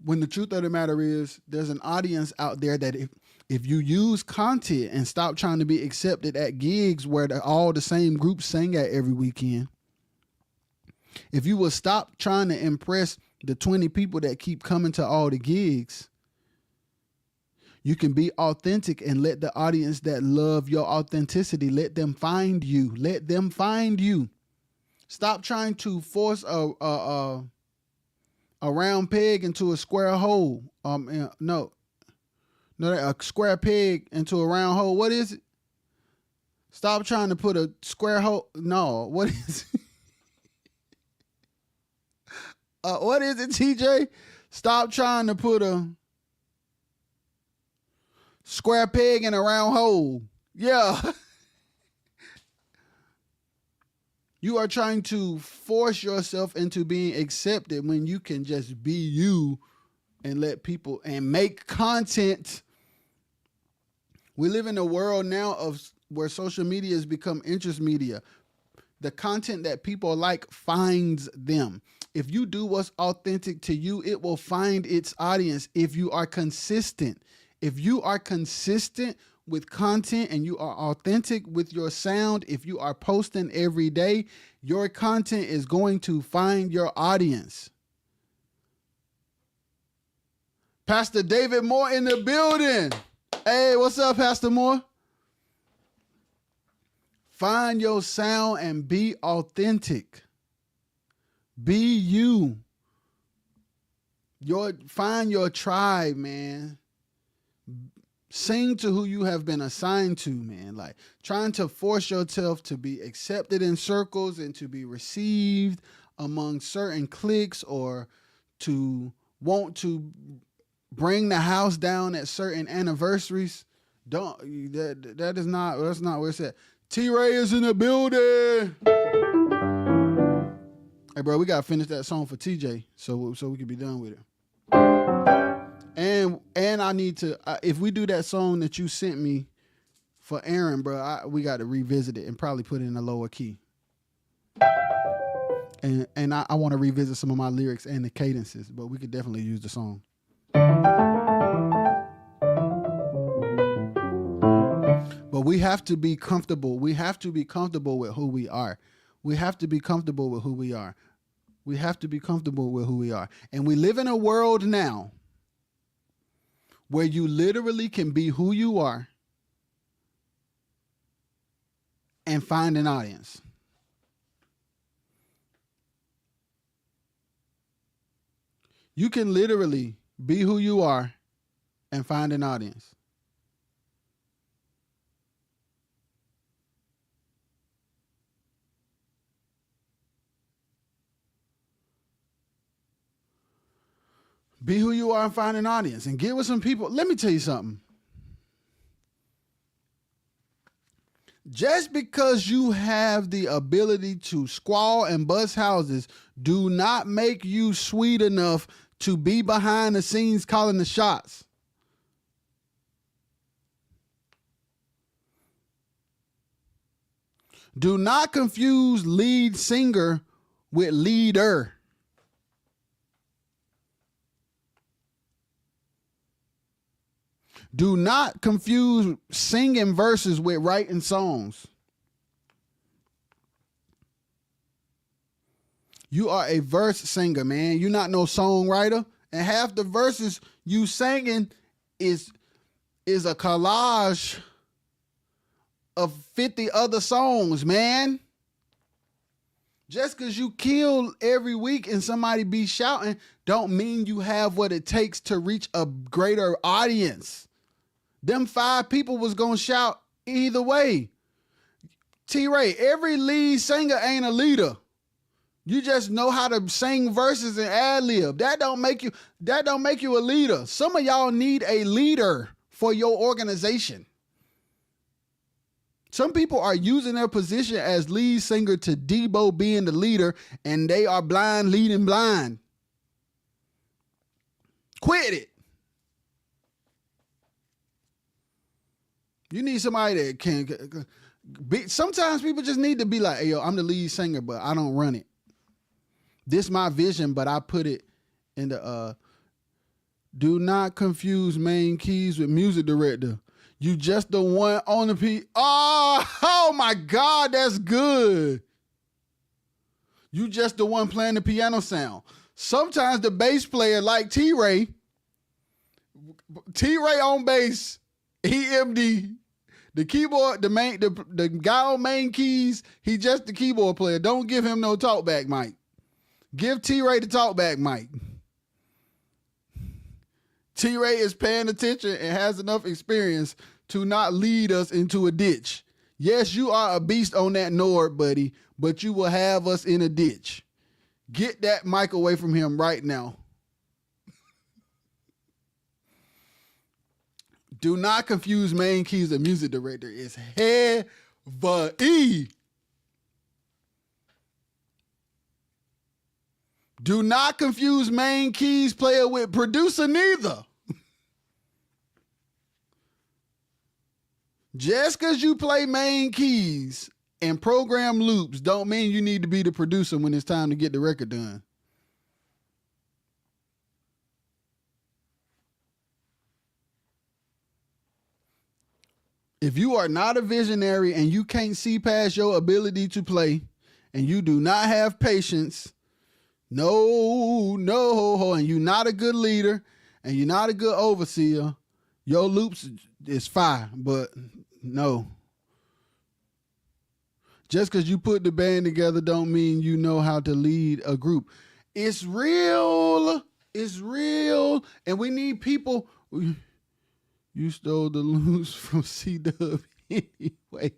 When the truth of the matter is, there's an audience out there that if you use content and stop trying to be accepted at gigs where all the same groups sing at every weekend, if you will stop trying to impress the 20 people that keep coming to all the gigs, you can be authentic and let the audience that love your authenticity, let them find you. Let them find you. Stop trying to force a round peg into a square hole. No, a square peg into a round hole. What is it? Stop trying to put a square hole. No, what is it? What is it, TJ? Stop trying to put a square peg in a round hole. Yeah. You are trying to force yourself into being accepted when you can just be you and let people and make content. We live in a world now where social media has become interest media. The content that people like finds them. If you do what's authentic to you, it will find its audience if you are consistent. If you are consistent with content and you are authentic with your sound, if you are posting every day, your content is going to find your audience. Pastor David Moore in the building. Hey, what's up, Pastor Moore? Find your sound and be authentic. Be you. Find your tribe, man. Sing to who you have been assigned to, man. Like trying to force yourself to be accepted in circles and to be received among certain cliques, or to want to bring the house down at certain anniversaries. That's not where it's at. T-Ray is in the building. Hey, bro, we gotta finish that song for TJ so we can be done with it. And I need to, if we do that song that you sent me for Aaron, bro, we got to revisit it and probably put it in a lower key. And I want to revisit some of my lyrics and the cadences, but we could definitely use the song. But we have to be comfortable. We have to be comfortable with who we are. We have to be comfortable with who we are. We have to be comfortable with who we are. And we live in a world now where you literally can be who you are and find an audience. You can literally be who you are and find an audience. Be who you are and find an audience and get with some people. Let me tell you something. Just because you have the ability to squall and bust houses, do not make you sweet enough to be behind the scenes calling the shots. Do not confuse lead singer with leader. Do not confuse singing verses with writing songs. You are a verse singer, man. You're not no songwriter. And half the verses you singing is a collage of 50 other songs, man. Just because you kill every week and somebody be shouting don't mean you have what it takes to reach a greater audience. Them 5 people was going to shout either way. T-Ray, every lead singer ain't a leader. You just know how to sing verses and ad-lib. That don't make you a leader. Some of y'all need a leader for your organization. Some people are using their position as lead singer to Debo being the leader, and they are blind leading blind. Quit it. You need somebody that can be. Sometimes people just need to be like, hey, yo, I'm the lead singer, but I don't run it. This my vision, but I put it in the, do not confuse main keys with music director. You just the one on the P. Oh my God, that's good. You just the one playing the piano sound. Sometimes the bass player like T-Ray on bass, EMD, the keyboard, the guy on main keys, he just the keyboard player. Don't give him no talkback mic. Give T-Ray the talkback mic. T-Ray is paying attention and has enough experience to not lead us into a ditch. Yes, you are a beast on that Nord, buddy, but you will have us in a ditch. Get that mic away from him right now. Do not confuse main keys with music director. It's heavy. Do not confuse main keys player with producer neither. Just because you play main keys and program loops don't mean you need to be the producer when it's time to get the record done. If you are not a visionary and you can't see past your ability to play and you do not have patience, no, and you're not a good leader and you're not a good overseer, your loops is fire, but no. Just because you put the band together don't mean you know how to lead a group. It's real. It's real. And we need people. You stole the loose from C-Dub anyway.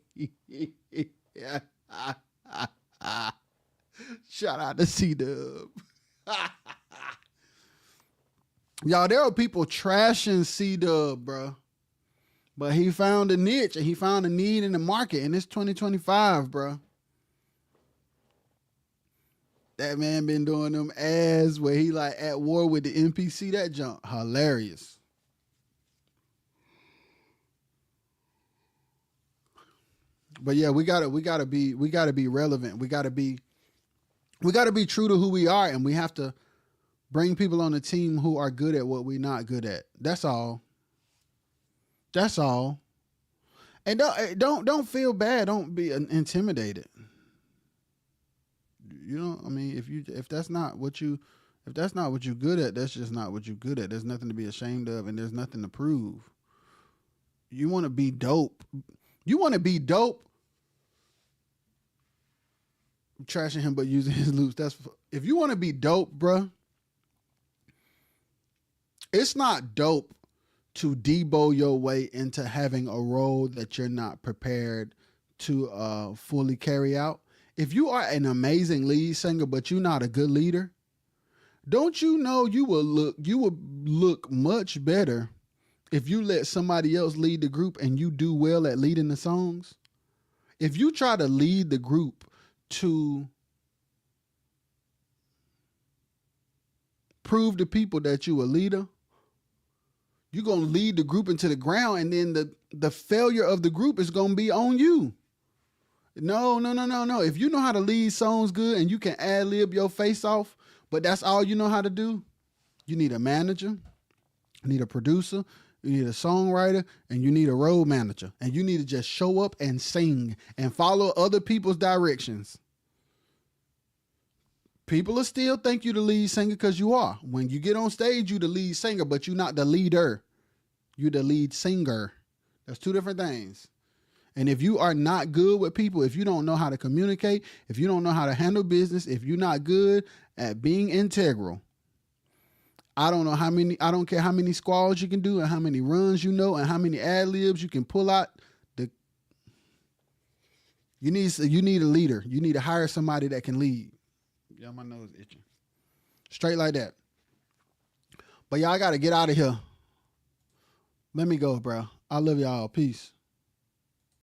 Shout out to C-Dub. Y'all, there are people trashing C-Dub, bro. But he found a niche and he found a need in the market, and it's 2025, bro. That man been doing them ads where he like at war with the NPC. That junk hilarious. But yeah, we gotta be relevant. We gotta be true to who we are, and we have to bring people on the team who are good at what we're not good at. That's all. That's all. And don't feel bad. Don't be intimidated. You know, I mean, if that's not what you're good at, that's just not what you're good at. There's nothing to be ashamed of, and there's nothing to prove. You want to be dope. You want to be dope. I'm trashing him, but using his loops. If you want to be dope, bruh, it's not dope to debo your way into having a role that you're not prepared to fully carry out. If you are an amazing lead singer, but you're not a good leader, don't you know you will look much better if you let somebody else lead the group and you do well at leading the songs? If you try to lead the group to prove to people that you a leader, you're going to lead the group into the ground, and then the failure of the group is going to be on you. No. If you know how to lead songs good and you can ad-lib your face off, but that's all you know how to do, you need a manager, you need a producer, you need a songwriter, and you need a road manager. And you need to just show up and sing and follow other people's directions. People will still think you the lead singer because you are. When you get on stage, you the lead singer, but you're not the leader. You're the lead singer. That's two different things. And if you are not good with people, if you don't know how to communicate, if you don't know how to handle business, if you're not good at being integral, I don't care how many squads you can do and how many runs you know and how many ad-libs you can pull out. You need a leader. You need to hire somebody that can lead. Yeah, my nose itching. Straight like that. But y'all got to get out of here. Let me go, bro. I love y'all. Peace.